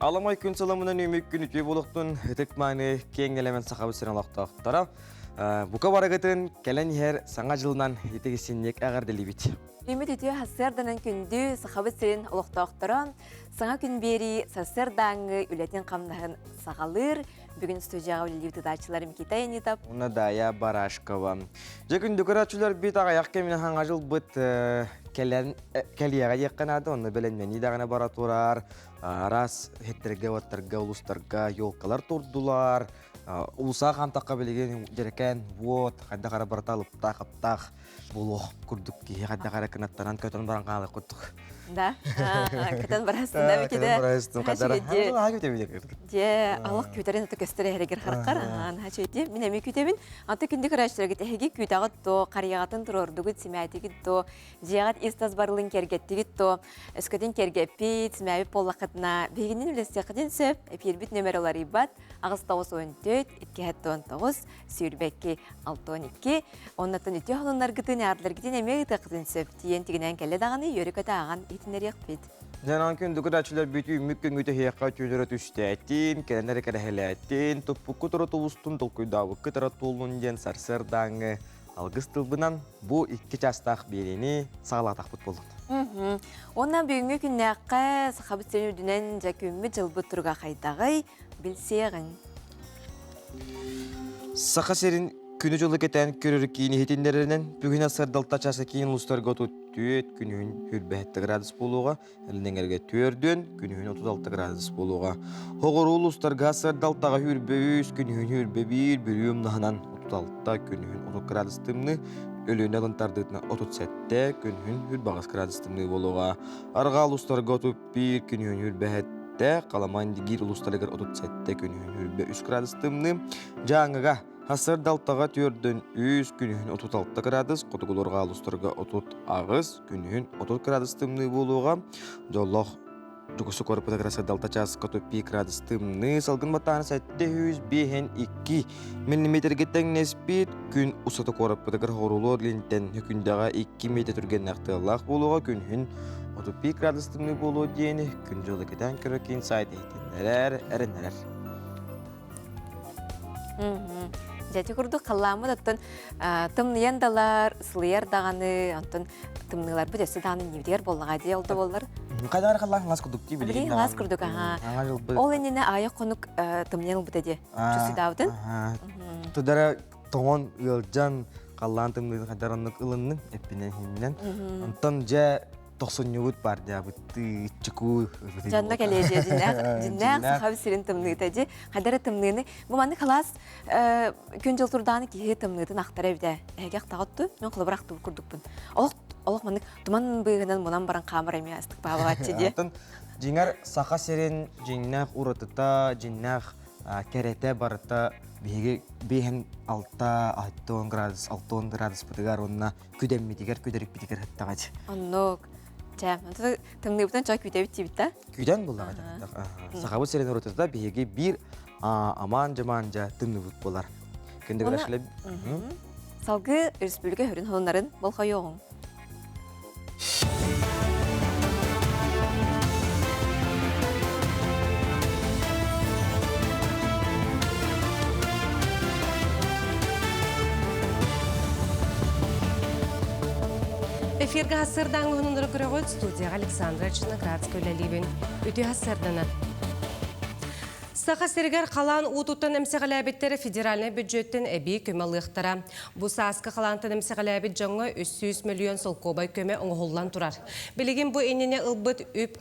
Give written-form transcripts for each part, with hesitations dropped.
Аламай күн саламынан өмек күн үтей болуқтың үтік маңы кең елемен сақабы сен алақтақтара. Бұқа барағытын кәлін ер саңа жылынан етегісіннек әғарделі бит. Үміт үтіе хасырданын күнді сақабы сен алақтақтара. Саңа күн бері сасырдаңы үлетін қамнағын сағалыр. Бүгін студияға өлелеуді дачыларым кетайын етап. Уна дая барашкова. Жекін дүкіратшылар бет ағаяқ кеміне хаңа жыл бұт кәлияға еққанады. Оны білінмені дағына бара тұрар. Арас хеттерге, ваттарға, ұлыстарға елқалар тұрдылар. Улыса қамтаққа білеген жерекен, вот, қайда қара барата алыптақ, аптақ. Бұл күрдік кейі қайда қара кінаттаран көтін баран қағалы күрдік. Да, көтін барасында бекеді. Көтін барасында қадары. Де, алық көтерін ұты көстері әрегер қарақар. Хачуйде, мен әме көтемін. Анты күнді күрәштерге тәхеге көтағыт то, қарияғатын тұрордығы тімәйтігі то, жияғат истаз барылын кергеттігі то, өскөтін кергеппі, тімәйі полақытына, бейгінен үлесте қыден сөп, әпелбіт нөміралар ибат, ағыз 9-14, 2-19, сүйірбәкке 6-12, оннатын үте ғылынлар күтін ағыдлар күтін әме ғыты қыден сөп, тиен тігінен кәлі дағаны өрі көті аған етінер еқпет. Жанан күн дүкіратшылар бүті үміккен өте хеққа түйінері түстәттен, кәлінері кәрәхеләттен, тұппықы тұры тұлыстың тұлқыдауы күтірі тұлын ден сарсырдаңы алғыз тұлбынан бұл икі частақ берені сағалатақ бұт болдың. Оннан бүгінгі күннәққа сақабыт сен үрдінен жәкөмі жылбы тұрға қайдағай білсеғін. Сақа серін күні жолы кетен көрір кейіні хетіндерінен бүгін асырдалта часы кейін ұлыстарға отут түйет күнігін 45 градус болуға, әлінеңерге түрден күнігін 36 градус болуға. Хоғыру ұлыстарға асырдалтаға хүрбөйіз күнігін 41 бүрім нағынан 36 күнігін 30 градус тымны, өліні алынтардығына 37 күнігін 40 градус тымны болуға. Арға ұлыстарға 31 күнігін 45 қаламан дегір ұлыстарығыр 37 күнігін 43 градус тымны, жаңыға Hasır daltağa tüyördün 3 günühün 36 gradus, qotuqulorga alustırga 30 ağız, günühün 30 gradus tımlı boluğa. Jolloq Jukusu korpuda grasa dalta ças 41 gradus tımlı, salgın batağını sette 102 mm gitten nespit, gün usatı korpuda gra horulor linten hükündağa 2 metre türgen naqtığılaq boluğa, günühün 31 gradus tımlı boluğa diyeni, gün jolu geten körökin sayt eğitimler, erenler. Жәті күрді қаламы даттын тымныян далар, сылыяр дағаны, антын тымнылар бұл өсі дағаны невдер болыға дей олды болар. Қайдағар қалан ғас күрдік дей білген дағаны? Ғас күрдік, аға. Ол әнені аяқ қонық тымныян ұлбыды де, жүсі дауды. Тұдара тоғын ұлжан қалан тымнылар қайдаранық ұлының әппінен хемінен. Антон жа 90 югут бар да бітті чыку. Жанна кәлеже, жиннақ сақабы сирен тымныйты де. Қадары тымныйны. Бұманды қалас күн жыл тұрдағаны кейі тымныйты нақтар әвді. Әгеq тағытты, мен құлы бұрақты күрдікпін. Олық маңды тұман бұйғынан мұнан баран қамыр әме астық бағылғатшы де. Жинар сақа сирен жиннақ ұратыта, жиннақ кәрәті барыта бейген 6-10 градус бұдығар онына күдеммедігер, күдерік бідігер хаттағады. Оннық. Тымныйбытан чак күйтәбітті бітті? Күйтән болдаға жақтақ. Сақабы сәрен ұрытырда бейге бір аман-жаман-жа тымныбыт болар. Кендегі рәшілі... Салғы республика өрін ғылынларын болға yoğun. Эфирге hasırdan ғынындыры көріғыт студияға Александра Чиноградск өлелейбін. Өте hasırdаны. Сақа сергер қалан ұтуттан әмсеғаләбеттері федеральный бюджеттен әбей көмеліқтара. Бұл саасқы қалантын әмсеғаләбет жаңа 300 миллион солқобай көме оңғылан тұрар. Білеген бұл еніне ұлбыт үп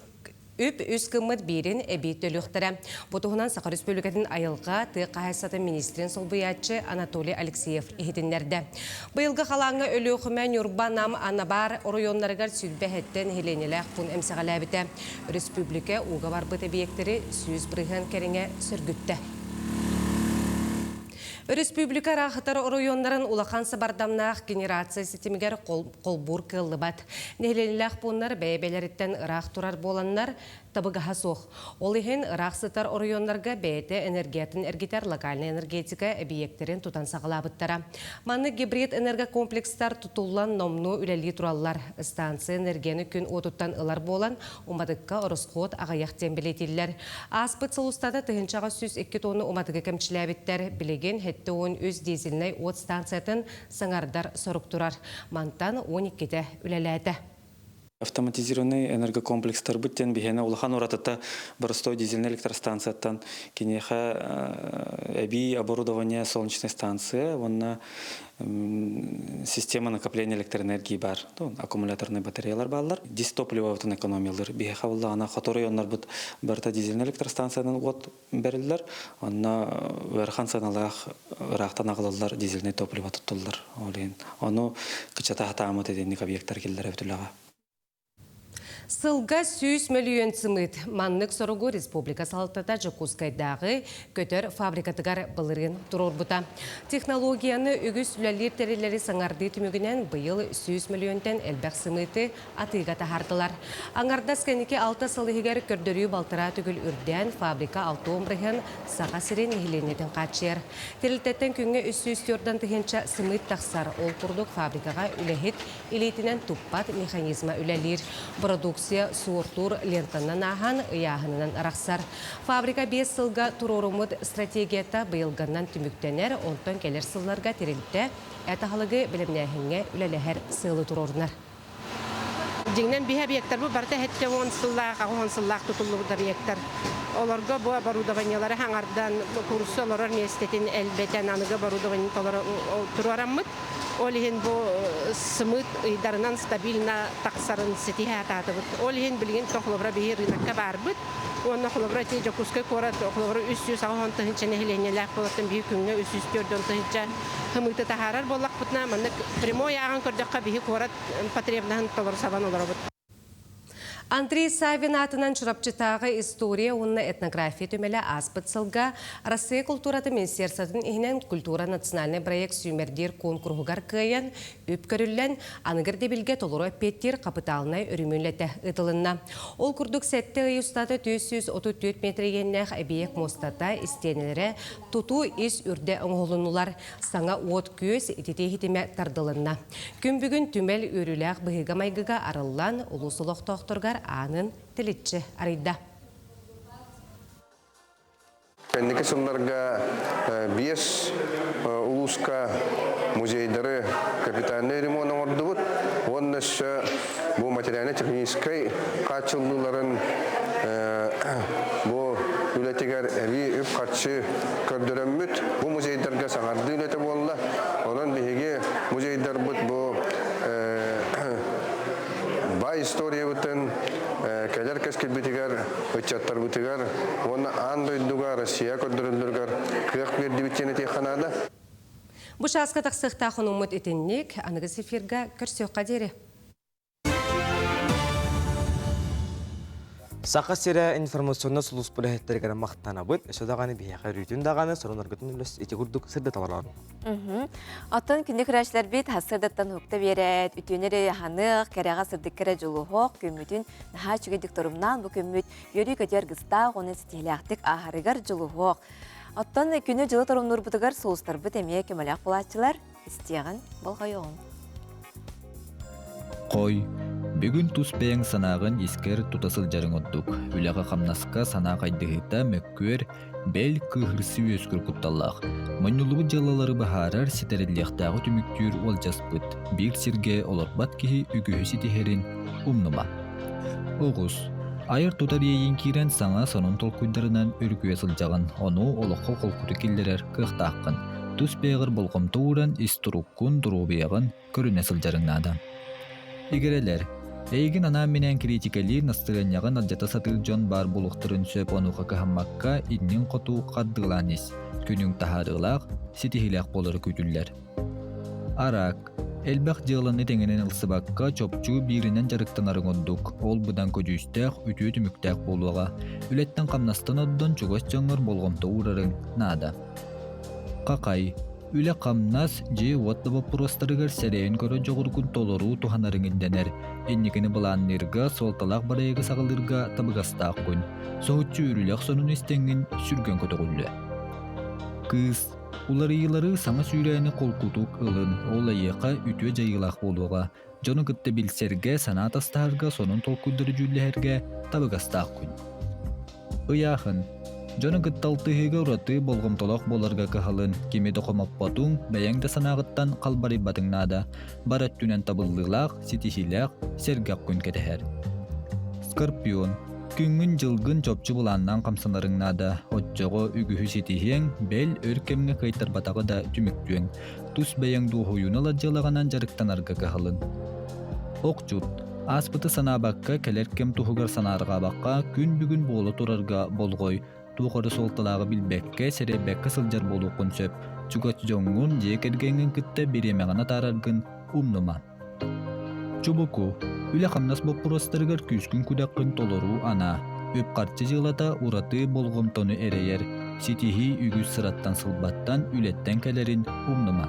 үз кымыт берін әбей төліқтірі. Бұтығынан Сақа Республикатын айылға тұққа хайсаты министрин солбыятчы Анатолий Алексеев ехетіндерді. Бұйылғы қалаңы өлі оқымен Юрбанам Анабар оройонларығар сүдбәхеттен хеленеләқ бұн әмсіғаләбіті. Республика уға бар бұт әбейектері сүз бірген кәріңе сүргітті. Республика рахатар районларын улахан сабардамнақ генерация системигер қолбур кыллыбат. Нехленіләқ бұнлар бәйбелеріттен рақ тұрар боланлар табыгаха соқ. Ол ихин рақсытар орионларға бәйті энергиятын әргетер локальный энергетика объекттерін тұтан сағылабыттара. Маны гибрид энергокомплекстар тұтулан номну үләли тураллар. Станция энергияны күн отуттан ылар болан, умадыққа орысқот ағаяқтен білетелер. Аспыт сылустада тұхынчаға 102 тонны умадығы кәмчіләбіттер білеген хетті он өз дизельнай от станциятын сыңардар сұрықтырар. Мантан 12-де үләләді. Автоматизированный энергокомплекстар бүттен бихене улахан уратыта боростой дизельный электростанцияттан кинеха әби оборудование солнечной станции, онна система накопления электроэнергии бар, аккумуляторные батареялар баллар, дистопливо ватан экономиялар. Бихеха уллахана хаторы оннар бұд барта дизельный электростанциядан от берілдер, онна верхан саналах рақтан ағылылар дизельный топливо тұттылдар. Оны кычата хатамат еденник объекттар келдер әвтіліға. Сылга 100 миллион цымыт. Маннык Сорогу Республика Салтата Жакускайдағы көтер фабрикатыгар былырын тұрор бұта. Технологияны үгіз үләлер тәрелері саңарды түмігінен бұйыл 100 миллионтен әлбәқ сымыты атыға тахардылар. Аңардас кәнеке 6 сылығығар көрдірі балтыра түгіл үрден фабрика 6 омрығын саға сирен ехеленетін қатшер. Тәрілтеттен күнге 300 түрдан тұхынша сымыт тақсар ол құрдық фабрикаға үләхет илетінен тұппат механизма үләлер. Суыртур лентанан ахан яғынынан арақсар. Фабрика 5 сылға тұрорымыд стратегията бұйылғаннан түміктенер, онтан келер сылларға терілді, әтіғалығы білімнәхінге үләләхер сылы тұрорынар. Деңнен бихе объекттар бұл барда хетте 10 сыллақ тұтылы бұда объекттар. Оларға бұл оборудованиялары хаңардан курсы олар университетін әлбәтен анығы оборудованиялары тұруараммыд. Олихин бұл сымыт ұйдарынан стабильна тақсарын сетихе ататыбыд. Олихин білген тоқылыбыра бейі рынаққа барбыд. Онна қылыбыра тей жакускай корат, қылыбыра 300 тығынча нәхеленелер болаттын бейі күнге 304 тығынча хымыты тахарар болақ бұтна. Маннық прямой ағын көрдіққа бейі корат потребнағын толар сабан олар бұд. Андрей Савин атынан чырапчытағы история онына этнография төмелі аспыт сылға Россия культураты Министерствотын ихінен культура национальный проект сүймердер конкурғығар күйен өпкөрілен анығырды білге толыру петтер қапыталынай үрімілеті ұтылынна. Ол күрдік сәтті ұйыстады 234 метрегеннәқ әбиек мостата істенелері тұту ес үрді ұңғылынулар саңа от көз етете хитеме тардылынна. Күн бүгін түмел өріләқ бұғыға майгыға арылан ұлысылық тоқтырғар анын тілітші арыйда. Кәнеке сылларға 5 улуска музейдары капитальный ремонт орды бұд. Оның үші бұл материально-технической қатшылыларын бұл үлетігер әбі үп қатшы көрдірімміт. Бұл музейдарға саңарды үлеті болла. Оның бейге музейдар бұд бұл бай история бұтын кәлер кәскел бітігер, өтчаттар бітігер, оны андойдуға Россия көрдірілдіргер қиық берді біттені тейханада. Бұш асқа тақсықта құнымыт етіннек, анығыз эфирға көрсеуққа дері. Сақа сері информационны сұлыс бұләхеттерігері мақтана бұд, өсодағаны бейеқі рүйтін дағаны сұрын өргітін үліс еті күрдік сырды таларларын. Аттан күнді күрәшілер бет хасырдаттан ұқты берет, үтенері ханық, кәріға сырдық кәрі жылу хоқ, көммітін наға чүгедік тұрымнан бұл көмміт йөрі көтер ғыстақ, оны стеляқтық ағарығар жылу хоқ. Аттан күні жылы тұрым нұр бұтығар соғыстар бұт әмей көмәләқ болатшылар, істеғін болға yoğun. Қой, бүгін туспең санағын ескер тутасыл жарың отдық. Үліға қамнасқа сана қайдығыта мөккөр бәл күхірсі өскір құтталлақ. Мәннулығы жалалары бағарар сетерелияқтағы түміктүр ол жаспыт. Bir сирге оларбат кехи үгіхісі тихерін умнума. Оғыз. Айыр тутар ейін кирен саңа санын толқуйдарынан өргüе сылжағын. Оны олыққы қолқұты келдерер қықтаққын. Туспеғыр болғымты уран истұруккун дұрубеғын көріне сылжарыңнады. Игерелер. Эйгин ана менен критикали настроенияған алжата сатыл жон бар болуқтырын сөп онуға кахаммакка иннин қоту қаддыланис. Күнің тахарылақ, сетихилақ болыр күтілер. Арак. Элбақ жыланы теңенен ылсыбаққа чопчу бирінен жарықтанарын ондук. Ол бұдан көдүйістәқ, үтөті мүктәқ болуға. Үлеттен қамнастан оддон чугас жаңыр болғымты урарын нада. Қақай. Üle kamnas je watta vapurostarıgar sereyin körö jogurkun toloru tuhanarın indener. Ennikini bulanırga soltalak barayıgı sağılırga tabıgastağın. Soğutçu ürülek sonun istengin sürgen kötөгүllü. Kız, uları yılları sana süreyeni kolkutuk ılın, olayıqa ütüe jayılaq boluğa. Jonu gıtte bilserge sanat astaharga sonun tolkuddırı jülleherge tabıgastağın. Iyahın, Jonu gıttaltıhıga uratı bolgomtolok bolarga kahalın, kimi doqomappatun, bəyəngdə sanağıttan qalbari batıngnada, barat tünen tabıllılaq, sitihilaq, sergaq gün ketehər. Skorpion, küngün jılgın çopçu bulannan kamsanlarıngnada, otjogo ügühü sitihiyen, bel örkemge kaytar batağı da tümüktüyen, tus bəyəng duhuyun alacalaganan jarıktanarga kahalın. Okçut, aspıtı sanabakka kelerkem tuhugar sanarga bakka gün bugün bolu turarga bolgoy, tuğarı soltalağı bilbekke serebekke sıljar bolu konsep, çugat jongun jekergengin kıtta biremeğana tarargın umnuman. Çubuku, üle kamnas bopurostırgar küskün kudakkın toloru ana, öp qartçı jılata uratı bolgomtonu ereyer, sitihi ügüs sırattan sılbattan ületten kelerin umnuman.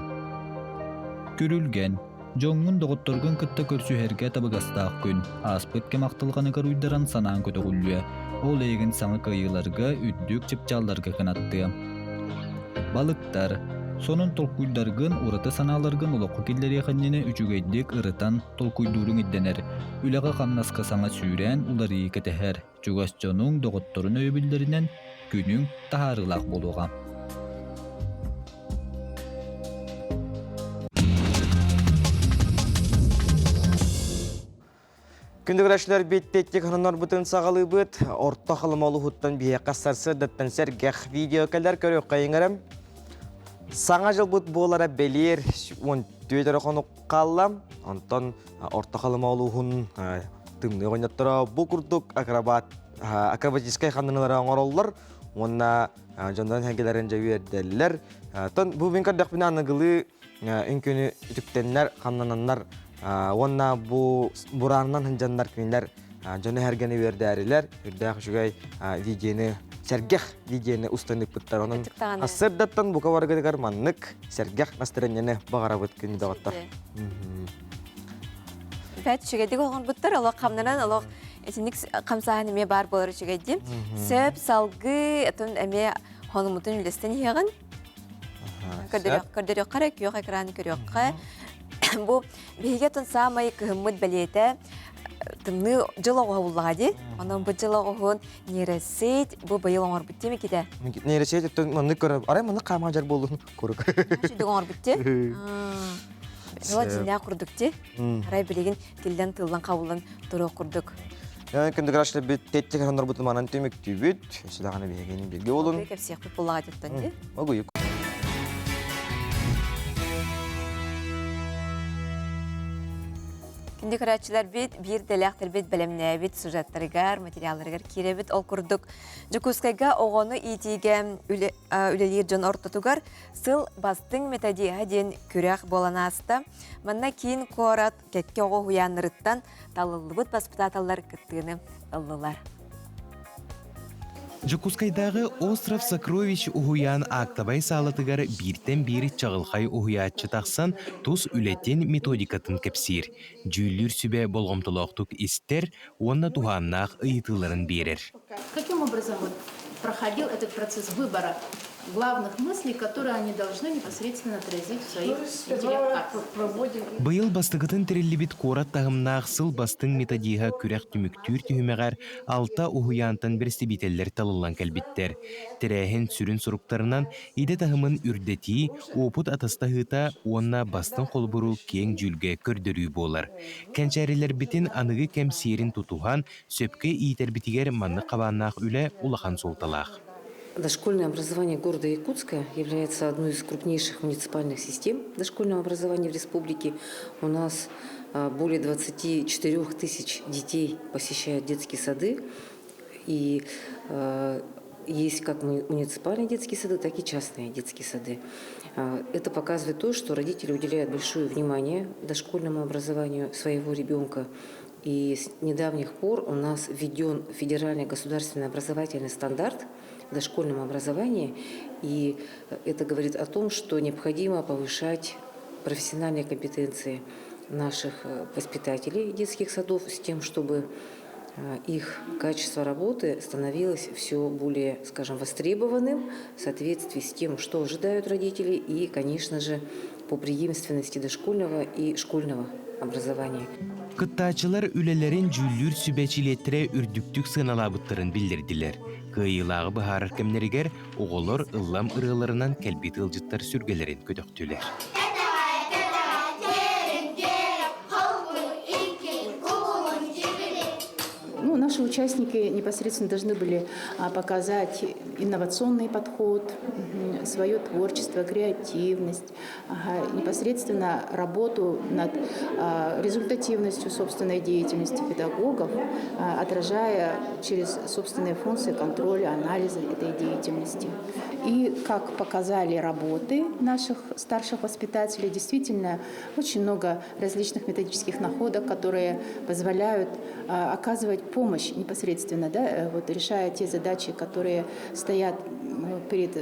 Körülgen, Jongun doğuttorgun kıtta körsüherge tabıgastağ gün, aspıt kemaktılganı karuydaran sanağın kötөгүllüе, ol egin saňy kıyılarga, üddük çıpçallarga kanattı. Balıktar, sonun tolkuydargın urata sanalargın oloqu killeri yaxannene üçügeydik ırıtan tolkuydurun iddener, ülaga kamnaska saňa sürän ulary keteher, çugasçonun doğuttorun öýbüllerinden günün taharılaq boluğa. Күндігірәшілер беттеттек хананар бұтын сағалы бұт, орта қалымалы хуттан бие қастарсы даттан сәргәқ видео кәлдер көрек қайыңырым. Саңа жыл бұт болара белер, он түйетері қону қалам, онтан орта қалымалы хуын тымны ойнаттыра бұл күрдік акробатискай қандыналары оңыроллар, онна жондан әңгелерін жауы әрдәлілер. Бұл бен кәрдәқ бін анығылы үнкені үтіктенлер, қандынанлар, Онна bu burandan hıncanlar kinler jonu hergeni berdäriler. Ürdäq şugay videoni sergah videoni ustanık pıttar onun. Asırdattan bu kawarga garmanlık sergah настроениeni bagara bıtkın dağıtta. Bät şugaydy olgan pıttar Allah kamnanan Allah etinlik kamsahan me bar bolar şugaydy. Söp salgı atın eme honumutun ülesten yağın. Kadere qarak yok ekranı görüyor. Bu bihigetun samay kıhmıd beliyete tımны жылауға бұллағады. Onun bu жылауғын нейросеть bu bayıl оңар бітті ме кеде? Нейросеть мұны көріп, арай мұны қаман жар болуын көрік. Шүйді оңар бітті? Жола дилден құрдық арай білеген тілден тылдан қабылдан тұру құрдық. Күндік рашылы беттеттік хандар бұтын манан төмек түйбіт. Сілағаны бейгенін белге болуын. Кәп сияқ бұт бұллағады еттен. Огуйық. Күнді көрәтшілер бет, бір дәләқтір бет бәлеміне бет, сюжеттарығар, материалларығар кире бет, ол күрдік. Жүкускайға оғаны итиге үлелер жон ортатугар, сыл бастың методияға ден күрәқ болана асты. Манна кейін қорат кәтке оғы хуянырыттан талылы бұт баспытаталар күттігіні ыллылар. Жукускайдағы остров Сокровищ уһуян актабай салатыгар биртен бир чағылхай уһуячы тақсан тус үлеттен методикатын кепсир. Жүйлүр сүбе болгомтолоқтук истер, онна туханнақ ыйтыларын берер. Каким образом проходил этот процесс выбора главных мыслей, которые они должны непосредственно отразить в своих материалах? Быйыл бастыгытын тереллибит корат тағымнақ сыл бастың методиға күрәк түміктүр түйімеғар алта уһуянтан берстебителлер талылан кәлбиттер. Терәхін сүрін сұруқтарынан иде тағымын үрдети, опыт атастағыта онна бастың қолбыру кең жүлге көрдірүй болар. Кәнчәрелер бітін анығы кәмсерін тутуған сөпке иетер бітігер манны қабаннақ үлі улахан солталақ. Дошкольное образование города Якутска является одной из крупнейших муниципальных систем дошкольного образования в республике. У нас более 24 тысяч детей посещают детские сады. И есть как муниципальные детские сады, так и частные детские сады. Это показывает то, что родители уделяют большое внимание дошкольному образованию своего ребенка. И с недавних пор у нас введен федеральный государственный образовательный стандарт, в дошкольном образовании. И это говорит о том, что необходимо повышать профессиональные компетенции наших воспитателей детских садов с тем, чтобы их качество работы становилось все более, скажем, востребованным в соответствии с тем, что ожидают родители и, конечно же, по преемственности дошкольного и школьного образования. Кыттаачылар үлелерин жүллүр сүбәчилеттере үрдүктүк сыналабыттарын билдирдилер. Кыйылагы бахарар кемнеригер оголор ыллам ырыларынан кэлбит ылжыттар сүргелерин көтөктүлер. Наши участники непосредственно должны были показать инновационный подход, свое творчество, креативность, непосредственно работу над результативностью собственной деятельности педагогов, отражая через собственные функции контроля, анализа этой деятельности. И, как показали работы наших старших воспитателей, действительно очень много различных методических находок, которые позволяют оказывать помощь непосредственно, решая те задачи, которые стоят перед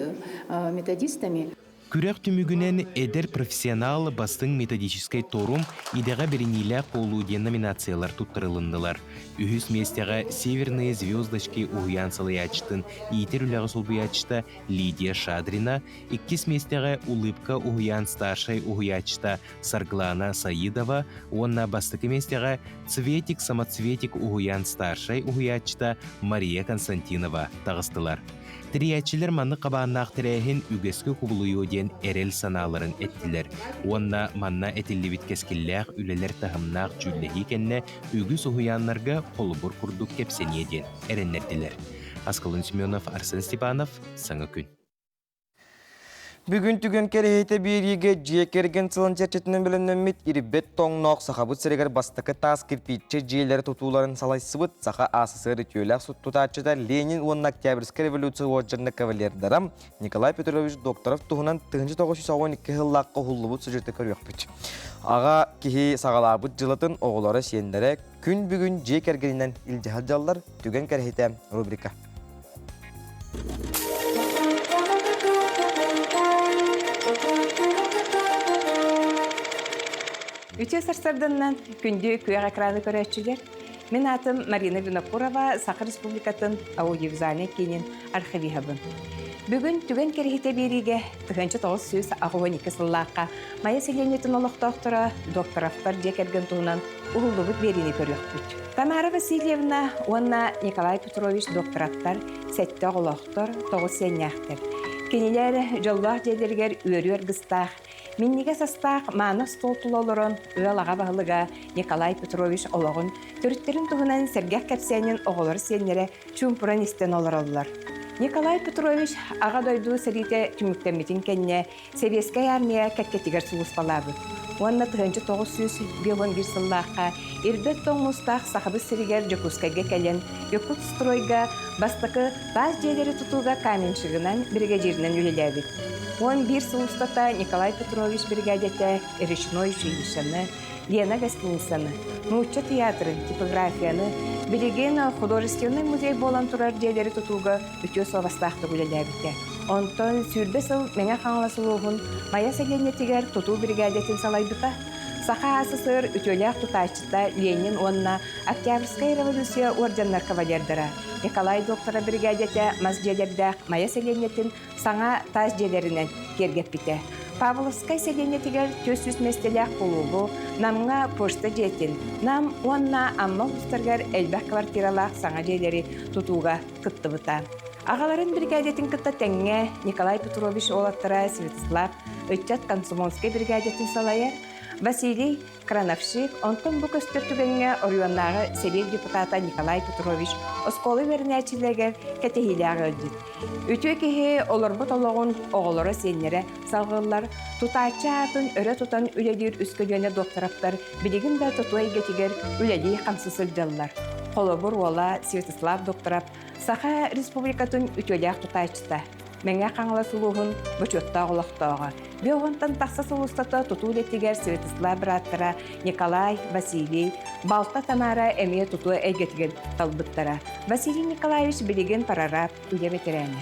методистами. Күрәк түмүгүнен эдер профессионал бастың методической торум идеға беренилі қолуден номинациялар туттырылындылар. Үхіс местеға «Северные звездочки» уғыянсылыячтын итер үләғі солбыячта Лидия Шадрина, иккис местеға «Улыбка» уғыян старшай уғыячта Сарглана Саидова, онна бастықы местеға «Цветик-самоцветик» уғыян старшай уғыячта Мария Константинова тағыстылар. Тириячилер манны қабаннақ тирәхин үгескі кубулуйу ден әрел саналарын әттілер. Онна манна әтілі кескілләқ үлелер тағымнақ жүлләхи кәнне үгіс ұхуянларға қолыбыр күрдік кепсение ден әреннерділер. Аскалын Семенов, Арсен Степанов, Саңы күн. Бүгін түген керейті береге жекерген сылын черчетінен біліннөммет ирбет тоңнақ сақабыт сірегер бастықы тас кірпетші жейлері тұтуларын салайсыбыт сақа асысыры түйеләқ сұт тұтатшыда Ленин 10 октябрьскі революция уаджырны кавалердарам Николай Петрович Докторов тұғынан 1912 ғыллаққа хуллыбыт сұжырты көрек бүт. Аға кихи сағалабыт жылытын оғылары сендері күн бүгін жекергенінен илжахал жаллар түген керейті рубрика. Үте сарсарданнан күнді күйәқ экраны көрәтшілер. Мен атым Марина Винокурова, Сақы Республикатын аудиовизуальный кейнен архивиғабын. Бүгін түген керехете береге 1900 ағуан-2 сыллаққа майя селенетін олықтақтыра докторовтар жекерген туынан ұғылығыт берені көріқпүт. Тамара Васильевна, онна Николай Петрович доктораттар сәтті олықтар 9 сеняқтыр. Кенелер жоллақ жедергер үйер гыстақ, Минниге састақ маны столтулалырын ұялаға бағылыға Николай Петрович олығын түріттерін тұғынан сәргәк кәпсәнен оғылыр сенлері чүмпұран істен олыралылар. Николай Петрович аға дойду сәрите түміктеметін кәнне Советская армия кәткетігер сұлыспалабы. Онна 1901 сыллаққа ирбет тоңмустақ сақыбы сірігер Жокускайға кәлен Йокут стройға бастықы таз жерлері тұтуға каменшігінен бірге жерінен үлеләді. 11 сылыстата Николай Петрович бригадете речной училищаны, Лена Гостиницаны, научча театры, типографияны, билеген художественный музей болан турар жерлері тұтуға үтө совастақты үлеләбітті. Онтон сүрбе сыл мене қаңласылуғын майя селенетігер тұту бригадетін салайдыта. Саха АССР үтөләк тұтачыта Ленин онна Октябрьская революция орденнар кавалердара. Николай доктора бригадете мазжелердәк майя селенетін саңа таз жерлерінен кергеп бите. Павловскай селенетігер 400 местеләк болуғы, намға почта жетін. Нам онна аммал ұстаргар әлбәк квартиралақ саңа жерлері тұтуға күтті бұта. Ағаларын бригадетін күтті тәңге Николай Петрович олаттыра Святослав, Өтчат Комсомольский бригадетін салайыр, Василий Крановшик, онтон бұ көстір түгенге орионнағы Совет депутата Николай Петрович осколы вернәчілегер кәтехиліғі өдді. Үтіе кеге оларбыт олығын оғылары сенлері салғылар, тұтачы атын өрі тұтан үлелер үскөліне доктораптар білігін да тұтуай гетігер үлелі қамсысыл жаллар. Қолыбыр ола Святослав докторап Саха Республикатын үтөләк тұтачыта. Мәңе қаңла сұлуғын бұчетта олықтауға. Беоғынтан тақса сұлыстата тұту леттігер Святослав браттара Николай, Василий, Балта Тамара әме тұту әйгетігер талбыттара. Василий Николаевич білеген парарап үле ветераны.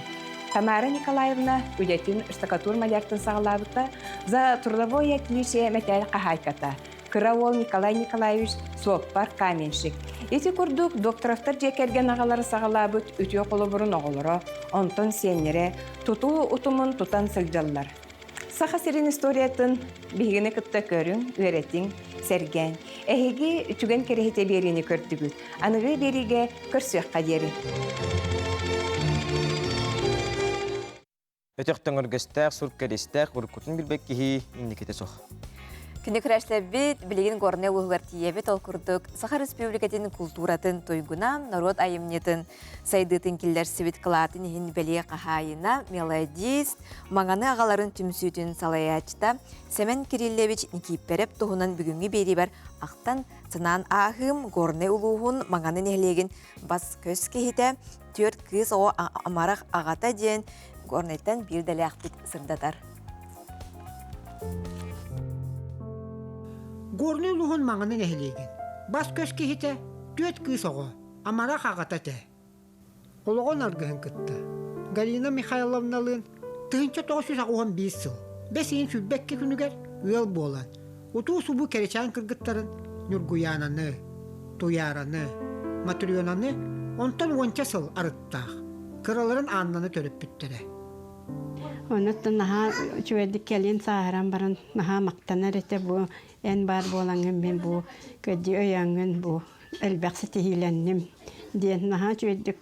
Тамара Николаевна үдетін штукатур маляртын сағалабыта за трудовое клише металл қахайката. Кыравол Николай Николаевич Слоппар каменщик. Эти курдук докторовтар жекерген ағалары сағалабыт үтіе қолы бұрын оғылыры, онтон сенере, туту утумын тутан сылжаллар. Саха сирин историятын бігіні кытта көрін, өретің, серген. Әхеге үтіген керехете беріні көрдігіт. Анығы беріге көрсөк қадері. Өтөктөн өргөстәк, суркәдестәк, уркутун билбек кихи инникете сох. Күнді күрәшләбет, білеген горне ұлғар тиебет ол күрдік. Саха Республикатын культуратын тойгуна, народ айымнетін, сайдытын келдер севет қылатын ехін бәле қахайына, мелодист, маңаны ағаларын түмсүйтін салаячта, Семен Кириллевич Никиппереп тұғынан бүгінгі бері бар ақтан сынан ағым горне ұлығын маңаны нәлеген бас көз кехеті, төрт кыз о амарақ ағата ден горнеттен бір дәлі ақпет сырдадар. Горны луһун маңаны нәһилеген. Бас көз кихите, төт кыз оғы, амара қағата тә. Олығын арғын кытты. Галина Михайловналын тыһынча 915 сыл. Бесейін сүлбәкке күнігер үйел болан. Уту субу керечан кыргыттарын Нургуянаны, Туяраны, Матрионаны онтан 10 сыл арыттақ. Кыраларын аннаны төріп бүттірі. Онуттан наха чуэдик келин сааран баран наха мактанар эте бу эн бар болаңын мен бу көдди өяңын бу элбаксы тихиленним диен наха чуэдик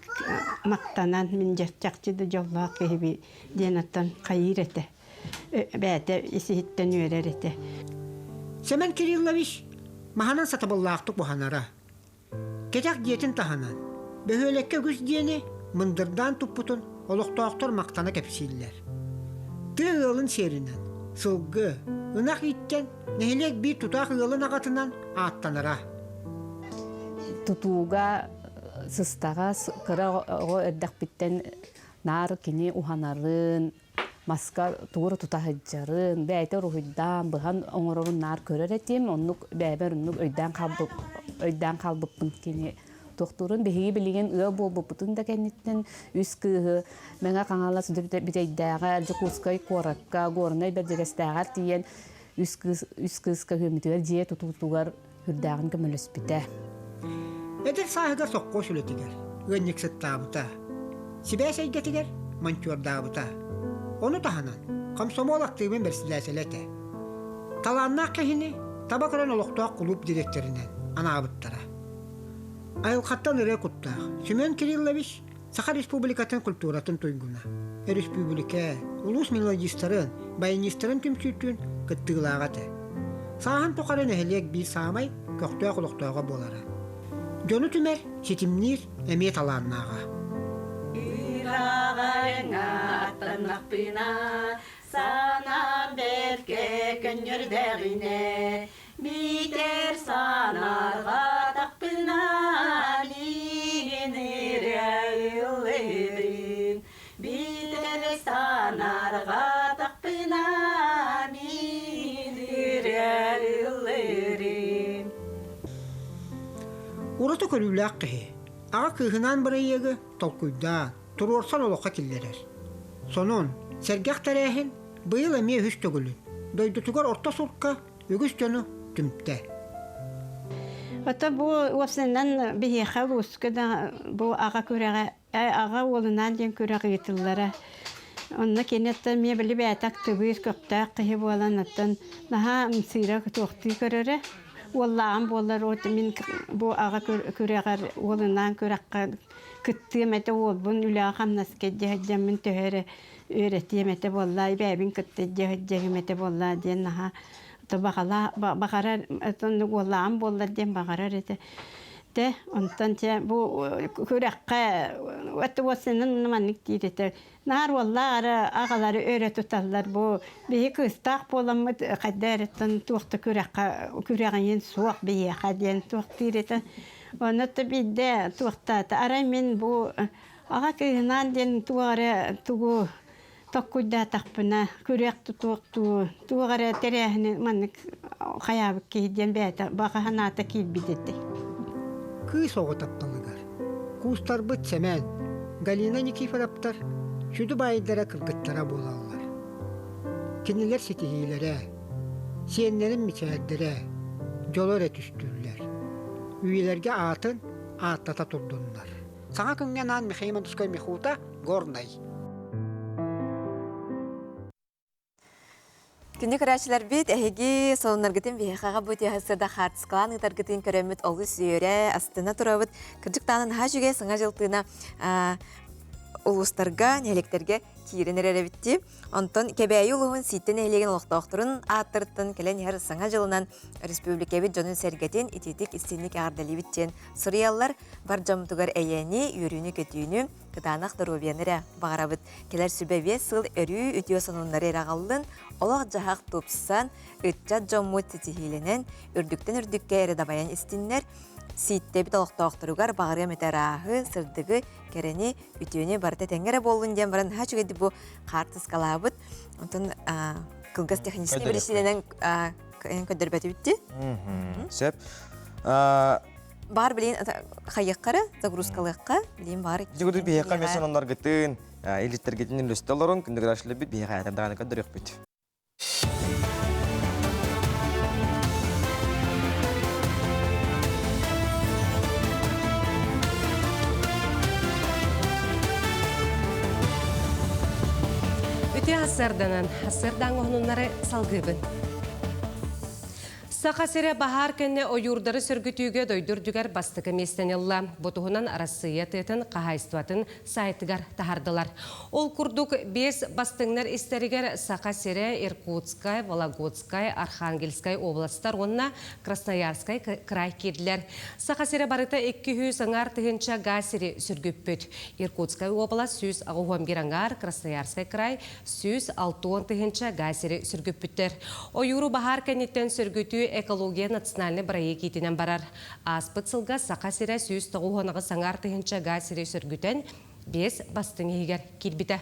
мактанан мен жакчыды жоллаак кеби диен аттан кайыр эте бәте иситтен үйрер эте. Семен Кириллович маханан сатабыллаактык буханара. Кетак диетин таханан. Бөхөлекке күз диени мындырдан туппутун олуктоактор мактана кепсиллер. Тый ылын серинен, сылгы, ынақ иттен, нәхелек бір тұтақ ылын ағатынан аттаныра. Тутуға, сыстаға, кыра өрдәк біттен нар кені уханарын, маска туғыры тұтағыджарын, бәйті рухыдан, бұған оңырырын нар көрер етем, оннық бәйбер оннық өйдан қалбықпын кені. Doktorun behi bilgen öö bolbuputun da kenitten üskü mena kanala südüp biteydaga jukuskay korakka gornay berjegestagar tiyen üsküska hömütüler je tututugar hürdagın kömölüspite. Eder sahiga sokko sületiger. Gönnik settabuta. Sibesey getiger mançordabuta. Onu tahanan komsomol aktivimin bersilaselete. Talanna kehini tabakaran oluktuaq kulüp direkterinden anabıttara. Ayılqattan ere kuttaq. Семен Кириллович Саха Республикатын культуратын тойгуна. Республика улус мелодистарын, баянистарын түмсүтүн кыттыылаагаты. Сахан тоқарын эхелек бир саамай көктөк улуктоого болара. Жону түмер сетимнир эме талааннаага. Ирагайыңа аттанақпина сана берке көннөрдәгине битер санарға тақпина лигенерәйылерин битер санарға тақпина минерәйылерин. Ураты көрүләк кеһи. Ага кыһынан барайыгы толкуйда турорсан олоққа киллерер. Сонун сергек тарехин быйыл эме хүс төгүлүн. Дойдутугар орта сурка үгүс жөну түмтэ. Ата бу осынан бихе ускада бу ага күрәгә ага улынан ден күрәгә гитилләре. Онна кенетте ме биле бәтәк тыбыз көктә кыһы булан аттан наха мсыра тохты көрәре. Wallaan bollar ot min bu aga küregar улынан күрәккә кыттымәте ул бун үлә хамнаскә җәһәҗәмин төһәре өйрәтемәте боллай бәбин кытты җәһәҗәмәте болла деннәһә табагала багара тон wallaan боллар ден багара рете те онтан те бу күрәккә вәт васынын манник дирете нар wallara агалары өйрәтүтәлләр бу бие кыстак боламы кадәртен туакта күрәгән суак бие хаден туак дирете онытты бидде туакта арай мен бу ага кыйнан ден туары тугу токкуйда тахпына күрәк туакту тугары терәһне манник хаябы киден бәтә баганата килбидетте Кый соғы тапталыгар. Кустар быт Семен, Галина Никифоровтар, Südü bayıldara kılgıttara bolallar. Kiniler sitihilere, siyenlerin miçerdere, jolor etüstürler. Üyelerge atın, atlata turdunlar. Sana küngen an Mikhail Tuskay Mihuta, Gornay. Күнді көрәшілер бет, әйге солынаргытын бейхаға бұте ғасырда қартысқалан ұтаргытын көрәмет олы сүйері астына тұрабыт. Кірдіктанын ха жүге сыңа жылтына улустарга, нәлектерге киірінер әрәбітті. Онтон кәбәйі ұлығын ситтен әйлеген олықтауқтырын аттырттын кәлен әр сыңа жылынан республикабет жонын сәргетін итетік істенік ағардалы біттен. Сұрыялар бар жамтығар әйәні, үйріні көтүйіні, кытанақ дұрубияныры бағарабыт. Келер сүбәбе сыл өрі үтіо сонунлары әрағалдың, олақ жағақ топсан, үтчат жоммут тетихиленен, үрдіктен үрдікке әрі дабаян істінлер, Ситте бит олықтауқтыругар бағырға метарағы, сырдығы, кәрені, үтіөне барыта тәңгері болуын дем барын хачу кәді бұл қартыс қалабыт. Онтын кылгас технический бірішінен көндірбәті бітті. Сәп. Бар білейін қайыққары, загрузкалыққа білейін бар. Жүгірді бейеққа месен онлар гітін, элиттер гітінен өстелерін, күндігір ашылы біт, бейеқа әтімдағаны көндірек біт. Үте асырданан, асырдан оғынлары салғыбын. Сақасыра бахар кәнне ойурдары сүргітуге дойдырдүгер бастықы местенелла. Бұтығынан арасыя тетін қағайстуатын сайтыгар тахардылар. Ол күрдік 5 бастыңнар істерігер Сақасыра, Иркутскай, Вологодскай, Архангельскай областар, онына Красноярскай край кеділер. Сақасыра барыта 200 аңар тығынша ғасыры сүргіппіт. Иркутскай област 161 аңар, Красноярскай край 160 тығынша ғасыры сүргіппіттер. Ойуру бахар кәнеттен сүргіту экология национальный проект етінен барар. Аспыт сылға Сақасыра сүйіз тұғуғанығы саңар тұхынша ғасыры сүргітен 5 бастың егер келбіті.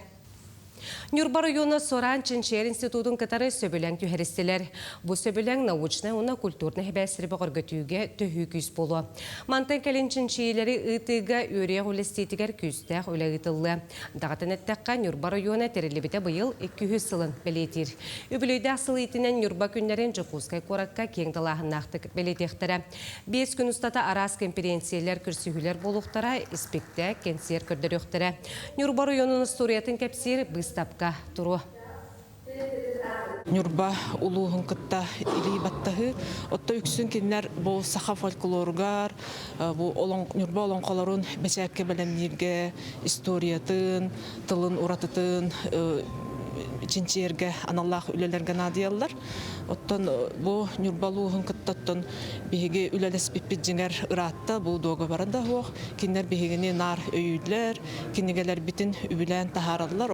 Нюрба районы Соран Ченчер институтын катары сөбіләң түйәрістелер. Бұл сөбіләң научны, оны культурны хебәсірі бұғыргөтуге түйі күйіз болу. Мантан кәлін Ченчейлері ұйтыға өре ғолестетігер күйістәқ өлі ұйтылы. Дағатын әттәққа Нюрба районы тәрелебіті бұйыл 200 сылын білетір. Үбілейді асыл етінен Нюрба күндерін Жықускай қораққа кең далағын нақтық білетектірі. 5 күн ұстата арас конференциялар күрсігілер болуқтара іспекті кенсер көрдіріқтірі. Нюрба районының сториятын кәпсер тапка туру. Нюрба улуғын кытта или баттахы. Отта үксін кенлер бұл саха фольклоргар, Нюрба олон қаларын бәсәкке бәлемнерге историятын, тылын уратытын, Ченчерге аналлах үлелерге надиялар. Оттан бұл Нюрбалуғын кыттаттан бейге үлелес біппет жеңер ұратта бұл доғы барында хоқ. Кенлер бейгені нар өйілер, кенегелер бітін үбілән тахаралар.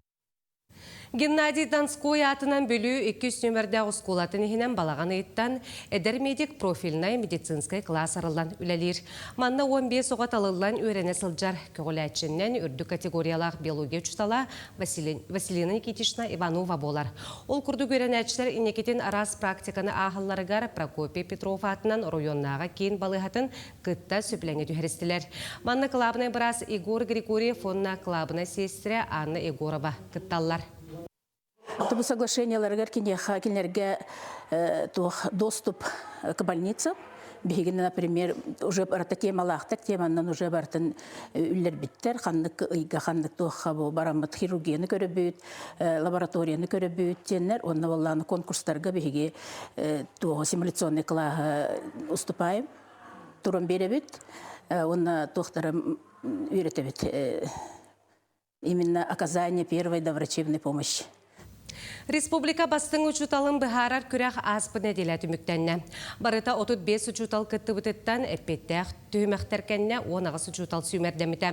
Геннадий Донской атынан бөлі 200 нөмірді ұскулатын ехінен балаған ұйттан әдір медик профилінай медицинскай класс арылан үләлер. Манна 15 оғат алылан өрені сылжар көгіләтшіннен үрді категориялақ биология чүстала Василина Никитична Иванова болар. Ол күрді көренәтшілер инекетін арас практиканы ағыларығар Прокопий Петров атынан районнаға кейін балығатын қытта сөпіләңе түйірістілер. Манна клабына біраз Игор Григорий фонна клабына сестірі Анна Егорова қытталар. Это соглашение ларгеркинерге доступ к больнице. Бегина, например, уже барта тема лахтак, тема уже бартан үллер биттер, ханнык ыйга ханнык тухабу барамат хирургияны көрөбүт, лабораторияны көрөбүт тенер, онна валланы конкурстарга беге туо симуляционный класс уступаем, турон беребит, онна тухтарам үйрөтөбүт именно оказание первой доврачебной помощи. Республика бастың учуталын бұхарар күрәқ аспын әделәті мүктәнне. Барыта 35 учутал күтті бұтыттан әппеттәқ түймәқтәркәнне 10 учутал сүймәрдәміті.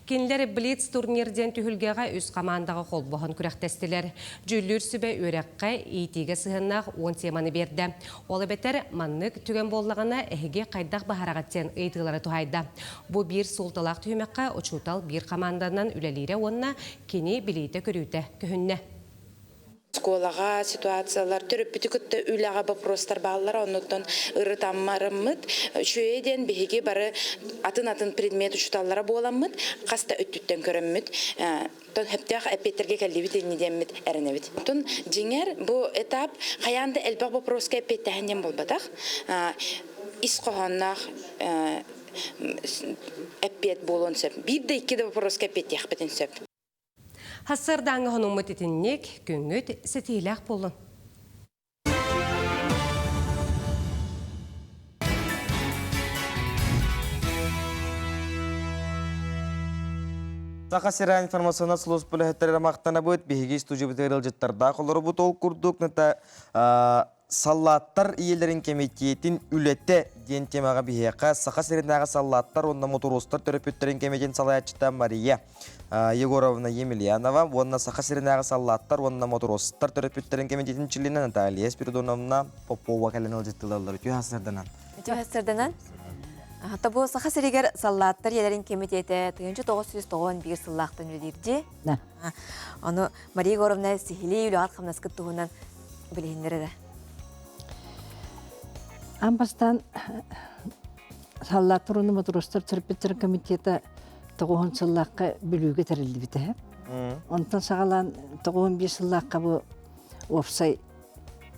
Кенлері Блиц турнирден түйілгеға үз қамандағы қол бұғын күрәқтәстілер. Жүллүр сүбе өрәққа ейтеге сығыннақ 10 теманы берді. Олы бәтер маннық түген боллағына әхеге қайдақ бұхарағаттен ұйтығылары туғайды. Бұ бір солталақ түймәққа учутал бір қаманданан үләлері онына кені білейті көріуті күхінне. Сколага ситуациялар төрөппүтү көттө үлага вопростар баалар оннотон ыры таммарыммыт чөйден биһиги бары атын предмет учуталлара боламмыт каста өттүттөн көрөммүт тон хептях эпетерге келдибит инидеммит эренебит тон жиңер бу этап хаянда элбак вопроска эпеттехенден болбатах ис кохоннах эппет болон сөп бир да икки да вопроска эпеттех бетен сөп Хассырдаңы хонуң мұтетіннек көңіт сетейләқ болын. Саха сера информационна служб бүләһәттәре мактана бит биһиги студия битәрел җиттәрдә кылыры бу тол курдук ната саллаттар иелерин комитетин үләтә дигән темага биһига саха серендәге саллаттар онда моторостар терапевтларын комитетин салаячта Мария Егоровна Емельянова, онна саха серендәге саллаттар онда моторостар терапевтларын комитетин члены Наталья Спиридоновна Попова каленал җиттеләр. Тюхасырданан Hatta bu saha seriger sallatlar yelerin komiteti 1991 sılлақтан ödürdi. Onu Maria Gorovna sihili üle atkamnas kıttuğundan bilhinleri de. Ambastan sallatlar onu motorostar terapevtler komiteti 9 sılлаққа bölüge terildi bite. Ondan sağalan 91 sılлаққа bu ofsay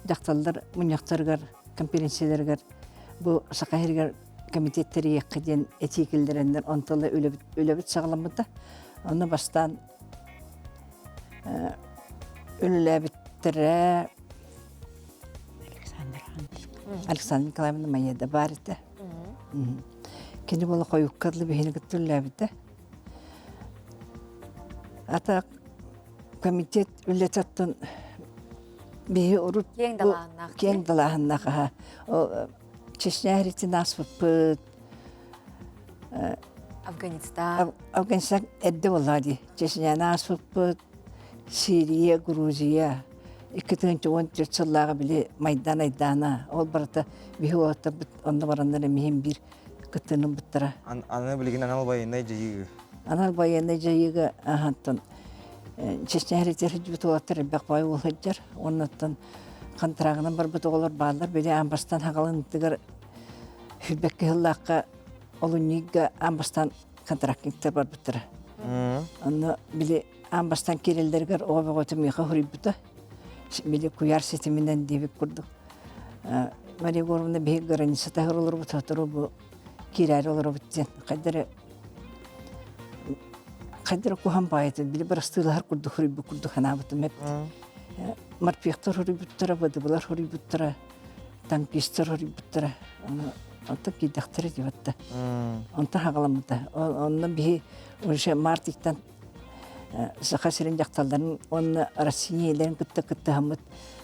jaktallar munyaktargar konferensiyalargar bu saha seriger komitetteri yakıdın etikillerinden ontalı ölebit sağlamıda. Onu baştan ölebittere Alexander Nikolaevna Mayeda var idi. Kendi bolu koyuk kadlı bir henüz ölebitde. Ata komitet ületatın bir urut keng dalağınlığa Чечня рити нас пыт Афганистан эдде боллади. Чечня нас пыт Сирия, Грузия. 2014 жыллага биле Майдан айдана. Ол барата бихуата онда барандар мехим бир кытынын буттара. Аны билген анал байындай жайыгы. Анал байындай жайыгы ахантан. Чечня рити жутуаттар бак бай болхаджар. Оннаттан Контрагынан бар бут оголор баалар беле амбастан хагалындыгар хүлбекке хыллакка олунига амбастан контрактингтер бар буттара. Аны биле амбастан кирелдергер обоготу миха хурибута. Биле куяр системинен дебик курдук. Мария Горовна бе граница тагырылыр бут отуру бу кирәр олор буттен. Кадыр кухан байты биле барастылар курдук хурибу курдук хана бутум меп. Марпиктар хурибуттара бадыбылар хурибуттара танкистар хурибуттара anta кидактар дибатта анта хагаламда онна би уже мартиктан сахасырын жакталдарын онна Россияларын кытта хамыт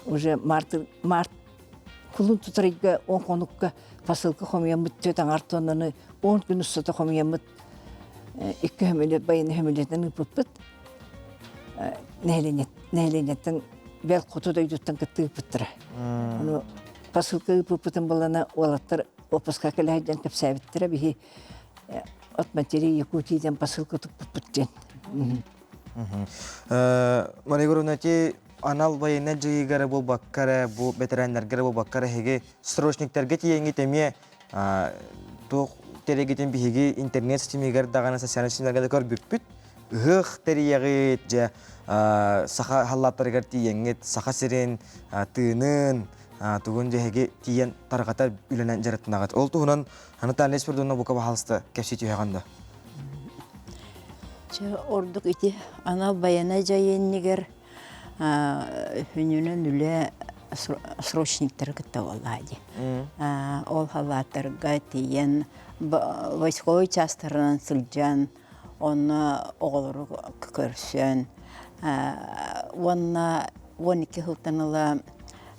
уже март кулун тутарыга он конукка посылка хомиямыт төтан артонны 10 күн үстө хомиямыт 2 хөмөлө байын хөмөлөтөн ыппыт нәһленеттен бел кутудай дуттан кытты ыппыттыра аны посылка ыппытын балана олаттар опуска келәдән кепсәбиттер бихи от материи Якутиядән посылка туппыттен. Мария Горовна те анал байына жыйгары бул баккара бу ветераннарга бул баккара хеге срочниктерге тиеңге теме тох терегетен бихиги интернет системегер дагана социаль сетелерге көрбүппүт хых терияге же саха халлаттарга тиеңге саха сирен тынын тугун жеге тиен таргата үленен жаратнагат. Ол тугунан Наталья Спиридоновна бука бахалсты кепсити хаганда. Ордук ити ана баяна жайыннигер хүнүнөн үле срочниктер кытта боллади. Ол халаттарга тиен войсковой частарынан сылжан оны оголору көрсөн. Онна 12 хылтаныла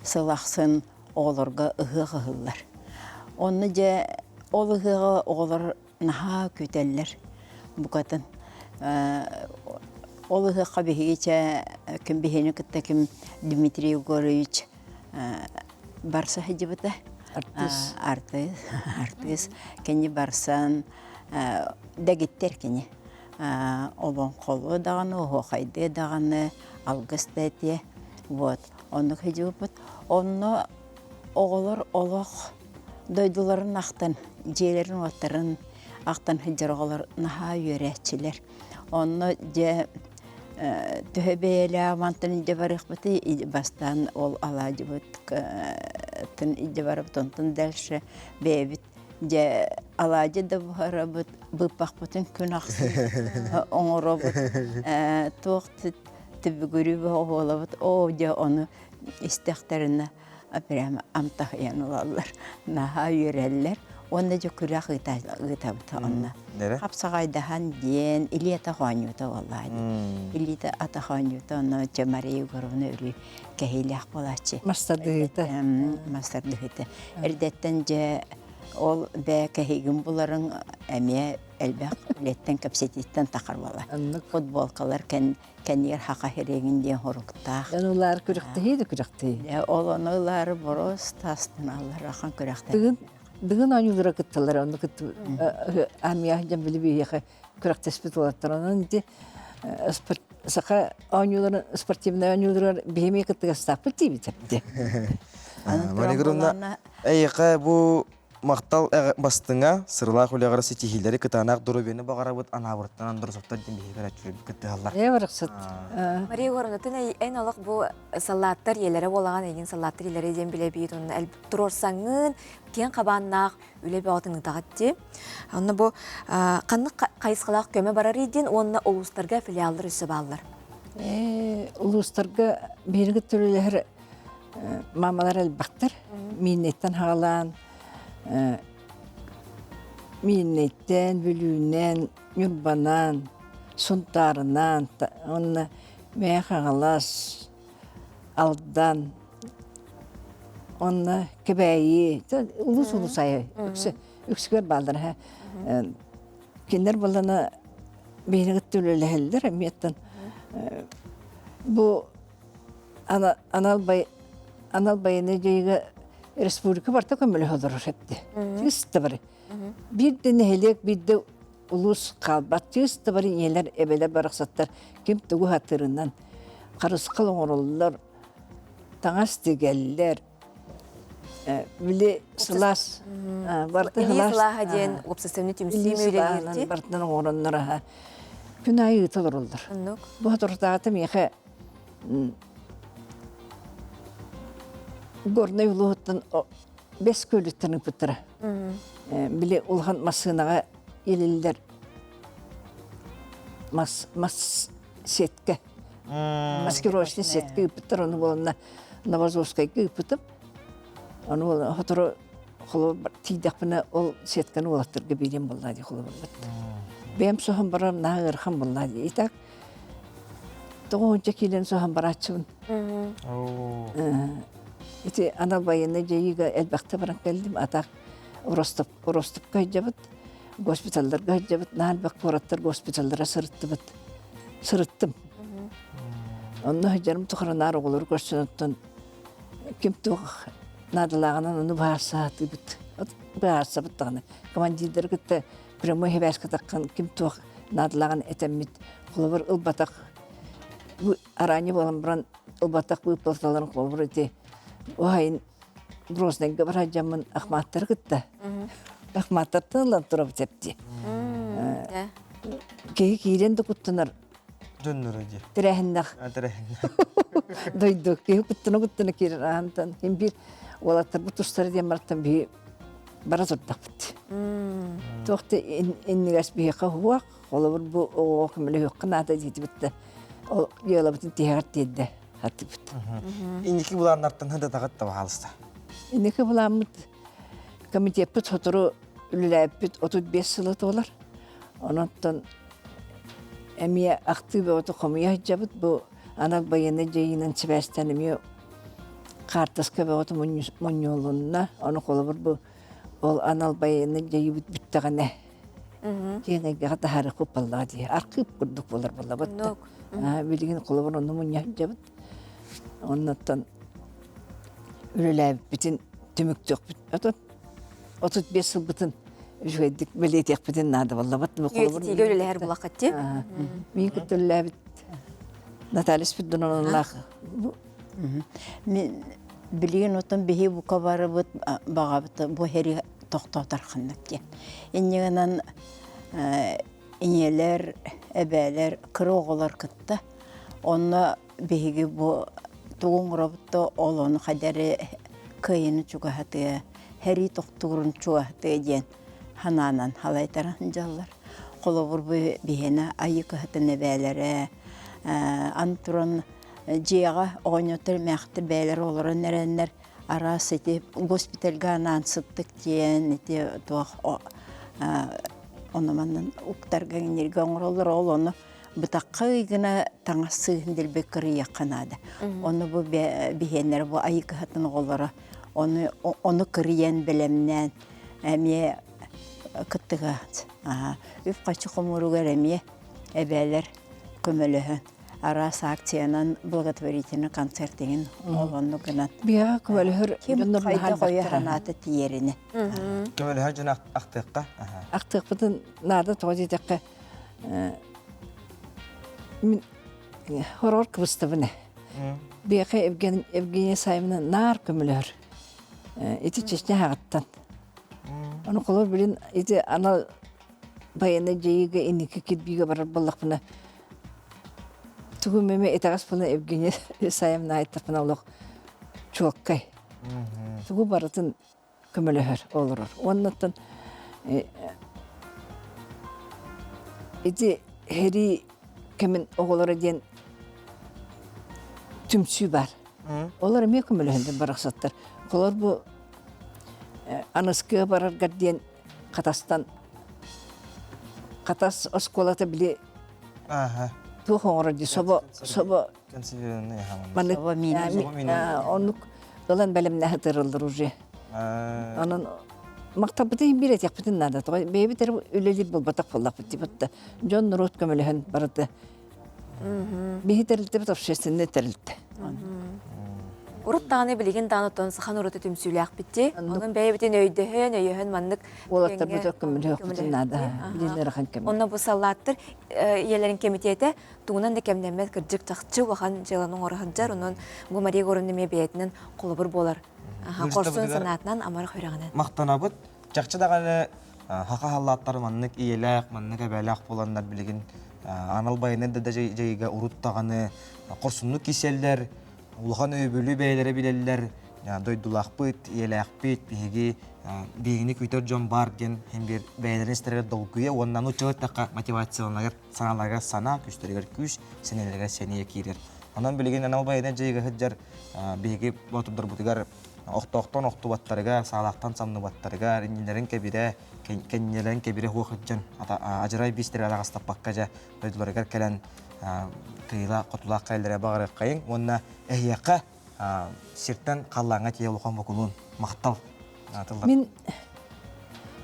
сылақсын оғылырға ұғы-ғылар. Оны же ол ұғыға оғылыр наға көтелер бұқатын. Ол ұғыға бігейче кім бігені күтті кім Дмитрий Егорович барса хәдебіті? Артыс. Кені барсан дәгеттер кені. Олың қолы дағаны, оғайды дағаны, алғыс дәте. Вот. Онны хыжыбыт. Онны оғылар олақ дойдуларын ақтан, жейлерін оттарын ақтан хыжырғалар наха үйрәтчілер. Онны же төһөбейле амантын иде барық бұты, бастан ол алады бұт, тын иде барып, тонтын дәлші бәйбіт. Же алады да бұхара бұт, бұпақ бұтын күн ақсы оңыры бұт, тоқты түбі көрі бұғылы бұт, о, же оны істіқтарына прямо амтахыян олалар, наха үйрәлілер. Онда же күрәк ұйтабыта онна. Қапсағайдахан ден, или атахуанюта олайды. Или атахуанюта, оны же Мария Егоровна өлі кәхейләк болачы. Мастардығыта. Мастардығыта. Әрдеттен же ол бә кәхейгін бұларын әме әлбәқ үлеттен кәпсететтен тақар бола. Футболкалар кәнер хақа херегін ден хорықтақ. Олар күріқті хейді күріқті? Ол олары бұрыс тастын алар ақан күріқті. Дығын анюлыра кытталар, оны кытты армияғы жан білі бейеқі күрәк тәспет олаттар. Оның де сақа анюлары, спортивный анюлары беймей кыттыға стапы дейбі тәпті. Манигырымна, әйеқі бұл мақтал бастыңа сырлақ өлеғары сетихилері кытанақ дұру бені бағара бұд анабырттан дұрысықтар ден бейгер әтчүріп кітті қалар. Рықсат. Мария Егоровна, тын әйін олық бұл салаттар елері болаған әйін салаттар елері ден біле бейт. Оны тұрорсаңын кен қабаннақ өлі бәғытын ұтағатты. Оны бұл қанық қайысқалақ көмі барар еден, оны ұлыстарға филиалдар үсі балылар. Ұлыстарға берігі түрілер мамалар әлбақтар. Миннеттен хағалан, миннеттен, бүлүүнен, нүрбанан, сұнтарынан, оны мәйхағалас, алдан, оны кебәйі, ұлыс айы, үксігер балдар. Кендер балдана бейінігіт төлелі әлдер, әметтен. Бұл анал байыны жайға республика барта көмілі hodurur hepti. Tüste bari. Bir de nehelek bir de ulus kalbat tüste bari yeler ebeler baraqsatlar kim tuğu hatırından qarыс qalın orullar taŋas tegeller bile sılas barta hılas sılaha den obsesivni tümsüyüm öyle bartnan oranlara günayı tolurullar. Bu hatırdaatı mehe Горный улуғыттан 5 көліттінің бұттыры. Біле ұлған масынаға елілдер мас сетке. Маскировочный сетке бұттыр. Оны болына Новозовскай бұттып. Оны болына ғытыры құлы тейдақпына ол сеткені олақтырға берем болады. Бәм соған барам наға ғырхан болады. Итак, тоғынша келен соған баратшымын. Ити анал байыны жайыға әлбәқті баран келдім, атақ Ростовқа жабыт, госпиталдарға жабыт, нәлбәқ пораттар госпиталдара сырыттым. Онны жарым тұқырынар оғылыр көрсінеттен кем тұқ надылағынан оны бағарсаты бұт. Бағарса бұттағаны. Командирдер күтті прямой хебәскі таққан кем тұқ надылаған әтәммет. Құлыбыр ұлбатақ, араны болын бұран ұлбатақ бұйып болталарын құлыбыр өте. Оғайын Грознайға бар жамын ақматтар күтті. Ақматтар тыңылан тұрып тепті. Кейі кейренді күттінар. Дөннір өде. Тірәхіндақ. Дойды. Кейі күттіні кейрен ағантан. Кем бір олаттар бұл тұстары дем бараттан бей бара тұрдақ бітті. Тоқты еннігәс бей қауақ. Олы бір бұл оғымылы өққын ада дейді бітті. Ол еғла бітін тегар дейді. Инеки буларын арттан хында тағат та бағалысты. Инеки буламыд комитетпіт отыру үліләппіт 35 сылы толар. Онаттан әмия ақтыбы оты қомия жабыт бұл анал байыны жайынан сібәстен әмия қартысқа бі оты мұньолуынна. Оны қолы бір бұл ол анал байыны жайы бүттіғане. Кеңеге қата әрі құп балға дей. Арқып күрдік болар болар бұтты. Білген қолы бір оны мұния жабыт. Ondan ürelab bütün tümüktük. 35 yıl bütün ücretlik belediyelik bütün nadı vallahi batma kolum. Yötetiyle üreleher bulaqatı. Min kütürlab Natalia Spidon'un Allah Мен билигин отон бихи бука барыбыт багабыт бу хери тоқтотархыннык кен. Иннегенен инелер, эбелер, кырыголар кытта. Онна бихиги бу тугун робутта олону хадары кыйыны чугахаты, хери тоқтугурун чугахаты ден хананан халайтарын жаллар. Қолобур бу бихена айыкы хатын эбелері, антуран жиэға оғынетер мәқті бәлер оларын әрәнлер арас еті госпитальға нансыттық дейін еті оныманнан ұқтарға генерге оңыр олар ол оны бұтаққа үйгіна таңа сығындыр бекірі яқынады. Оны бұл бейенлер бұл айықы хатын олары оны кіріен білімнен әме күттіға үп қачы құмыруғар әме әбәлер көміліғін. Арас акциянан благотворительный концертingen олонну гынан. Бия көмөлөр Кем қайда қойы ханаты тиеріне. Көмөлөр жын ақтыққа? Ақтық бұтын нады тоғыз етеққа хорор кыбыстыбыны. Бияқы Евгения Саймына нар көмөлөр. Эти чешне хағыттан. Оны қолыр білін, эти анал байыны жейігі инекі кетбейге барар болақ бұны. Тугу меме этагас бұны Евгения Саймына айттапын олық чуаққай. Тугу баратын көмөлөр олырыр. Оннаттан эти хери кемін оғылары ден түмсүй бар. Олар ме көмөлөнден барақсаттар. Олар бұ анысқыға барар гардиен қатастан қатас осколата біле тух оңырады. Собо онық долан бәлімні хатырылдыр уже. Onun maktabıda bir et yapıtın nada. Beybi tarafı üleli bul batak fullak bitti bitti. John Nurut kömülühün barıdı. Bihi terildi bit ofşesinde terildi. Урут таны билеген данытон сахан уруты түмсүләк битти. Onun бейбитин өйдөһөн, өйөһөн маннык. Олаттар бит көмөлү хөкүтүн нада. Билер хан кем. Онна бу саллаттыр иелерин комитети тугунан да кемнемет кыржык чакчы вахан желанын ораханжар. Онун бу Мария Горунеме бейтинен колубур болар. Корсын санатынан амар хойрагынан. Мактанабыт жакчыдагы хака халлаттар маннык иелек, маннык эбелек боландар билеген анал байына да жайга уруттаганы корсунлук киселдер, улхан өбүлү бейлери билелер, дойдулакпыт, иелekпит, биги бигини күтөр жон бар ген hem bir бейлерин стерге долгуя, оннан учуттакка мотивацияларга саналарга сана, күчтөргөр күч, сенелерге сение кирер. Анан билеген анал байына жайга хыджар биги ботурдар бутугар Оқтоқтон оқтубаттарыға, сағалақтан самныбаттарыға, иннелерін кәбіре, кәннелерін кәбіре хоқытжан, ажырай бістері алағастап баққажа, дойдыларығар кәлін қиыла қотулақ қайлары бағыры қайын, онына әйеққа сирттен қаллаңа тие олуқан бұқылуын мақтал. Мен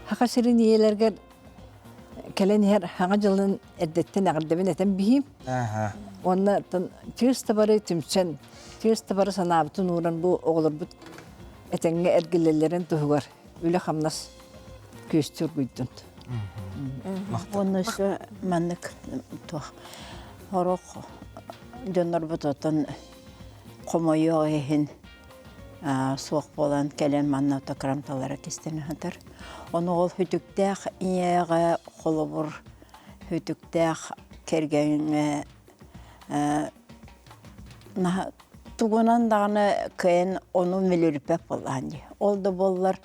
хақа сирин иелергер кәлін ер хаңа жылын әрдеттен ағырдабен әтен бейім. Онына түйісті бары түмсен, түйісті бары санабытын ұран бұл оғылыр бұд әтенге әргілелерін тұғығар. Үлі қамнас көстір бұйдын. Оны үші мәнік тұқ. Хоруқ жонар бұд отын қомойы өйін суық болан кәлен манна отақырамталары кестені хатыр. Оны ол хүтіктәқ иеға қолы бұр хүтіктәқ кергенге тугунан дағаны күйен оны мүліріпеп болғанды. Олды болар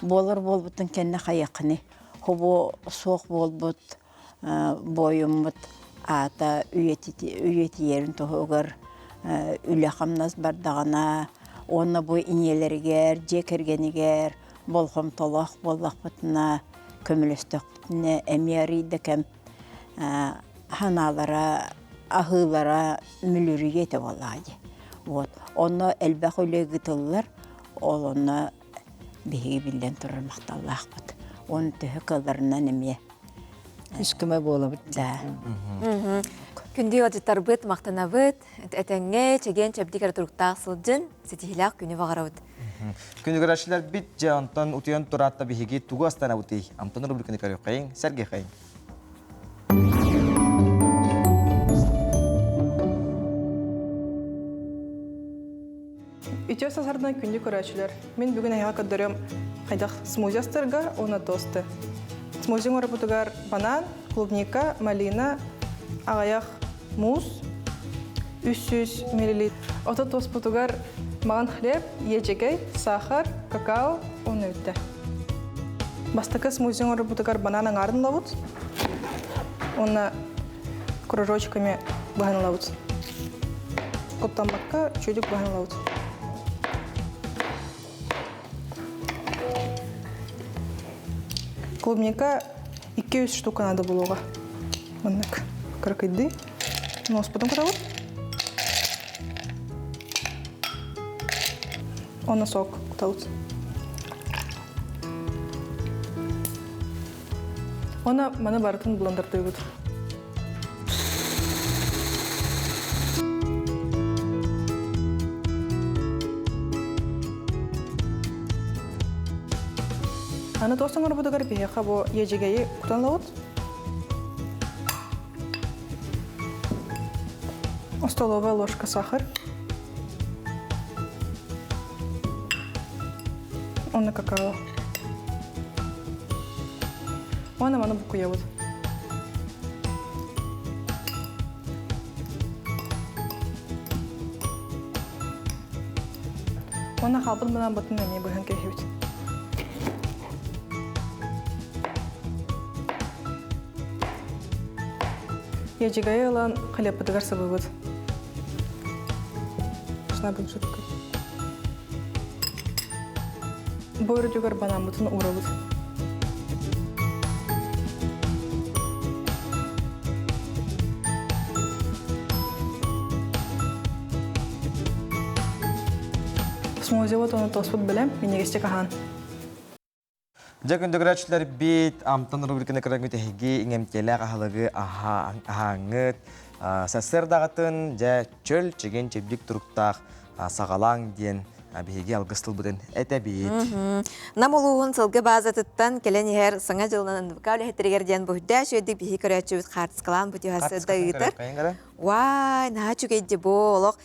болбытын кәнне қаяқыны. Хубу соқ болбыт, бойым бұт, ата үйеті ерін тұғығыр, үлі қамнас бардағына, оны бұй инелергер, жекергенігер, болғым толақ болақ бұтына, көмілістік бұтына, әмиярыйды кәм ханалара, ahılara mülürüye de vallahi. Onu elbaq öyle gıtıllar, onu bihi bilden durmakta Allah bud. Onu tühü kıllarından emye. Üsküme boğula bitti. Күнді ғаджыттар бұд, мақтана бұд, әтәңе, чеген, чәбдігер тұрықтақ сылжын, сетихілақ күні бағара бұд. Күні ғарашылар бит жауынтан ұтыян тұратта бігеге туғы астана бұтый. Амтаны рубриканы көріп қайын, сәрге қайын. Видео сазардан күнді көрәчілер. Мен бүгін айға көдірем қайдақ смузи астырға, оны тосты. Смузиң оры бұтығар банан, клубника, малина, ағаяқ муз, 300 мл. Оты тос бұтығар маған хлеб, ежегей, сахар, какао, оны өтті. Бастықы смузиң оры бұтығар бананың арын лауыт, оны кружочками бағын лауыт. Коттамаққа чөдік бағын лауыт. Клубника 200 штука надо болуға. Мұннық кракайды. Нос потом кұрауыт. Оны сок кутауыт. Оны маны барытын блендерді өгіт. Аны тостың ұрбыды ғар бейеқа бұ ежегейі құтан лауыт. Столовая ложка сахар. Оны какао. Оны маны бұқы еуд. Оны қалбын бұнан бұтын әме бұғын кәйхеуд. Ежегайы алан хлеб бұдығар сабы Шына бұн шутка. Бойры жүгір банан бұтын ұра бұд. Смузи вот оны тос бұд білем, мен егесте қахан. Жакын дөгрәчләр бит амтан рубриканы карагыт әге иңемтелә кахалыгы ахаңыт сәсер дагытын жа чөл чеген чебдик туруктак сагалаң ден беге алгыстыл бүтән әтәбит. Намулуын сылгы базатыттан келен егер саңа жылынан кавле хетергерден бұхда шөйдік бихи көрәчүбіт қартысқалан бұтығасы дайытыр. Вай, наға чүгейді болық.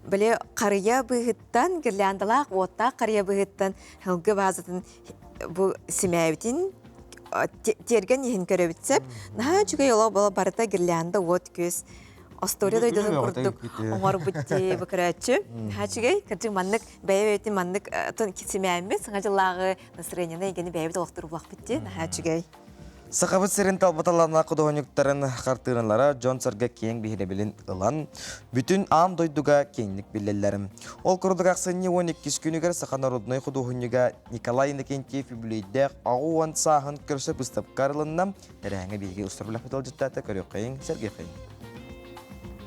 Біле қария бұғыттан, гірляндалақ, отта қария бұғыттан хылгы базатын bu simevtin tergen yihin köröbitsep naha çünkü yola bala barata girlanda ot göz Astoria da idadın kurduk oңор butti bu kıraçı naha çünkü kırcık manlık beyevetin manlık ton simevimiz sana jıllağı настроениене egeni beyevet olaqtırı bulaq bitti naha çünkü Сақабыт сирен талбаталарына құдығынықтарын қартырынлара Джон Сарга кең бейребілін ылан, бүтін ам дойдуға кеңлік білелерім. Ол күрдік ақсыны 12 күнігер Сақана родной құдығыныға Николай Иннокентьев үбілейдек ағуан сағын көрсі бұстап қарылыннам, әрәңі бейге ұстырбылақ бітал жыттаты көрек қайын, Сергей қайын.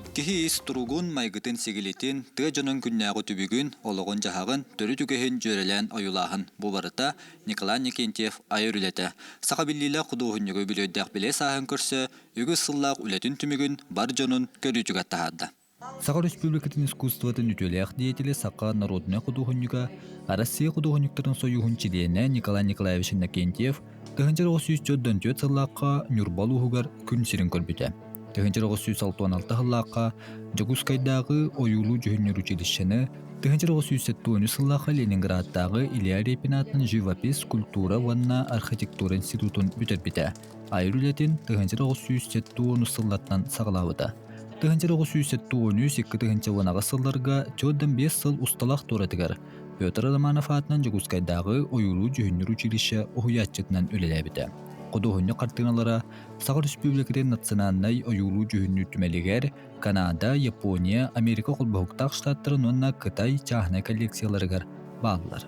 Кихи ис туругун майгытын сигилитин тыга жонун күннәгы түбүгүн ологон жахагын төрү түгехин жөрелен оюлаһын бу барыта Николай Иннокентьев айырылете. Сакабиллиле кудугуннугу билөйдәк биле саһын көрсө үгү сыллак үлетин түмүгүн бар жонун көрүтүгө тахады. Саха Республикатын искусствотын үтөләк деятели Сака народный кудугуннуга Россия кудугуннуктарын союгун чидене Николай Николаевич Иннокентьев 1904 сыллакка Нюрбалуугар күн сирин көрбүтө. 1966 хыллаққа Жагускайдағы ойулу жүйінер училищені, 1970 сыллаққа Ленинградтағы Илья Репин атының живопис, культура ванна архитектура институтын бүтербіті. Айрулетін 1970 сыллаттан сағылауыды. 1970 ванаға сылларға 4-5 сыл ұсталақ торатығар. Петр Романов атының Жагускайдағы ойулу жүйінер училище оғыятчытынан өлеләбіді. Кодуһунья картыналара Саха Республикатын национальный оюлу жүйүнү түмелигер Канада, Япония, Америка колбохуктак штаттарын онна Кытай чахна коллекцияларыгар баалар.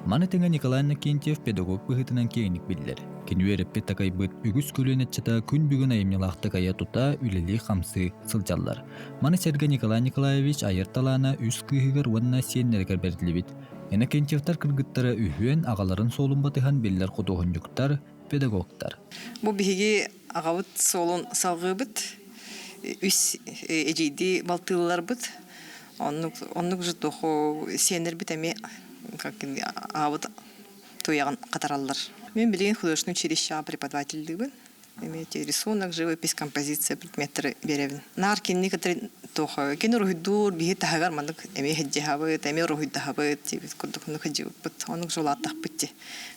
Маны теңе Николай Иннокентьев педагог быһытынан кеңник биллер. Кинүереппе такайбыт үгүс көлөнетчата күн бүгүн айымнялактыкая тута үлели хамсы сылжаллар. Маны Сергей Николай Николаевич айырталана үс кыһыгар уанна сиеннергер бердилибит. Иннокентьевтар кыргыттары үһүен агаларын солумбатыхан биллер кодуһуньюктар педагогтар. Бу биһиги агабыт солун салгыбыт, үс эжейди балтылар быт. Оннук жытоху сенер бит эми как агабыт туяган катараллар. Мен билген художественное училище преподавательдигин. Эми рисунок, живопись, композиция, предметтеры беребин. Наркин некоторые тох кен рухидур бихи тахагар мандык эми хеджахабыт эми рухидахабыт тибит курдук ну хеджибыт оның жолаттах битти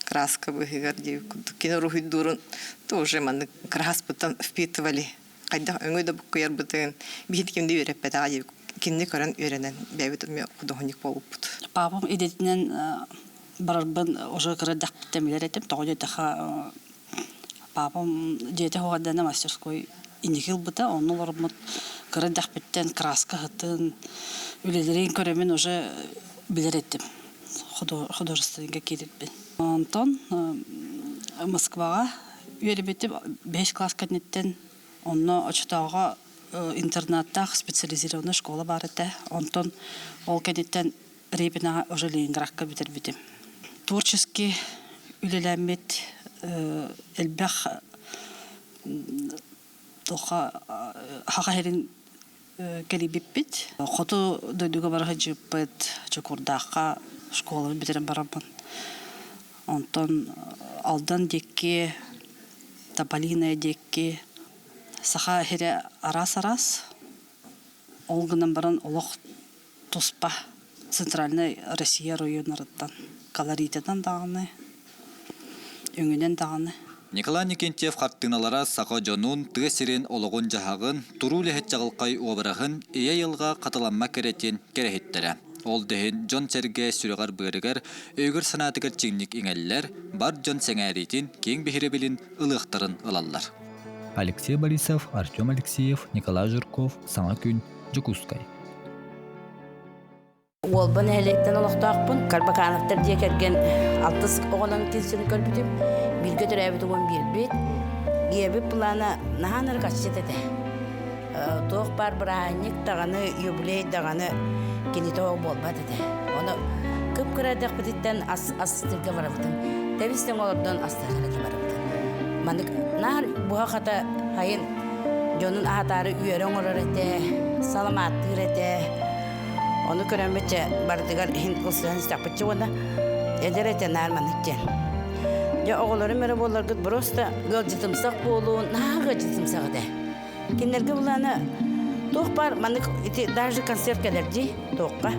краска быхигар дибит курдук кен рухидурун тоже мандык краспытан впитывали кайда өңөйдө буккуяр бытын бихит кимди үйрөппетага дибит кинни көрөн үйрөнен бэбит ми кудохник болуппут. Папам идетинен барбын уже кырдак темилер этим тогой таха папам жете хогадана мастерской иникил бута онну барбын кырдак биттен краска хытын үлелерин көрөмүн уже билер этим художественный киритпин. Антон Москвага үйрөбетип 5 класс каднеттен онно очтоого интернаттах специализированная школа бар эте. Антон ол каднеттен Репина уже Ленинградка битербитим. Творчески үлеләмет элбах тоха хагахерин келибиппит. Хото дойдуга барга жиппет чокурдакка школа битерем барамын. Антон алдан декке Тополиная декке саха хере арас олгынан баран олох туспа Центральная Россия районарыттан колоритетан дағаны, өңінен дағаны. Николай Никентьев хаттыналара сақо жонун тыгесерен ологон жахагын туру лехет жағылқай уабырағын ия елға қаталамма керетен керехеттері. Ол дехен Джон Серге сүрегар бөрігер өйгір санатығыр чеңнік еңелілер бар Джон Сеңәритін кең бехеребелін ылықтарын ылалар. Алексей Борисов, Артем Алексеев, Николай Жирков, Саңа күн, Жукускай. Ол бұн әлеттен олықтақпын, Карбакановтар дие керген 60 оғынан тенсін көрбітім, бірге түр әбіті он бербет, ебіп бұланы нағаныр қачет еді. Тоқ бар бірайник дағаны, юбилей дағаны кенетоғы болбады еді. Оны көп күрәдіқ бітіттен астырға барабытым, тәбістен олардан астырға барабытым. Мандық нағар бұға қата хайын жонын ағатары үйерен олар еді, саламаттыр еді. Onu körəmətcə bardıgar Hind qılsıyan istaqbətcə onda edərətən armanıqcən. Ya oğulları mərə bollar qıd prosta qılcıtımsaq bolu, nağa qılcıtımsaq da. Kinlərgə bulanı toq bar, manıq даже konser gələrci toqqa.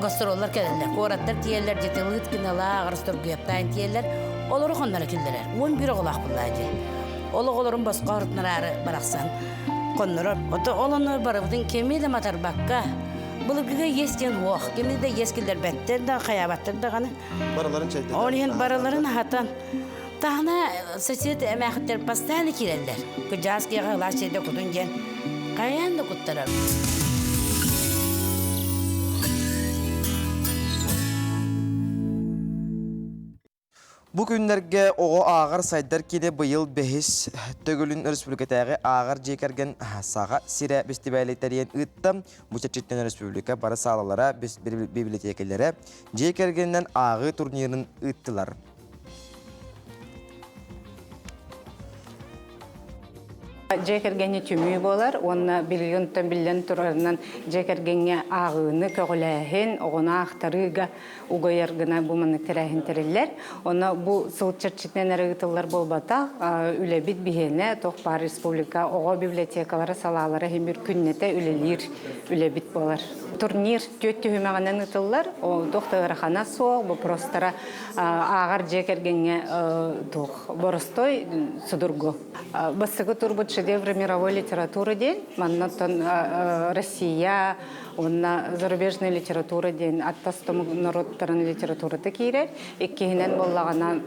Gastrollar gələrlər, qoratlar tiyərlər, jetəlıqıt kinala, ağrıstor güyaptayın tiyərlər. Oları onlara kildirlər. 11 oğulaq bulaydı. Oğulların basqa arıtnararı baraqsan. Qonları, ota olanlar barabıdın kemi de matar bakka. Bulguga yesken waq, kemi de yeskiller better da xayabattır da gana. Baraların çeldi. Onun baraların hatan. Tahna sosyete emeğitler pastani kirerler. Kıcaskiye gılaş şeyde kutun gen. Qayan da kuttarar. Bu günlerge oğu ağır sayдар kede bıyıl behis tөгülün Respublikatағы ağır jekergen sağa sire festivaliterien ıttım. Bu çeşitlen Respublika barı sağlalara bibliotekelere jekergenden ağı turnirinin ıttılar. Jekergenge tümü bolar, ona bilyon turarından jekergenge ağını kögülähen, ona aktarıga ugoyargına bu manı terahin teriller. Ona bu sılçırçıknen arıgıtıllar bolbata, ülebit bihene, Toqpar Respublika, oğu bibliotekalara salalara hem bir künnete ülebit bolar. Turnir töttü hümağından ıtıllar, o toqtağıra xana soğuk, bu prostara ağır jekergenge borostoy sudurgu. Basıgı turbu шедевры мировой литературы день, маннатон Россия, онна зарубежная литература день, аттастом народтарын литературы текирер, иккенен боллагана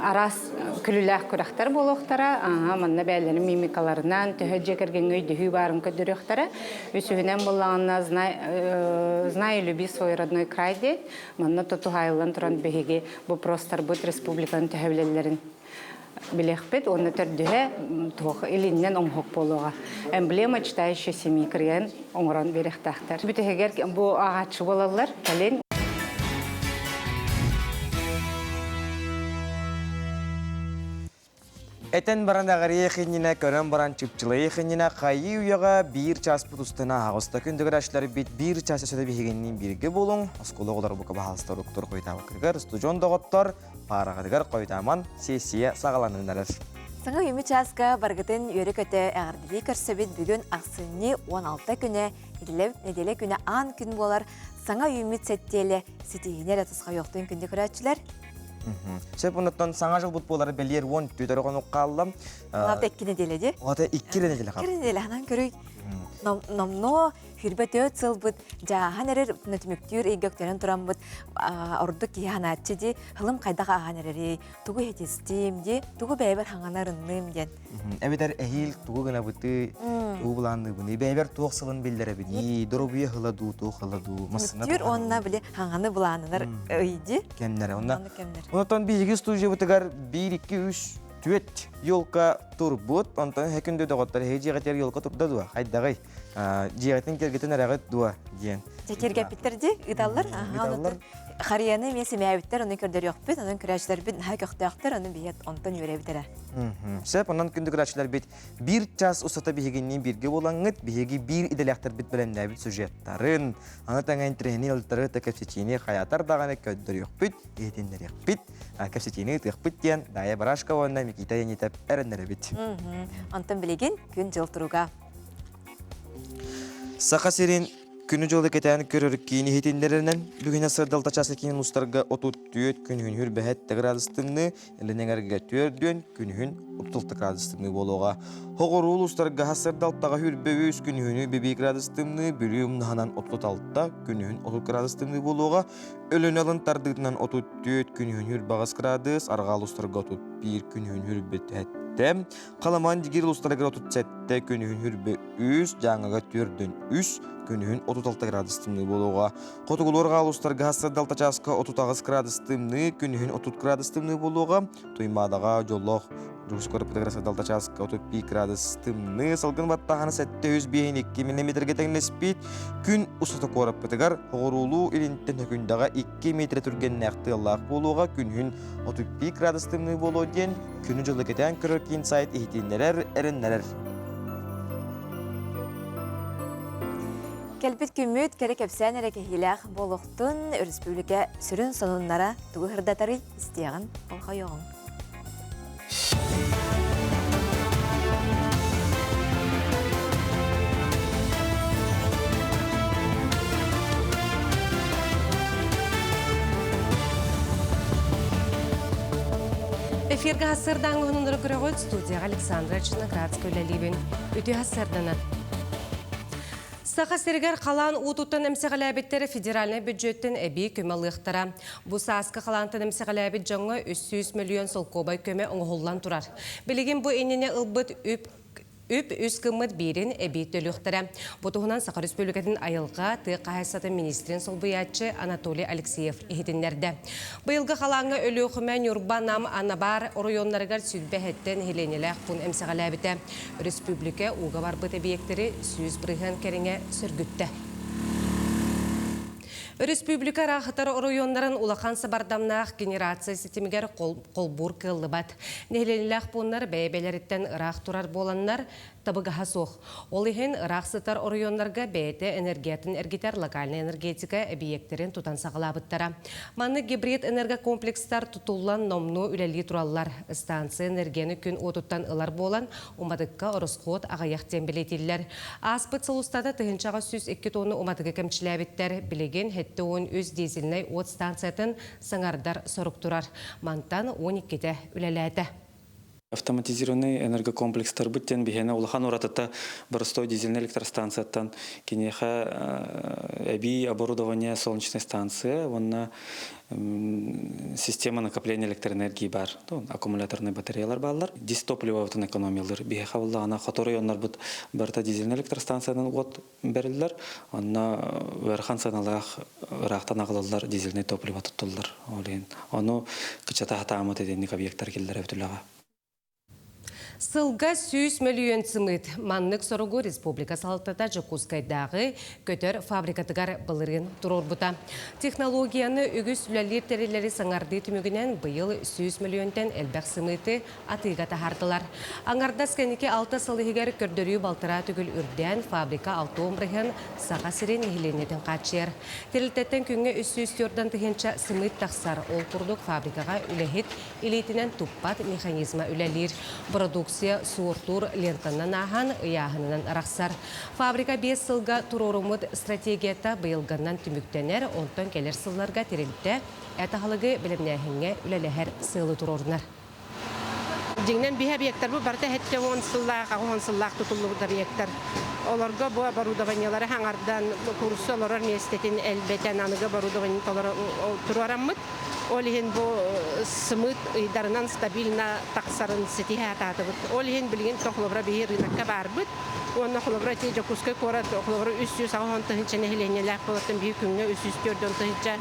арас күлүләх күрәхтәр булыктара, манна бәйләрен мимикаларынан төһәҗә кергән өйдә барын көдөрәхтәре, үсүһенән булганна знай люби свой родной край день, манна тотугайлан туран беге бу простор бут республиканың төһәлләрен Билехпет, он өтердіге тоқ иліннен омхоқ болуға. Эмблема читающий семьи кірген оңыран беректақтар. Бүтігер бұл ағатшы болалар, кәлен. Этен барандағыр ехеніне, көрін баран чыпчылы ехеніне қайы үйеға бір час бұтыстына ағыста күндігір әшілері бет бір час әседі бейгеннен бірге болуң. Осколы олар бұқа бағалыстар ұқтыр қойтауы кіргір, студион доғыттар, парағыдығыр қойдаман сессия сағаланындарыр. Саңа үймі часка баргытын үйері көті әғардылы көрсөбет бүгін ақсыны 16 күні, неделе күні ан күн болар. Саңа үймі сәттелі сетейінер атысқа жоқтың күнде көрәтшілер. Сеп онуттан саңа жыл бұт болары бәлер 10 түйдері қону қалым. Оларда 2 неделе де? Оларда 2 неделе қалым. 2 неделе, анан көрүй. Номно хүрбет өт сыл бұд, жаған әрер нүтіміктер егөктерін тұрам бұд, орды кейхан әтчі де, ғылым қайдаға аған әрері, тұғы етестім де, тұғы бәйбір хаңанарынным ден. Әбедер әйіл тұғы ғына бұты, ұғыланды бұны, бәйбір тұғы сылын белдері бұны, дұрубия ғыладу, тұғы ғыладу, масына Мүттер онына біле хаңаны бұланынар өйді. Кәмнері, оннан бейгі студия бұтығар 1-2-3 Түет елка турбут, онтан хәкүнді доғыттар хейджиғатер елка турда дуа, қайдағай. Жиғатын кергетін әрағыт дуа, дейін. Кергеп біттерді, ұдалар? Қарияны месі мәйбіттер, оны көрдер yok бит, оның күрәшілер бит, ха көқтіяқтар, оны бейет онтан өре бітері. Сәп, онан күнді күрәшілер бит, бір час ұсата бейгеннен бірге болаңыт, бейге бір иделяқтар бит біләндә бит сюжеттарын, аны таңайын трені ұлттары тәкәпсетені қаятар дағаны көддер yok бит, етендер yok бит, кәпсетені тұйық бит дейін, дайы барашқа онына мекита енетіп әріндері бит. Онтан білеген күн жыл тұруға. Сақа серен күні жолы кетән көрір кейіні хетендерінен бүгін асырдалта часы кейін ұстарға 34 күнігін хүр бәхетті градустымны, әлінен әрге түрден күнігін 36 градустымны болуға. Хоғырул ұстарға асырдалтаға хүр бәуіз күнігіні 5 градустымны, бөлім нағанан 36 күнігін 30 градустымны болуға. Өлін алын тардығынан 34 күнігін хүр бағас градус, арғал ұстарға 31 күнігін хүр бәтәт. Қаламан дегер ұлыстарға 37 күнігін хүрбе 3, жаңаға түрден 3, күнігін 36 градустымны болуға. Қотығылорға ұлыстарға асырдалта часқа 39 градустымны, күнігін 30 градустымны болуға. Туймадаға жоллық Рус көріпітігір асырдалта часқа 32 градустымны, салғын баттағаны 702 мм тәңнеспейт. Күн ұсыты көріпітігір ғұрулу елінттен хүкіндаға 2 метр түрген нәқті аллақ болуға. Күнігін 32 градустымны болу ден, күні жылы кетен көрір кейін сайт ехетенлерер, әрінлерер. Кәлбет күммет кәрі кәпсән әрәке хиләқ болуқтың республика сүрін сонуннара туғы хырдатары істеғін олға yoğun. Эфирге hasırdan onunları görüyoruz. Студия Александра Чиноградская Лалибин. Үті hasırdana. Сақа сергер қалан ұтуттан әмсіғаләбеттері федеральный бюджеттен әбей көмалықтара. Бұл сасқы қалантын әмсіғаләбет жаңы 300 миллион солқобай көме оңғоллан тұрар. Білеген бұл еніне ұлбыт үп үз кымыт берін әбей төліқтірі. Бұтығынан Сақа Республикатын айылға тұйқа хайсаты министрин солбыятчы Анатолий Алексеев ехетіндерді. Бұйылғы қалаңы өлі оқымен Юрбанам Анабар оройонларығар сүдбәхеттен хеленеләқ бұн әмсіғаләбеті. Республика уға бар бұт әбейектері сүз бірген кәріңе сүргітті. Республика рахатар оройонларын улақансы бардамнақ генерация системігер қолбур кылы бат. Нехленеләқ бұнлар бәйбелеріттен ұрақ тұрар боланлар табыға соқ. Ол ехен ұрақ оройонларға бәйті энергиятын әргетер локальный энергетика объектерін тұтан сағылабыттара. Маны гибрид энергокомплекстар тұтулан номну үләлі тұраллар. Станция энергияны күн отуттан ылар болан, умадыққа ұрысқот ағаяқтен білетелілер. Аспыт сылустада тұхыншаға 102 тонны умадығы кәмчіләбеттер білеген хетті он өз дизельнай от станциятын сыңардар сұрық тұрар. Мантан 12-те үләләді. Автоматизированный энергокомплекстар бүттен бігені улахан оратыта Боростой дизельный электростанциятан кенеха әби оборудование солнечной станции, онна система накопления электроэнергии бар, аккумуляторный батареялар баллар, дистопливо ватын экономиялар. Бігеха улағана хоторы оннар бұд барта дизельный электростанциядан от бәрілдер, онна вәрхан саналақ рақтан ағылылар дизельный топливо тұттылар. Оны күчата хата амат еденник объекттар келдер әбділіға. Сылга 100 миллион сымыт Маннык Сорогу Республика Салтата Жокускайдағы көтер фабрикатыгар былырын турорбута. Технологияны үгіз үләлер терелері саңарды түмігінен бұйыл 100 миллионтен әлбәқ сымыты атыға тахардылар. Аңардас кәнеке 6 сылығығар көрдірі балтыра түгіл үрден фабрика 6 омрығын саға сирен ехіленетін қатшер. Терілтеттен күнге 300-4-дан тұхенча сымыт тақсар ол құрдық фабрикаға үләхет илетінен туппат механизма үләлер. Продукция суыртур лентаннан ахан ыяхынынан арақсар. Фабрика 5 сылға турорумыд стратегията бұйылғаннан түміктенер, онтан келер сылларға тереліпті әтіғалығы білімнәхінге үләләхер сылы турорынар. Жеңнен бихе объекттар бұл барда хетте 10 сыллақ тұтылығы объекттар. Оларға бұл оборудованиялары хаңардан курсы олар местетін әлбетен анығы оборудованиялары тұруараммыд. Олихин бұл сымыт ұйдарынан стабильна тақсарын сетихе ататыбыд. Олихин білген тоқлыбыра бейі рынаққа барбыд. Оны қылыбыра тейже күскі көрат, қылыбыра 300-ағын тұхынча нәхіленелер болатын бейі күнге 304-ден тұхынча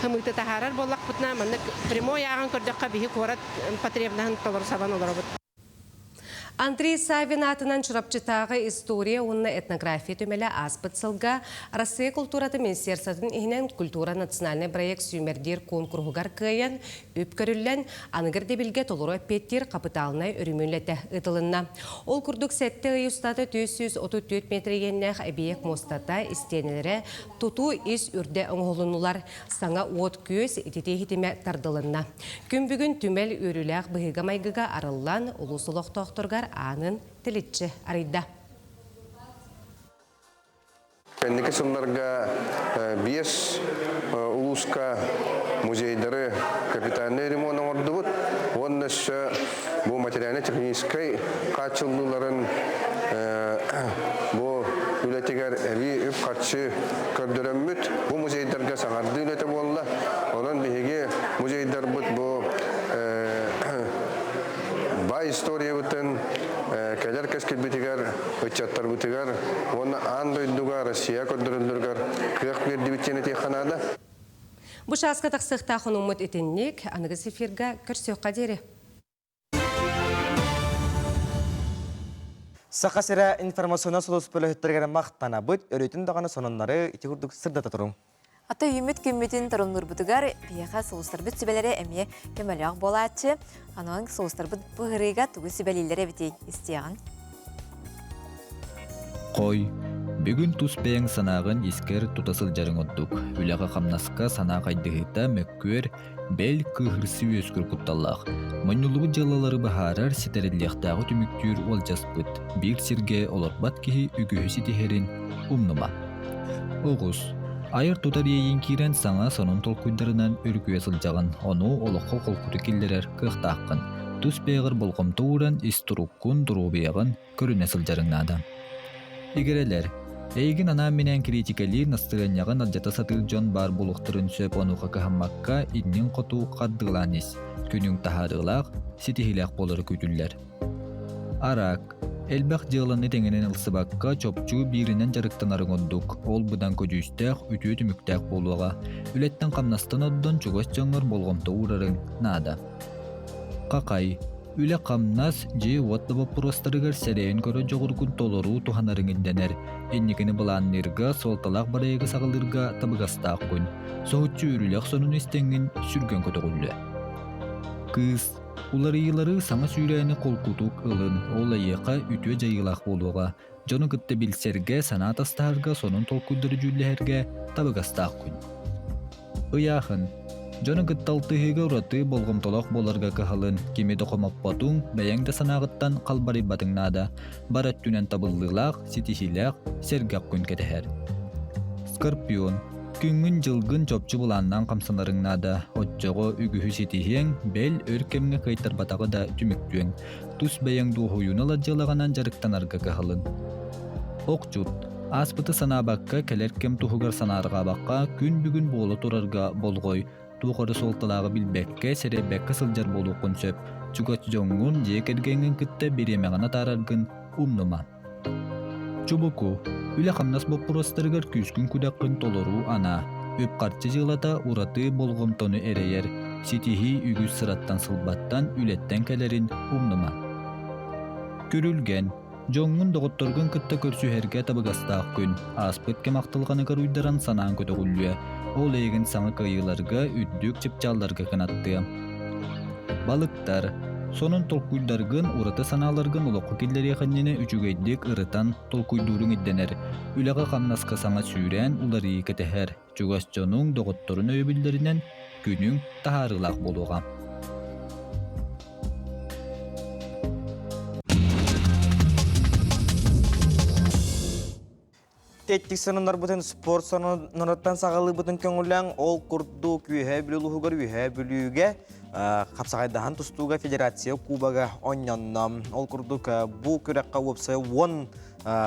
хымыты тахарар болақ бұтна. Манық прямой ағын көрдіққа бейі көрат потребнағын толыр сабан олар бұд. Андрей Савин атынан чурапчытағы история онына этнография төмелі аспыт сылға Россия культураты Министерствотын ихінен культура национальный проект сүймердер конкурғығар күйен өп көрілен анығырды білге толыру әппеттер қапыталынай үрімілеті ұтылынна. Ол күрдік сәтті ұйыстады 234 метр еннәқ әбиек мостата істенелері тұту ес үрді ұңғылынулар саңа от көз етете хитіме тардылынна. Күн бүгін түмел өріләқ бұғыға майғыға арылан ұлысылық тоқтырғар анын тілітші арайда. Кәндекі сылларға 5 улуска музейдары капитальный ремонт орды бұд. Оның үші бұл материально-технической қатшылыларын бұл үлетігер әві үп қатшы көрдірін мүт. Бұл музейдарға саңарды үлеті болы. Оның бейге музейдар бұд бұл бай история бұтын кәлер кәскіл бітігер, өтчаттар бітігер, оны андойдуға Россия көрдірілдіргер қиық берді біттені тейханада. Бұш асқа тақсықта құнымыт етіннек, анығы сефирға көрсеуққа дері. Сақасыра информационна сұлыс бөлі хүттіргені мақтана бұд, өретін дағаны сонынлары ете күрдік сырдата тұрым. Ата үймет көмметін тұрымныр бұтығар пияға соғыстар бұт сөбелері әме көмәліғ болатшы. Ананың соғыстар бұт бұғырыға түгі сөбелелері бітей істеғін. Қой, бүгін тұспаяң санағын ескер тұтасыл жарың отдық. Үліға қамнасқа сана қайдығыта мәккөр бәл күхірсі өскір құпталлақ. Мәнюлығы жалалары бағарар сетереллияқтағы түміктер ол жаспыт. Бір серге оларбат кейі үгіхісі тихерін ұмныма. Оғыз. Айыр тұтар ейін кейрен саңа сонын толқуйдарынан өргüе сылжағын, оны олыққы қолқұты келдерер қықтаққын. Тұс бейғыр болғымты ұран истұруккун дұру бейғын көріне сылжарыңнады. Егерелер, әйгін ана менен критикали настырыняғын алжата сатыл жон бар болуқтырын сөп онуға кахаммаққа иннен қоту қаддыланес. Күнің тахарылақ, сетихилақ болыр көтілер. Арак. Элбақ жыланы теңінен ылсыбаққа чопчу бирінен жарықтан арыңындық. Ол бұдан көдүйістәқ, үті мүктәқ болуға. Үлеттен қамнастан оддан чуғас жаңыр болғымты ұрарың нада. Қақай. Үлі қамнас же уатты бапыростарығар сәрейін көрі жоғыргын толыру туханарың інденер. Эннекені бұланнырға солталақ барайығы сағылырға табығастақ күн. Соғытчы үрілек сонын істеңін сүрген көтіғылі. Кыз. Улар иылары саңа сүйрәйіні қолқутук ылын, ол айеқа үтіе жайылақ болуға. Жоны күтті білсерге, санат астағырға, сонын толқудыры жүлләерге табығастақ күн. Ыяқын. Жоны күтталтығыға ұраты болғымтолақ боларға кығылын, кеме доқымаппатың бәйәңді санағыттан қалбары батыңнада. Барат түнен табылылақ, сетихилақ, сергақ күн кетәхер. Скорпион. Күнгін жылгын чопчу бұланнан қамсанарыңнада, отчоғы үгіхі сетихең, бәл өркемге қайтар батағы да түміктуен. Тұс бәйәң дуғуюнала жылағанан жарықтанарға кағылын. Оқчут. Аспыты санабаққа кәлеркем тұхығар санарға баққа күн бүгін болы тұрарға болғой. Туғары солталағы білбәкке сәребәкке сылжар болу қонсөп. Чугат жоңғын жекергенген күтті беремеғана тарарғын умнума. Чубуку. Үлі қамнас боппыростарығар күскін күдаққын толыру ана. Өп қарчы жылата ураты болғымтоны әрейер. Сетихи үгіз сыраттан сылбаттан үлеттен кәлерін умнума. Көрүлген. Жоңун доғытторгын кытта көрсүһерге табыгастаақ күн. Аспыт кемақтылғаны көруйдаран санаан көтөгүллүе. Ол эгин саңа кайыларга үддүк чыпчалларга кынатты. Балыктар. Сонун толкуйдаргын урата саналаргын улоққы келлери қаннені үчүгейдік ырытан толкуйдурун идденер. Үліға қамнаска саңа сүйрен улары кетехер. Чугасчонун доғытторун өйбілдерінен күнің тахарылақ болуға. Теттик санынар бұтын спорт санынараттан сағалы бұтын көңілен ол күрді күйе білуғығыр үйе білуге қапсағайдахан тұстуға федерация кубаға оняннам. Ол күрді бұл көрекқа өпсі 10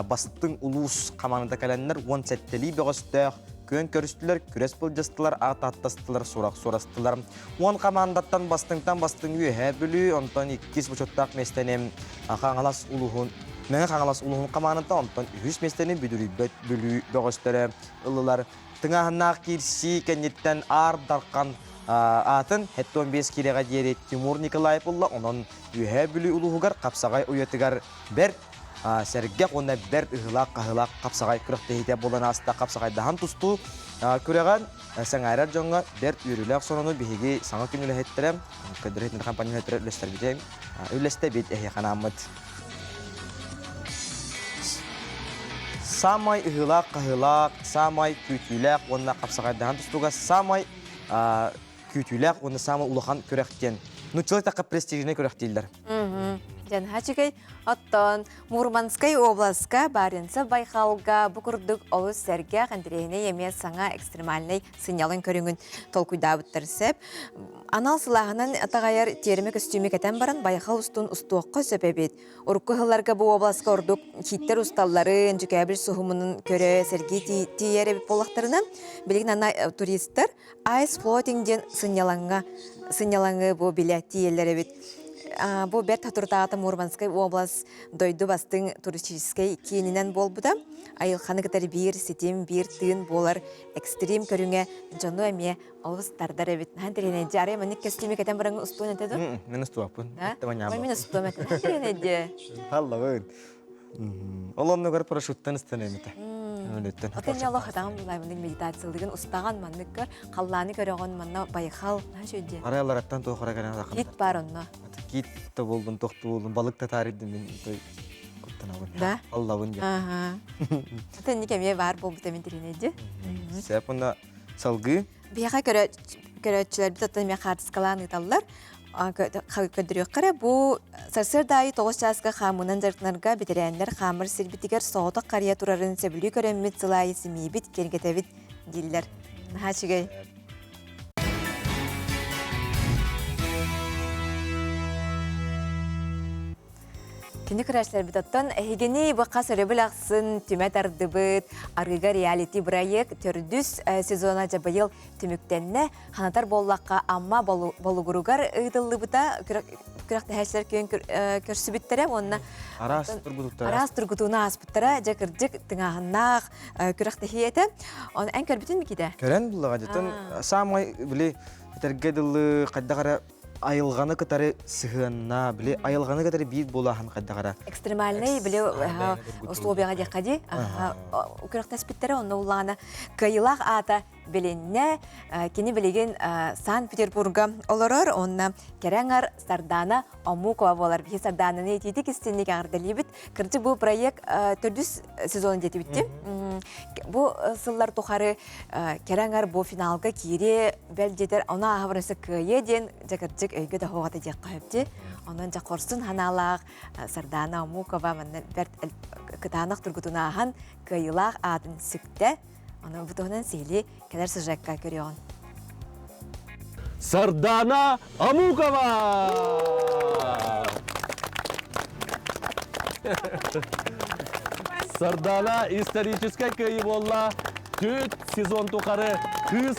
бастың ұлыс қаманында кәләнлер 10 сәттелі беғыстық көн көрістілер, күрес бұлжастылар, ат-аттастылар, сұрақ-сұрастылар. 10 қамандаттан бастың үйе білу, онтан 2 бұчоттақ местенем қаңалас ұлығын Мен қаңалас ұлығын қаманында онтан 3 местенем бүдірібет бүлі беғыстыры ұлылар. Тыңағынақ керсі кәнеттен ардарқан атын 15 келеға дейері Тимур Николаевұлы, онын үйе білі ұлығығар қапсағай ұйетігар бір сәргек, онда бір ұғылақ қапсағай күріқтейді болан аста қапсағайдахан тұсту көреған сәңайрар жоңға бір үйірілік соныны бейге саңа күнілі хеттірі, көдіретін компания хеттірі үлестер бітем, үлесті бет әйе қанамыд. Самай ұғылақ, самай күйтілік, онда қапсағайдахан тұстуға самай күйтілік, онда самай ұлыған көректен. Нұтчылық таққа престижіне көректейлдер. Жанхачыгай оттон Мурманскай областка Баренца Байқалға бұқырдық олы сәрге қандырейіне еме саңа экстремальный сынялын көріңін толкуйда бұттырсып. Анал сылағынан атағайар терімі костюмі кәтен баран Байқал ұстын ұстуаққа сөпебет. Ұрыққы ғыларға бұл областқа ұрдық хиттер ұсталларын, жүкәбіл сұхымының көрі сәрге тиері болақтарына білген ана туристер Ice Floating-ден сынялаңы бұл билет тиелері бет. Бұл бәт татыртағаты Мурманскай область дойду бастың туристическай кейінінен бол бұда. Айылханы кітар бір сетем, бір тыын болар экстрим көріңе жону әме олыстардар әбет. Хәндірен әді, арай мәнік кәстемі кәтен бараңы ұстуын әтеді? Мен ұстуапын. Мен ұстуым әтеді. Хәндірен әді? Аллағын. Олонны көр парашюттан істен әметі. Отен ялы қатағын бұлаймының медитациялығын ұстаған маннық көр, қалланы көріған манна байқал. Арайлараттан тоқыра кәне ақын. Кит бар онна. Кит та болдым, тоқты болдым, балық та таридді мен көптен ауын. Да? Аллағын де. Отен некеме бар бол бұтамен терен әді? Сәп онда салғы? Бияға көрәтшілер біт оттан мен қартысқалан ұталылар. Көдірек қара, бұл сарсыр дайы 9 жасқа қамынан жарқынарға бетерәнлер қамыр сірбітігер соғытық қария тұрарын сөбілі көрәммет сылайы семейбіт кергетәбіт дейлер. Нахашығай. Кені күрәшілер біт оттан, әйгені бұққа сөребіл ақсын түмәт арды бұд, арғыға реалити проект түрдіс сезона жабайыл түміктенне қанатар боллаққа амма болуғыруғар ұйдылы бұта күрәқті әшілер күйін көрсі біттірі, онына арас тұргутуына аспыттыра жәкірдік тыңағынақ күрәқті хейеті. Оны ән көрбітін бі кейді? Көрән бұлыға жеттен, самай білі әтергеділі қайдағара айылғаны кытары сығынна, біле айылғаны кытары бейт болағын қайдағара. Экстремальный, біле условияға деқади, күріқті әспеттері, оны ұлағына кайылақ ата білінне, кені білеген Санкт-Петербурга оларыр, оны кереңар Сардана Амукова болар. Бейі Сардананы етейдік істеннек ағырдалі біт. Кірді бұл проект түрдіс сезонын деті бітті. Бұл сыллар тұқары кереңар бұл финалға кейре бәлдетер, оны ағырысы көйеден жәкірдік өйгі да хоғаты дек қайыпты. Онын жақорсын ханалақ Сардана Амукова кітанық тұргытуна аған кайылақ атын сүкті. Оны бұтығынан сейлі кәдір сұжаққа көріған. Сардана Амукова! Сардана историческая көйі болла. Төт сезон тұқары қыз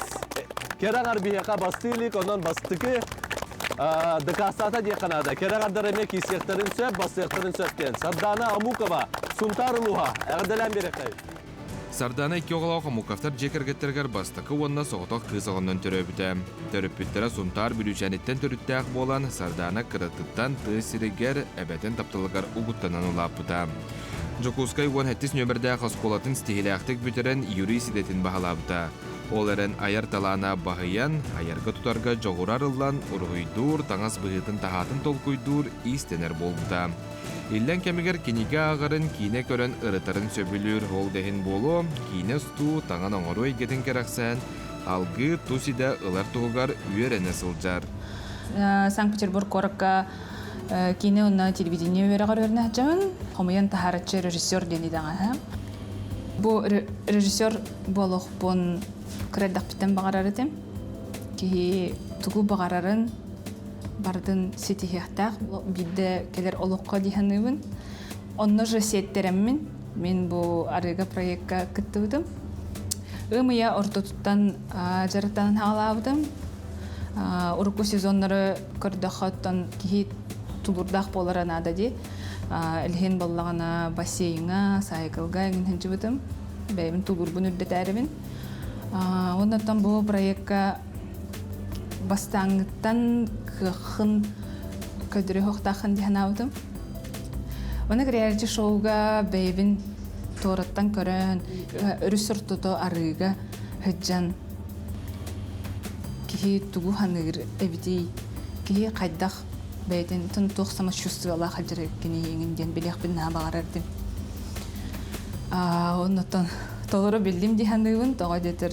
керағар бейеқа бастылық, онан бастықы дықастата деқанада. Керағардар әмек есектерін сөп, бастықтарын сөптен. Сардана Амукова, Сунтар Луха, әғділен береқай. Сардана 2 оғылау қамуқафтар жекергеттергер бастықы онына соғытық қызығынан төрөбіті. Төрөппеттері сұнтар бүлүшәнеттен төріттәқ болан Сардана қырытыттан тысырегер әбәтен таптылығар ұғыттанан ұлапыта. Жокускай 17 нөмірді қасқолатын стихиләқтік бүтерін юрий сидетін бағалабыта. Оларын аяр талана бағыян, аярғы тұтарға жоғырар ұллан ұрғыйдур, таңас бұғытын тағатын толқуйдур истенер болбыта. Иллен кемігер кенеге ағырын кейіне көрін ұрытарын сөбілір ол дәхін болу, кейіне ұсту таңан оңыру егетін керақсан, алғы тусида ұлар тұғығар үйерені сылжар. Санкт-Петербург коракка кине онна телевидение өрәгәр өрнә җан, хомыян тахаратчы режиссер дени дага. Бу режиссер болох бон кредак битен багарар идем. Ки тугу багарарын бардын сетихтак бидде келер олокка диханыбын. Онны же сеттереммин. Мен бу арыга проектка кыттыбым. Өмия ортотуттан жарыктан халабым. Урку сезоннары көрдөхөттөн ки тулурдак болар анада ди. Элхен баллагана бассейнга, сайкылга ингин жыбытым. Бәймин тулурбун үрдетәрбин. Оннан бу проектка бастаңыттан кыхын көдүрө хоктахын диханабытым. Оны реалити шоуга бәйбин тораттан көрөн өрүсөртөтө арыга хыджан ки тугу ханыр эбити ки кайдах бәйтен тун тохсама чувствовала хаджыр кенегинден билек бинна багарардым. Оннан толору билдим диханыбын тога детер.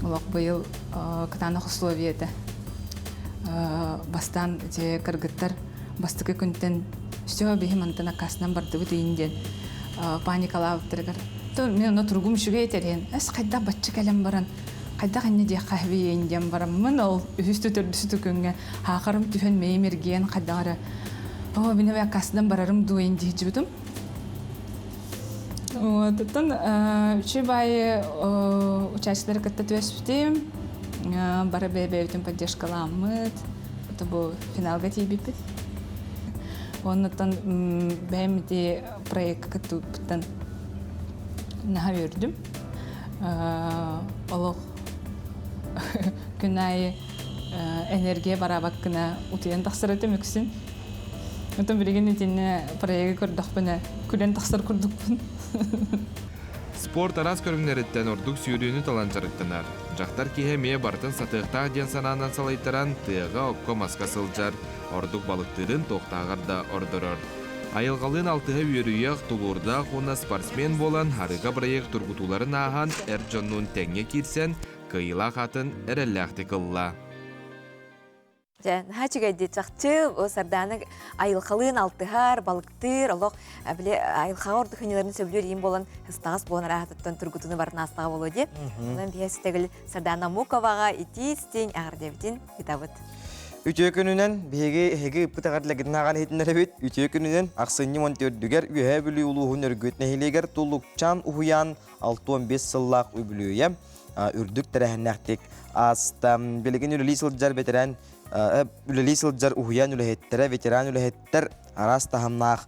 Олак быйыл кытанах условията. Бастан же кыргыттар бастыкы күнтен все бихим антана каснан барды бит инден паникалаптыргар. То мен оны тургум шуга етерен. Эс кайда батчы калам баран. Кайда гынне де кахви инден барам. Мен ол үстү төрдүсү күнгө хакырым түфен меймерген кайдагара. О мен ва каснан барарым дуен дижибитим. Вот тон чебай участниктер каттатыспты. Бара бебетин поддержкаламыт. Это был финалга тийбипит. Оннан бәймде проект каттыптан наха өрдүм. Олог күнай энергия барабак кына утыян тахсырытым үксүн. Отон билген итинне проект көрдөкпүнө күлен тахсыр курдукпун. Спорт арас көрүңнереттен ордук сүйрүүнү таланчарыктанар. Жактар кихемие бартын сатыктаа ден санаанан салайттаран тыга окко маска сылжар. Ордук балыктырын токтаагарда ордорор. Айылгалын алтыга үйөрүйөк тулурда хуна спортсмен болан харыга проект тургутуларын ахан эржоннун теңге кирсен кыйла хатын эрелләхти кылла. Хачыга детчакчы Сарданы айылхалын алтыгар балыктыр олох биле айылхага орду хөнөлөрүн сөбүлөр им болон стагас болон рахаттан тургутуну барына астага боло деп. Мен биэстегил Сардана Муковага итистин агырдебитин китабыт. Үтө күнүнөн беги пытагарлыгын аган хетинеребит. Үтө күнүнөн аксынны монтөрдүгер үһө бүлү улуун өргөт нехилегер тулукчан уян 6-15 сыллак үбүлүе. Үрдүк терехнактик астам билген үлелисил жар ветеран үлелисил жар уян үлехеттер ветеран үлехеттер арас тахамнах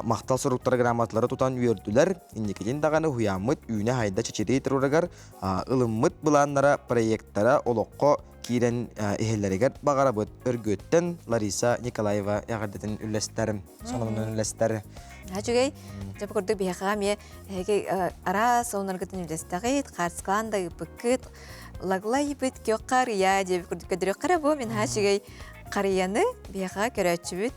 мактал соруктар грамоталары тутан үйөрдүлөр. Индикеден даганы уямыт үйнө хайда чечери турурагар ылыммыт буланнара проекттара олокко кирен эхеллеригер багарабыт өргөттен Лариса Николаева ягардатын үллестер сонунун үллестер. Хачугай жап көрдүк бияхаме арас онаргытын үллестагыт карсканда ыпыкыт лаглай бит кёккария деп көрдүк көдөрөк карабы мен хачугай карияны бияха көрөчүбүт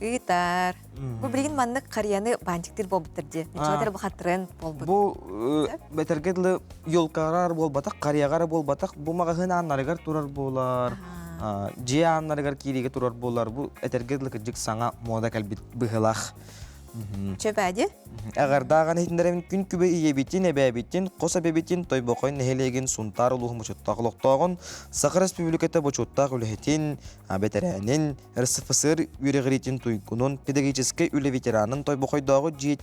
ытар. Бу билген манны карияны бантиктер болбуттыр де. Нечелер бу хаттырын болбут. Бу бетергедле ёлкарар болбатак, кариягар болбатак, бу магахын аннарыгар турар болар. Же аннарыгар кириге турар болар. Бу этергедле кыжык саңа мода калбит быхылах. Чөбәде? Агар даган хитнерен күн күбе иебитин, эбәбитин, коса бебитин, тойбокойн нехелеген сунтар улугум чоттаклыктагын, Сахар Республиката бочоттак үлехетин, бетерәнен, РСФСР үрегритин туйкунун педагогический үле ветеранын тойбокойдагы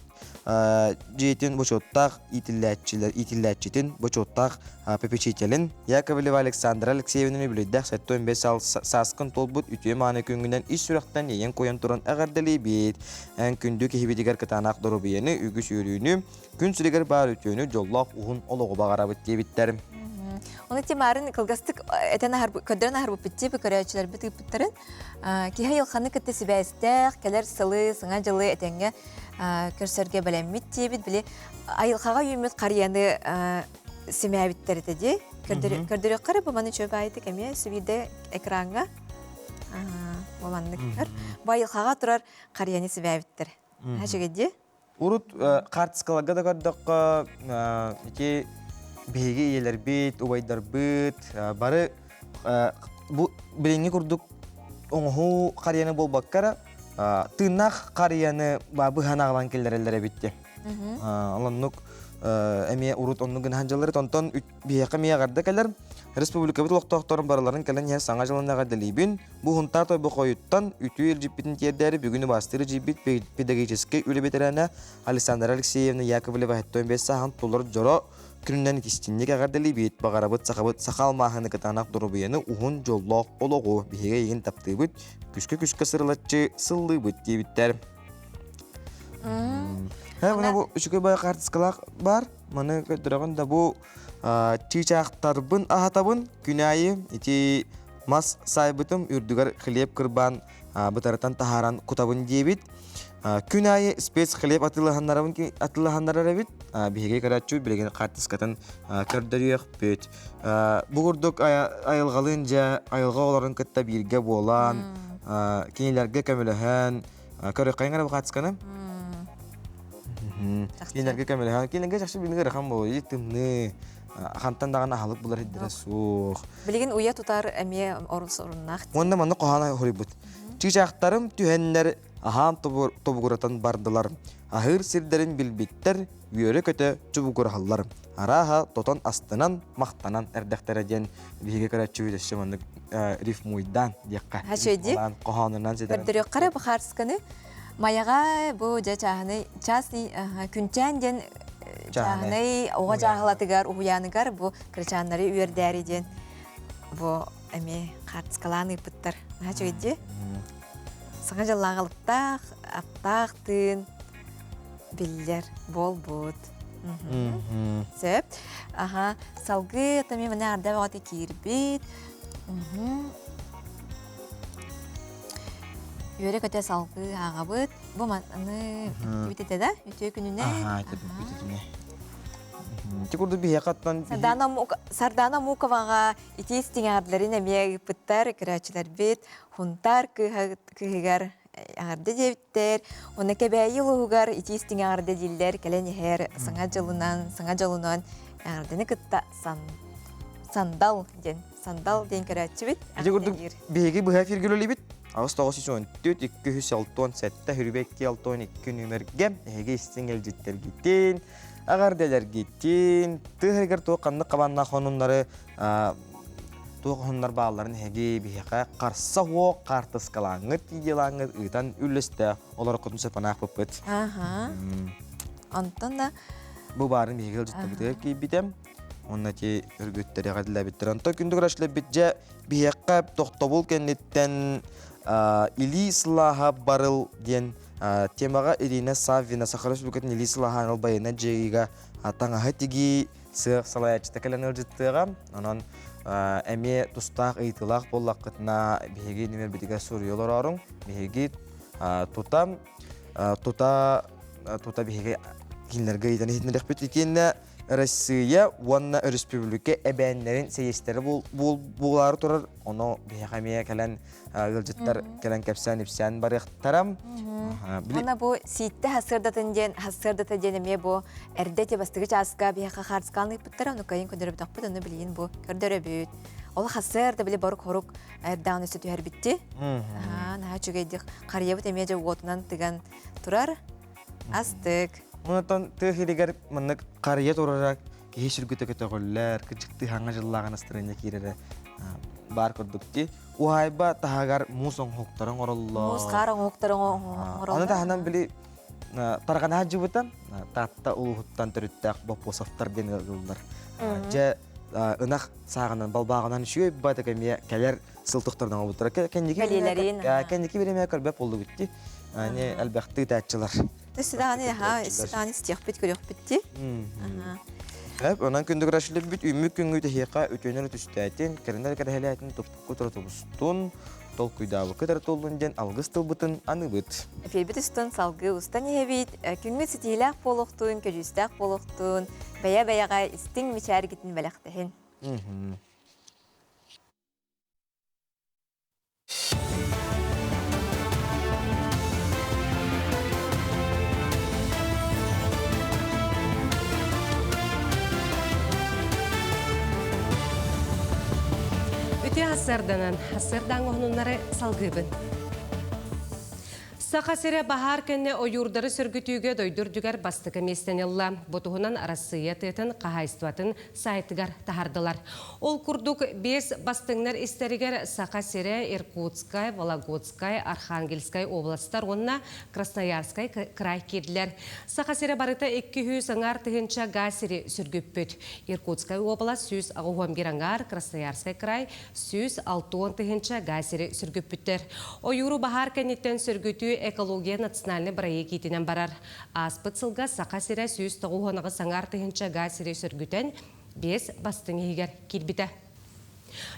жетин бочоттак итилләтчитин бочоттак попечителин Яковлева Александра Алексеевна билдәк 75 саскын толбут үтө маны күнгүнен иш сүрәктән ен коян туран агардали бит. Ан күндүк бихибидигер кытанақ дорубияны үгіс үйрүйіні күн сиригер бар өтөөнү жоллақ уғын олығы бағарабыт дебиттерим. Оны темарын кылгастык көдөрөн ахар бупитти көрөчүлөр бит биттирин. Кихе йылханы кытты сибэстэх, келер сылы, сыңа жылы этеңге көрсөргө белеммит дебит биле айылхага үймөт карияны семябиттер деди. Көрдөрөк кары бу маны чөп айты кеме сибиде экранга. Мамандыктар. Байылхага турар карияны семябиттер. Хажыгеди. Урут картскалага да көрдөккө ити беги иелер бит, убайдар бит, бары бу билинги курдук оңху карияны болбаккара тыннах карияны быханагылан келдерелере битти. Аланнук эме урут оннугун ханжалары тонтон бияка миягарды келер республика бит локтокторун бараларын келен я саңа жылынага делибин бу хунтар той бокоюттан үтү элжипитин тердери бүгүнү бастыры жибит педагогический үлебетерана Александра Алексеевна Яковлева хеттон бесахан толор жоро күннен кистинник агардели бит багарабыт сакабыт сакал маханы кытанак дурубияны ухун жоллок ологу биге еген таптыбыт күскө сырылатчы сыллыбыт дебиттер. Мына бу үчүгө бай картскалак бар. Маны көдөргөн да бу чичактарбын ахатабын күнайы ити мас сайбытым үрдүгөр хлеб кырбан бытарatan тахаран кутабын дебит. Күнайы спец хлеб атылыханнары бит. Биге карачу билеген картскатын көрдөрүк бит. Бугурдук айылгалынжа айылга оларын кытта бирге болан кинелерге көмөлөһөн көрөккайыңар бу картсканы. Кинелерге көмөлөһөн кинелерге жакшы билгер хам болду тымны хантан дагана халык булар хиддер сух. Билеген уя тутар эме оруннак. Онда маны кохана хорибут. Чичактарым түһеннер ахан тобугуратан бардылар. Ахыр сирдерин билбиттер, үйөрө көтө чубугураллар. Араха тотон астынан мактанан эрдектереден биге карачу дешманды рифмуйдан дияка. Хачеди. Коханынан седер. Көрдөрөк кара бахарсканы маяга бу жачаны частный күнчәнден чаны ога жахалатыгар уяныгар бу кричаннары үйөрдәриден бу эме картскаланы пыттар. Хачеди. Саңа жаллагылыктак, аттактын биллер болбут. Сеп. Салгы тами менә арда вакыты кирбит. Йөрә көтә салгы агабыт. Бу маны битәдә дә, үтә күненә. Тикурду биякаттан Сардана Муковага ити стиңарларын әмия пыттар көрәчілер бит, хунтар кыгар ағарды дебіттер, оны кәбәйі луғығар ити стиңарларды диллер кәлен әр саңа жолынан ағардыны кытта сандал ден көрәчі бит. Тикурду бияги бұға фиргілі бит, Ağustos 9 206 сәтті хүрбекке 6-12 нөмерге әге стиңел жеттер геттен. Агарделер геттен, тыгыргар тоқанны қабанна хонунлары тоқондар бағаларын әге бейқа қарса о қартыскалаңыр, тиделаңыр, ұйтан үлісті олар құтымсы панақ бұппыт. Антон да? Бұл барын бейгел жүтті бітігер кей бітем. Онна те үргіттері ғадылы біттір. Антон күнді құрашылы бітже бейқа тоқтобыл кәнеттен или слаға барыл ден темаға Ирина Савина Сахаров бүкетін или слаға аныл байына жегіға таңағы тегі сық салаячыты кәлін үржіттіға. Онан әме тұстақ ұйтылақ боллақ қытына бейге нөмер бітіге сұрыйолар арың. Бейге тута бейге кенлерге ұйтаны етінірек бүт екеніне Россия, Уанна Республика әбәнлерін сейестері болары тұрар. Оны бейхамия кәлін ғылжыттар кәлін кәпсән епсән барықтарам. Оны бұл сейтті хасырдатын әме бұл әрдәте бастығы часқа бейха қарсқанлық бұттар. Оны қайын көндірі бұтақ бұт, оны білейін бұл көрдірі бүт. Ол хасырды білі барық хорық әрдәғын өсті түйер бітті. Наға чүгейдік қария бұт әме жа отынан тыған тұрар. Астық. Мұнаттан тұхилігер мұнық қария тұрарак кейі сүргіті көті қоллар, күчікті хаңа жыллаған астырыне керері бар көрдікті. Уайба тағағар мұз оңғықтарын орылы. Мұз қарын оңғықтарын орылы. Оны тағынан білі тарған хажы бұтан, татта ұлғыттан түріттәк бопосафтар дені ғылдар. Жа ынақ сағынан балбағынан шүйе баты кәмия кәлер сылтықтардан олғыттар. Кәндекі береме көрбәп олды күтті. Әлбәқті тәтчілар. Сиданы стехпит көрөкпитти. Онан күндүк рашылы бүт үмүк күнгүйтө хиқа өтөнөр түстәтин, кәрінер кәрхеләтін топпуку тұртыбыстун, тол күйдабы кытар толун ден алгыс тылбытын аныбыт. Эфирбит үстін салгы устан ехебит, күнгү сетиләк болуқтун, көжүстәк болуқтун, бәя-бәяға истин мечәргетін бәләқтәхін. Үте hasırdan oğlunları salgıbın. Сақасыра бахар кәнне ойурдары сүргітуге дойдырдүгер бастықы местенелла. Бұтығынан арасыя тетін қағайстуатын сайтыгар тахардылар. Ол күрдік 5 бастыңнар истерігер Сақасыра, Иркутскай, Вологодскай, Архангельскай областар, онна Красноярскай край кеділер. Сақасыра барыта 200 аңар тығынша ғасыры сүргіппіт. Иркутскай област 100 ағуғамгер аңар, Красноярскай край 160 тығынша ғасыры сүргіппіттер. Ойуру бахар кәнеттен сүргіту экология национальный проект етінен барар. Аспыт сылға Сақасыра 100 тоғуғанығы саңар тығынша ғасыры сүргітен 5 бастың егер келбіті.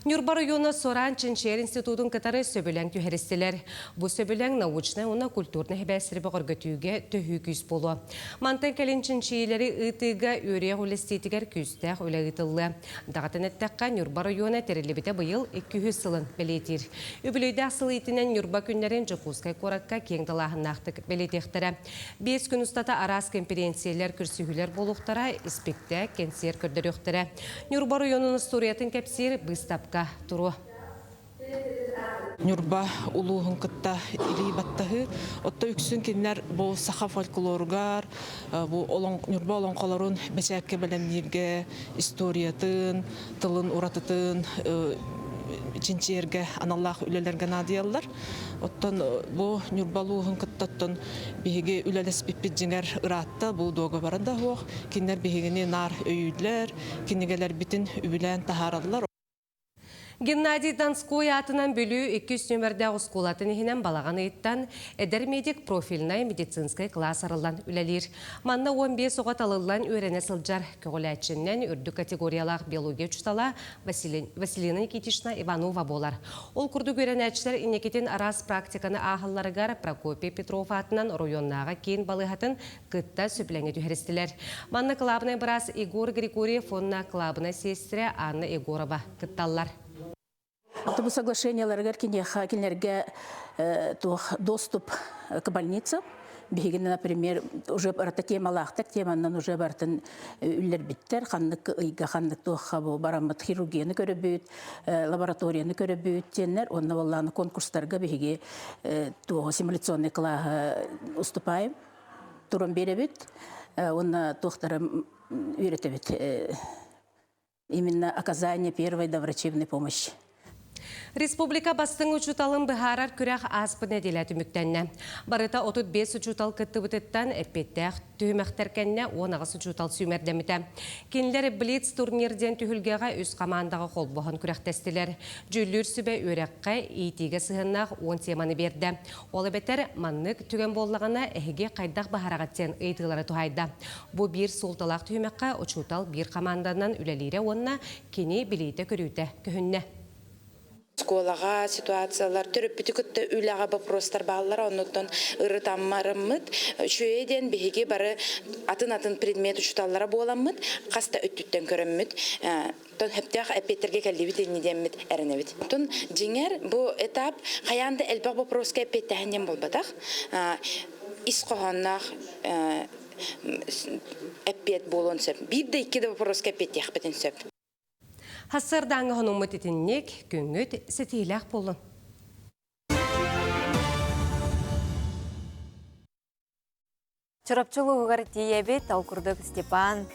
Нюрба районы Соран Ченчер институтын катары сөбіләң түйерістілер. Бұл сөбіләң научный, оны культурны хебәсірі бұғыргөтуге төхі күз болу. Мантан кәлін Ченчейлері ұйтыға өре ғолестетігер күздәқ өлі ұйтылы. Дағатын әттәққа Нюрба районы тәрелебіті бұйыл 200 сылын бәлетір. Үбілейді асыл етінен Нюрба күнлерін Жокускай қораққа кең далағын нақтық бәлетектірі. 5 күн ұстата арас конференциялер күрсігілер болуқтара, іспекті кенсер көрдіріқтірі. Нюрба районының историятын кәпсер стапка туру. Нюрба улуғын кытта или баттахы, отта үксін кенлер бұл саха фольклоргар, Нюрба олон қоларын бәсәкке бәлемнерге историятын, тылын уратытын, Ченчерге аналлах үлелерге надиялар. Оттан бұл Нюрба улуғын кыттаттан беге үлелес біппет жеңер ыратта бұл доғы барында хоқ, кенлер бегені нар өйілер, кенегелер бітін үбілән тахаралар. Геннадий Донской атынан бөлі 200 нөмірді ұсколатын ехінен балаған ұйттан әдір медик профилінай медицинскай класс арылан үлелер. Манна 15 оғат алылан өрені сылжар көгіләтшіннен үрді категориялақ биология ұчтала Василина Никитична Иванова болар. Ол күрді көренәтшілер инекетін арас практиканы ағылларығар Прокопий Петров атынан районнаға кейін балығатын қытта сөбіләңе түйерістілер. Манна клабына біраз Игор Григорьев, онна клабына сестірі Анна Егорова қытталар. Бұл соглашенияларға кенерге доступ к больнице. Бегін, например, уже барата темалақтық, теманнан уже бартын үллер біттер, қанлық ұйға, қанлық тоққа бұл барамыд хирургияны көрі бүйт, лабораторияны көрі бүйт тенлер, онна оланы конкурстарға беге симуляционный қылағы ұступайым, турын бере бүйт, онна тоқтарым үйреті бүйт. Именно оказание первой врачебной помощи. Республика бастың учуталын бұхарар күрәқ аспы нәделәті мүктәнне. Барыта 35 учутал кітті бұтыттан әппеттәқ түймәқтәркәнне 10 учутал сүймәрдәміті. Кенлері Блиц турнирден түйілгеға үз командаға қол бұғын күрәқтәстілер. Жүллүр сүбе өрәққа ейтеге сығыннақ 10 теманы берді. Олы бәтер маннық түген боллағына әхеге қайдақ бұхарағаттен ұйтығылары туғайды. Бұл бір солталақ түймәққа учутал бір команданан үлелері онына кені білейті көрүйті күхінне. Школаға ситуациялар түріп бүтікітті үйлаға вопростар бағалар, онуттан ұрытаммарымыд, шөйеден беге бары атын предмет ұшыталары боламыд, қаста өттіттен көріммід, тон хөптіғ әпеттерге кәлдебіт енедеммід әрінебіт. Тон жеңер бұл этап қаянды әлбақ вопросқа әпеттәхінден болбадақ, ис қоғаннақ әпет болуын сөп. Бір де 2 вопросқа әпеттеқ бітін сөп. Hasırdanğı honumut etinnek güngüt setiylək bolun. Çorapçılığı diyebet Taukurduk Степан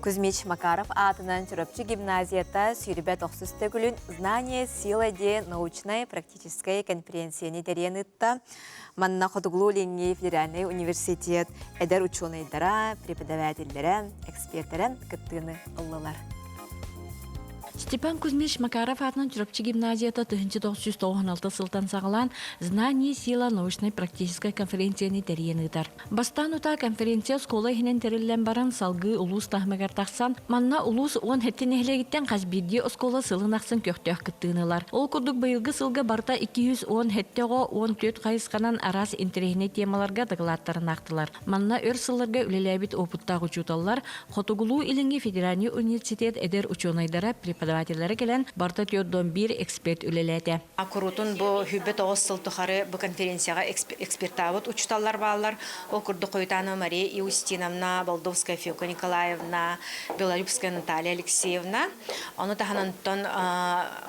Кузьмич Макаров атынан Çorapçı гимназията сүйребет оқсыз төгілін «Знание, сила де научная практическая конференцияны дәренітті». Манна Ходуглу Ленге Федеральный университет әдер ученыйдара, преподавательдері, эксперттері күттіні ұлылар. Степан Кузьмич Макаров атынан Чурапчы гимназията 1996 сылтан сағылан «Знание, сила, научной практической конференцияны тәриенігдар». Бастан ұта конференция скола ихінен тәріллен баран салғы улус тахмығар тақсан, манна улус он хеттен эхлегіттен қазбирде скола сылын ақсын көқтөк кіттігінілар. Ол күрдік байылғы сылғы барта 210 хеттеғо 14 қайысқанан арас интерегіне темаларға дағылаттарын ақтылар. Манна өр сылларға үлеләбіт опыттағы учуталар, Хотугулу илінгі Федеральный университет эдер ученайдара преподавательлері келен барта тёрдон бір эксперт үлеләді. Акурутун бу хүббет оғыз сылтықары бу конференцияға экспертавыт учталар балар. Ол күрді қойтаны Мария Иустиновна, Балдовская Феока Николаевна, Белорюбская Наталья Алексеевна. Оны таханантон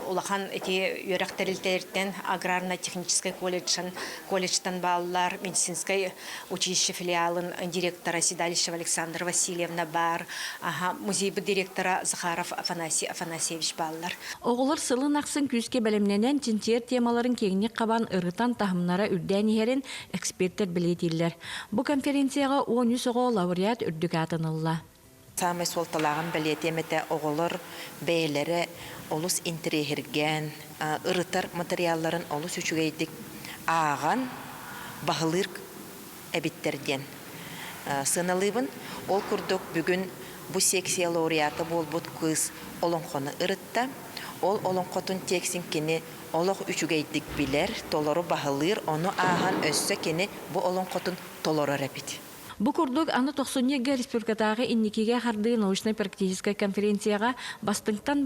улахан эти юрактарилтерден аграрно-технической колледжтан балар, медицинской училище филиалын директора Седалищева Александра Васильевна бар, музейбі директора Захаров Афанасьевич балар. Оғылыр сылын ақсын күзге бәлемненен тинтер темаларын кеңіне қабан ырытан тахымнара үрдән ерін эксперттер білетелер. Бұл конференцияға 13 оғы лауреат үрдік атынылла. Самый солталағын білетеметі оғылыр бәйлері олыс интерегерген, ырытар материалларын олыс үшігейдік аған бағылыр әбіттерден. Сыналыбын ол күрдік бүгін бұл секция лауреаты болбут кыз олонқоны ырытта. Ол олонқотын тексин кені олық үшігейдік білер, толору бағылыр, оны аған өссі кені бұл олонқотын толору рәпет. Бу курдук аны 90-га республикадагы инникиге харды научно-практической конференцияга бастыңтан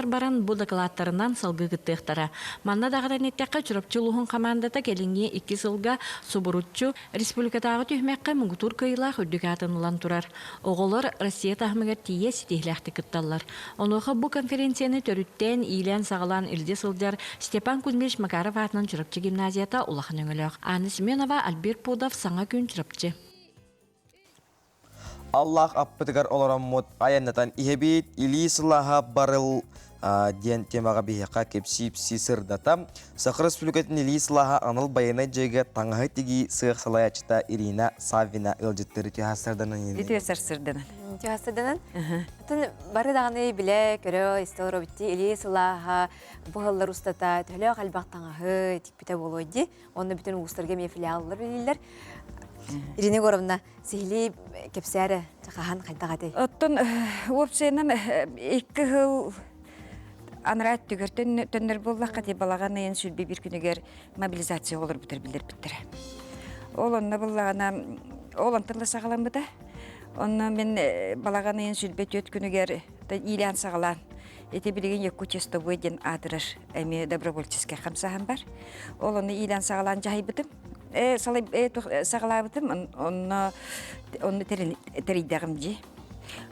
баран бу докладтарынан салгы гыттыктара. Манна дагыдан эттекка Чурапчылугун командата келинге 2 сылга субурутчу республикадагы түймекке мугутур кыйла хүддүгатын турар. Оголор Россия тахмыгар тие ситихлахты кытталлар. Онуха бу конференцияны төрүттен ийлен сагалан илде сылдар Степан Кузьмич Макаров атынан Чурапчы гимназията улахан өңөлөк. Аны Семенова, Альберт Пудов, Саңа күн Чурапчы. Аллах аппытыгар олараммут аяннатан ихебит илисылаха барыл диен темаға бейхақа кепсип сисырдатам. Сақыр республикатын илисылаха аныл байына жеге таңағы тегі сığ салаячыта Ирина Савина ылжыттыры тюхасырданын ені. Тюхасырданын. Тюхасырданын. Бары дағаны біле көрі история бітті илисылаха бұғылар ұстата төлі қалбақ таңағы текпіте болуыды. Оны бүтін ұстырға мен филиалылар білілер. Ирина Горовна, сихли кепсәрі қахан қайдағады? Оттон опцияның 2 жыл анырат түгіртін төнір боллақ қате балаған айын сүлбе бір күнігер мобилизация олар бұтыр білдер біттірі. Ол онына болағана, ол антынла сағалан бұда. Онына мен балаған айын сүлбе 4 күнігер илиян сағалан. Эти білген Якутия-100 ден адырыр әме добровольческий қамсаған бар. Ол оны илиян сағалан жай бұдым. Сағалабытым, оны тәрейдіғім же.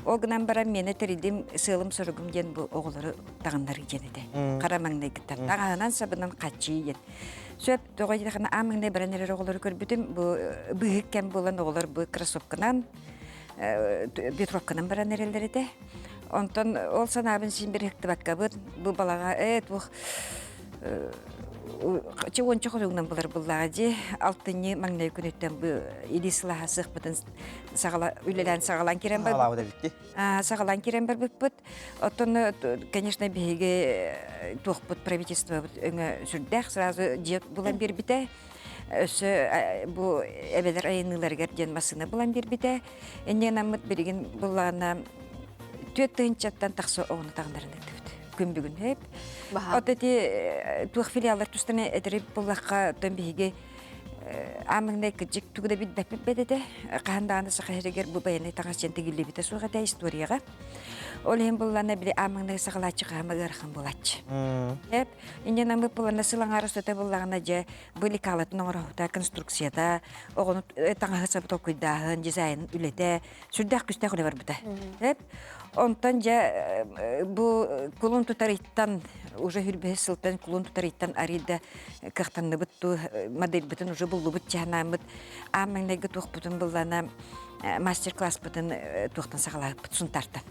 Ол ғынан барам мені тәрейдім сылым сұрығым ден бұл оғылары тағындары ден еді. Қарамаңдай күттен. Тағанан сабынан қатшы ен. Сөп, тоғай дедіғана амыңдай баранер оғылары көрбітім. Бұғық кәм болан оғылар бұл кроссовкынан, Петровкынан баранер елдер еді. Онтан ол санабын сен бір хекті баққа бұл балаға Чего чохолугнан булар буллагы алтыны маңнай күнөттөн бу илисилаха сыхбытын сагала үлелен сагалан кирен бар. Сагалан кирен бар бут. Оттон, конечно, биге тохпут правительство өңө сүрдөх сразу жеп булан бербите. Өсө бу эбелер айыныларга ден масына булан бербите. Эне намыт берген буллана төттөнчаттан таксы огуну тагындарын күн бүгін хеп. От эти тух филиаллар тустаны эдереп буллакка төнбиге амыңдай кыжык тугда бит беппедеде. Канданы сахарегер бу баяны тагас жентегиле бите суга да историяга. Ол hem буллана биле амыңдай сагалачы камагар хам булачы. Хеп, инде намы булана сылаңарыста буллагана же буликалат норохта конструкцияда огону таңага токуйдагын дизайн үлете сүрдәк күстә хөле бар бите. Хеп, онтан же бу кулун тутариттан уже хүрбе сылтан кулун тутариттан арида кахтанны бутту модель бутун уже булду бут жанамыт амыңдай гытук бутун буллана мастер-класс бутун тухтан сагалап бутун тартан.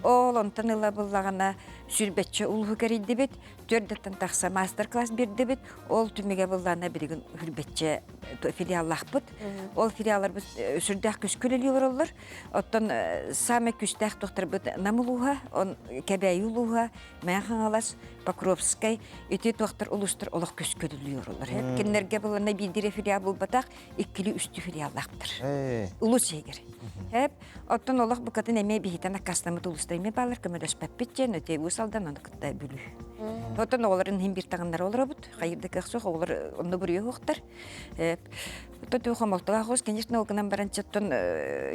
Ол онтан ыла буллагана сүрбетче улгу кериди бит, төрдеттен такса мастер-класс берди бит, ол түмеге буллана бирген хүрбетче филиаллахпыт. Ол филиаллар біз сүрдәк күш көлелер олар. Оттан саме күштәк доктор бит намылуга, он кәбәюлуга, мәхангалас, Покровскай, ити доктор улустыр олық күш көлелер олар. Кеннерге булана билдире филиал булбатак, иккили үстү филиаллахтыр. Улус егер. Hep ottun olaq bu kadın emeği bir hitana kastamı tulustayım bağlar kömödös pepitçen öte usaldan onu kıtta bülü. Ottun oğların hem bir tağınlar olur abut. Hayırda kıqsoq oğlar onu buraya hoqtar. Hep ottun xomoltuğa xoş конечно olğanan barançattın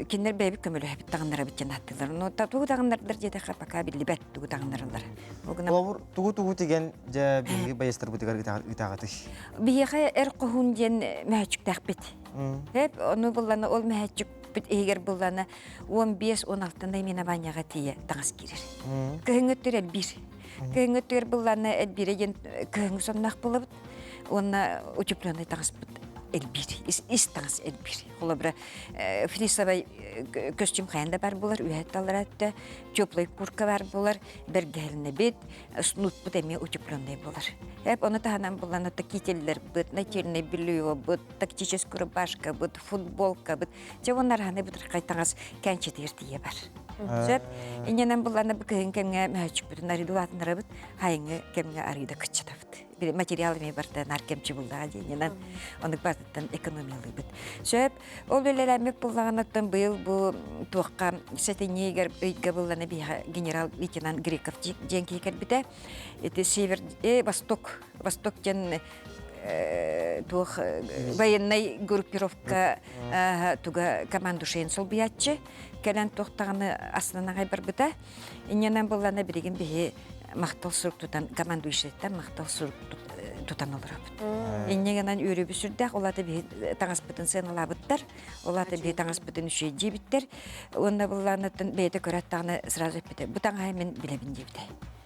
kinler bebek kömölü hep tağınlara bitken attılar. Onu tuğu tağınlardır jete qapaka billi bet tuğu tağınlarlar. Олар тугу деген жа биги баястар бутыгар гитагаты. Биге эр qohun den мәчүк тахбит. Hep onu bulana ol мәчүк бит эгер булана 15-16-нда мена баняга тие таңыз кирер. Кыһыңыттыр элбир. Кыһыңыттыр булана элбиреген кыһың соннак булып, онна учуплённый таңыз элбир. Ис таңыз элбир. Холобра фрисабай костюм кайында бар булар, уятталар атты, теплый куртка бар булар, бергелне бит, снут бут эме учуплённый булар. Hep onu tahanan bulana takiteller bıt, natelne biliyor bıt, tактическая рубашка bıt, futbolka bıt. Onlar hani bıt kaytağız kençetir diye var. Hep inenen bulana bu kıyın kemge mehçük bütün aridulatınlara bıt, hayını kemge arida kıçıda bıt. Bir materyal mi var da narkemçi buldu hadi inenen onu bardıktan ekonomiyalı bıt. Hep ol ölelenmek bulanattan bu tuğqa setini eğer öykü bulana bir general leytenant Grekov jenki eker bite. Это север, Востоктен военной группировка туга командушен сол биятчы. Келен тоқтағаны асланағай бір бұта. Иненен болана біреген бейі мақтал сұрық тұтан, командуйшеттен мақтал сұрық тұтан олар бұд. Иннегенен өрі бүсірдәк, олады бейі таңыз бұтын сеніла бұттар, олады бейі таңыз бұтын үші жебіттер. Онда боланатын бейді көрәттағыны сразу өппеді. Бұтан ғаймен білебін жебіді.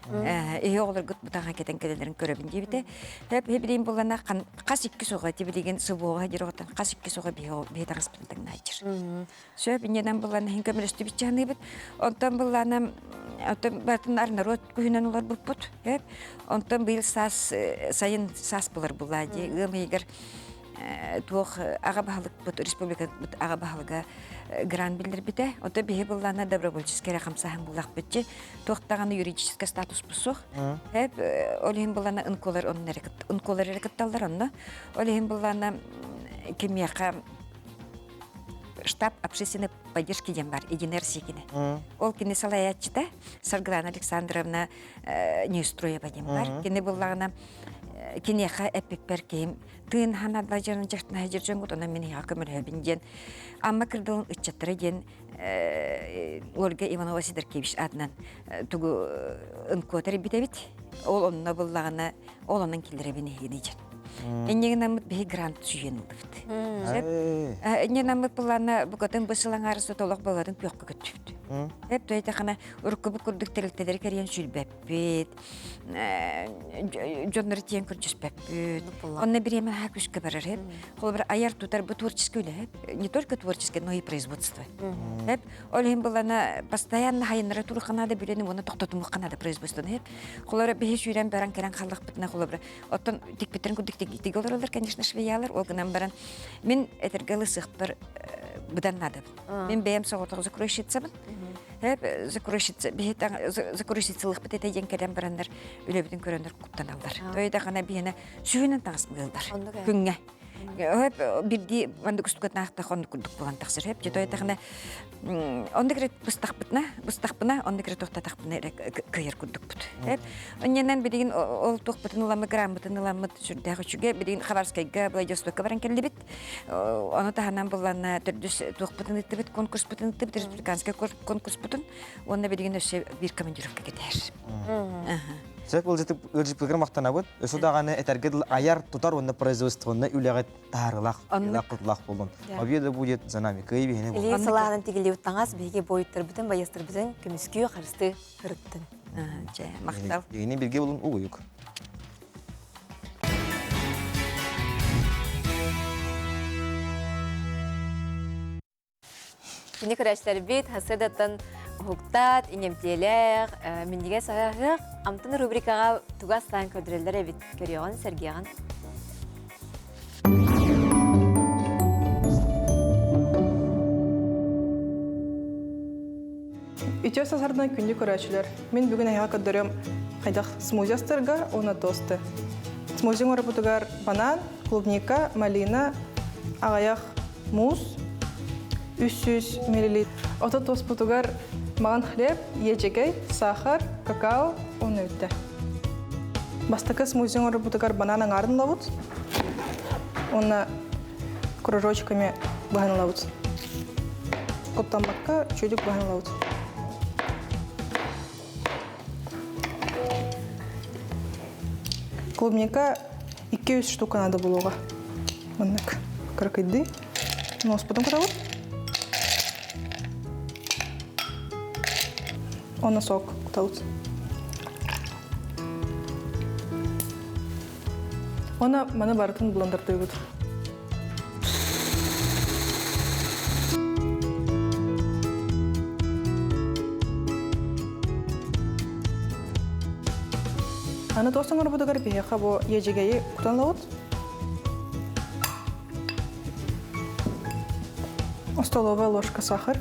Ие олар гыт бутанга кетен келелерин көрөбүн дебите. Хеп хебилин булгана кас 2 сога дебилеген субуга жиротан кас 2 сога бетагыс битен найчыр. Сөп инеден булгана хинкемелестү бичаны бит. Онтан булгана отан батынар народ күнен олар булпут. Хеп онтан бил сайын сас булар булади. Гымыгер туох ага бахалык бут республика бут ага бахалыга гран билдер бите. Ота бихе буллана добровольческий рахамсахан буллах битчи. Туохтаганы юридический статус бусух. Хеп олихин буллана ынколар эрекетталдар онно. Олихин буллана кимияка штаб общественной поддержки дем бар, единер сикине. Ол кини салаятчыта Сарглана Александровна Неустроева дем бар. Кини буллана кинеха эпиппер кейм тын ханадла жерін жақтына жүржен ғыт, она мені хакымыр хөбінден. Амма кірділін үтчаттыры ден Ольга Иванова Сидоркевич адынан тугу ынкотары бітебіт. Ол онына бұллағына, ол оның келдері бені хейді жен. Эннеген амыт бей грант сүйен ұлдыфт. Эннеген амыт бұллағына бұғатын бұсылан арысы толық бұғатын пөққы көттіфт. Hep de etaqana urkubu kurduk terlikteleri kariyan sülbepit. Jonları tiyen kurcuspepit. Onunla bir yemen hak üskü barar hep. Kolu bir ayar tutar bu творческий öyle hep. Не только творческое, но и производство. Hep olhim bulana постоянно hayınlara turukana da bilenim onu toxtatumuk kana da производство hep. Kolları bir hiç yüren baran keren kallaq bitna kolu bir. Ottan dikbetlerin kurduk dik olurlar, конечно, şveyalar. Olgınan baran. Min etergalı sıqpır budan nadab. Min beyem soğurtuğu zakroşitsabın. Hep закурышицылық бітет еген келен барандар үлебітін көрендер құптан алдар. Өйді қана бейіне сүйінен таңыз мұғылдар. Күнге. Hep birdi bandı küstüket nahta onu kurduk bulan taksir hep jadi itu karena onda kira bustak bina onda kira tohta tak bina kayar kurduk but hep onyanan bidigin ol tuh betul lamit sudah juga bidigin kabar sekaliga belajar suka barang kelibit onu tahanan bulan terdus tuh betul itu bit konkurs betul itu respublikanski konkurs betul onda bidigin öse bir komandirovka gider. Сәк бұл жетіп өлжіппігір мақтана бұд, өсудағаны әтәргеділ аяр тұтар онда производствоны үліғет тағырылақ, құтылақ болын. Обеді бұл ет занами, көй бейіне бұл. Иле салағынан тегілі ұттаңыз, бейге бойыттар бұтын, байыстар бұтын, көміскүйі қарысты қырыттын. Мақтал. Егіне бірге болын ұғы үйік. Кені көрәштер бет, хасырдаттан Хуктат, инемтелер, мендеге сағағық, амтын рубрикаға туғастан көдірелер әбет көріған, сәргеған. Иче сасардан күнді көрәчілер. Мен бүгін аяға көдірім қайдақ смузи астырға, оны тосты. Смузин оры бұтығар банан, клубника, малина, ағаяқ муз, 300 мл. Оты тос бұтығар маған хлеб, ежегей, сахар, какао, оны өтті. Бастықы смузин оры бұтығар банан аңарын лавыт. Оны кружочками бағын лавыт. Коптамаққа чөдік бағын лавыт. Клубника 200 штука надо болуға. Мұннық кіркейді. Нос бұдың құрауы. Оны сок құтауыз. Оны маны барытын блендерді өгіді. Аны тостың ұры бұдығар бейеқа бұ ежегейі құтанлауыд. Столовая ложка сахар.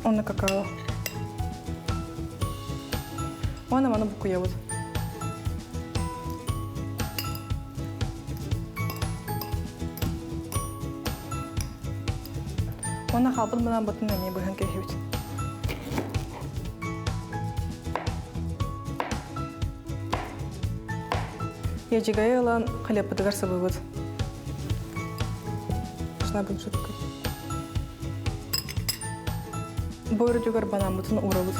Оны какао. Оны маны бұқы еуд. Оны қалбыл мұнан бұтын әме бұған кәйхеуд. Ежегайы алан хлеб бұдығар сабывыд. Шына бұн жұтқы. Бойры жүгір банан бұтын ұравыд.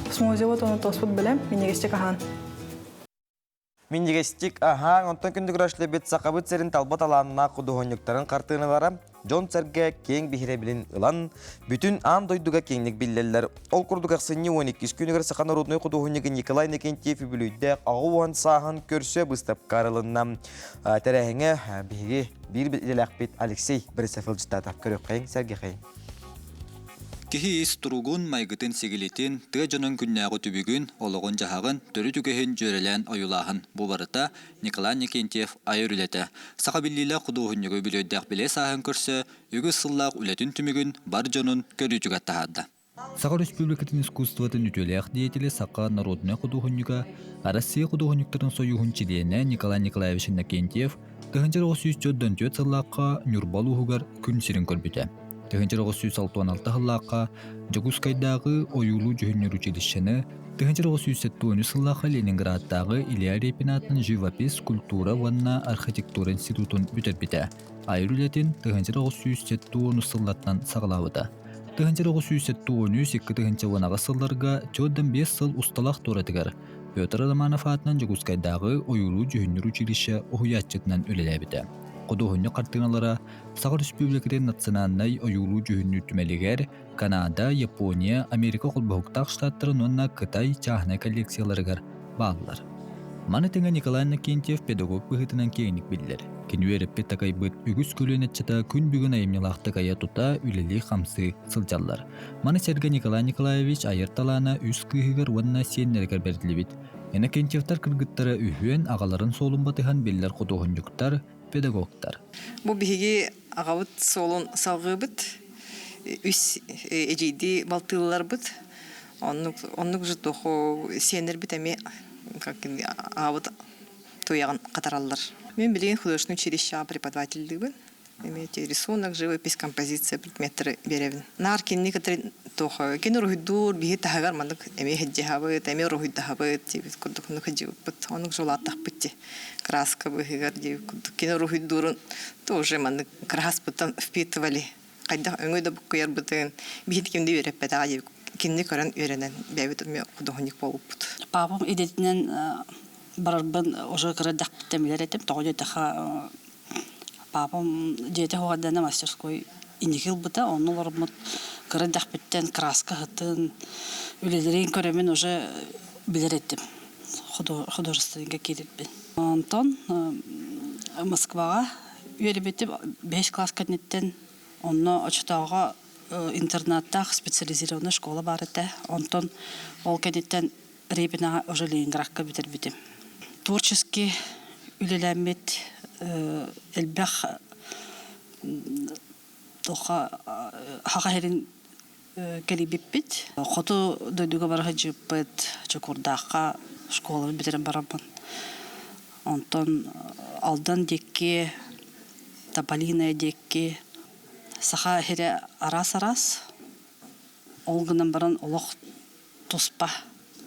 Смузи вот оны тоспыд білем, мен егестек ахан. Мен егестек ахан, онтан күнді күрәшлі бет сақабыт сәрін талбат аланына құдығынықтарын қартығынылары Джон Сәрге кең бихире білін ылан, бүтін ан дойдуға кеңнік білелер. Ол күрдік ақсыны 12 күнігір сақаны родной құдығынығы Николай Некентьев бүлүйді ағуан сағын көрсе бұстап қарылынна. Тәрәхіңе бігі бір білел ақпет Алексей Борисофил жыстатап көріп қайын Сәрге қайын. Кихи ис туругун майгытын сегилетин тыа жонун күннәгы түбүгүн ологон жахагын төрү түгөһүн жөрелен оюлаһын. Бу барыта Николай Некентьев айырылете. Сакабиллиле кудуһуннугу билөйдәк биле саһын көрсө, үгү сыллак үлетин түмүгүн бар жонун көрүчүгө тахадда. Саха Республикатын искусствотын үтөләк деятеле Саха народный кудуһуннуга Россия кудуһуннуктарын союхун чидене Николай Николаевич Некентьев 1904 сыллакка Нюрбалуһугар күн сирин көрбүтә. 1966 хыллаққа Жогускайдағы ойулу жүхіннер училищені, 1970 сыллаққа Ленинградтағы Илья Репин атын живопис, культура ванна архитектура институтын бүтербіті. Айрулетін 1970 сыллаттан сағылауыда. 1970 ванаға сылларға 4-5 сыл ұсталақ торатығар. Петр Адаманов атынан Жогускайдағы ойулу жүхіннер училище оғуятчытынан өлеләбіті. Кодуһунны картыналара Саха Республикатын национальный оюлу жүһүннү түмелигер Канада, Япония, Америка колбохуктак штаттарын онна Кытай чахна коллекцияларыгар баалар. Маны теңе Николай Некентьев педагог быһытынан кеңник биллер. Кинүереп петакай быт үгүс көлөнетчата күн бүгүн айымнылакты кая тута үлели хамсы сылжаллар. Маны Сергей Николай Николаевич айырталана үс кыһыгар онна сиеннергер бердилибит. Некентьевтар кыргыттары үһүен агаларын солун батыхан биллер кодуһуннуктар педагогтар. Бу биһиги агабыт солун салгыбыт, үс эжейди балтылар быт. Оннук жытохо сенер бит эми как агабыт туяган катараллар. Мен билген художественное училище преподавательдигин. Имеете рисунок, живопись, композиция, предметы беревин. Наркин некоторые тохо кинорухидур биһи тахагар мандык эми хеджехабыт, эми рухидахабыт, тибит курдук нухаджибыт, онук жолаттах битти. Краска быһигар дибит курдук кинорухидурун тоже мандык краспытан впитывали. Кайда өңөйдө буккуяр бытын бихит кимди береп бетага дибит. Кинни көрөн үйренен бебит ме художник болуппут. Папам идетинен барбын уже кырдак темилер этем тогой таха папам жете хоғадана мастерской иникил бұта, оны олармыт кырдак биттен краска хытын үлелерин көремен уже билер еттім. Художественге келетпен. Антон Москваға үйребетіп 5 класс кәднеттен оны очытауға интернаттах специализированная школа бар это. Онтон ол кенеттен ребина уже Ленинградка битербитим. Творчески үлеләмет элбах тоха хагахерин келибиппит. Хото дойдуга барга жиппет чокурдакка школа битерем барамын. Онтон алдан декке Тополиная декке саха хере арас олгынан баран олох туспа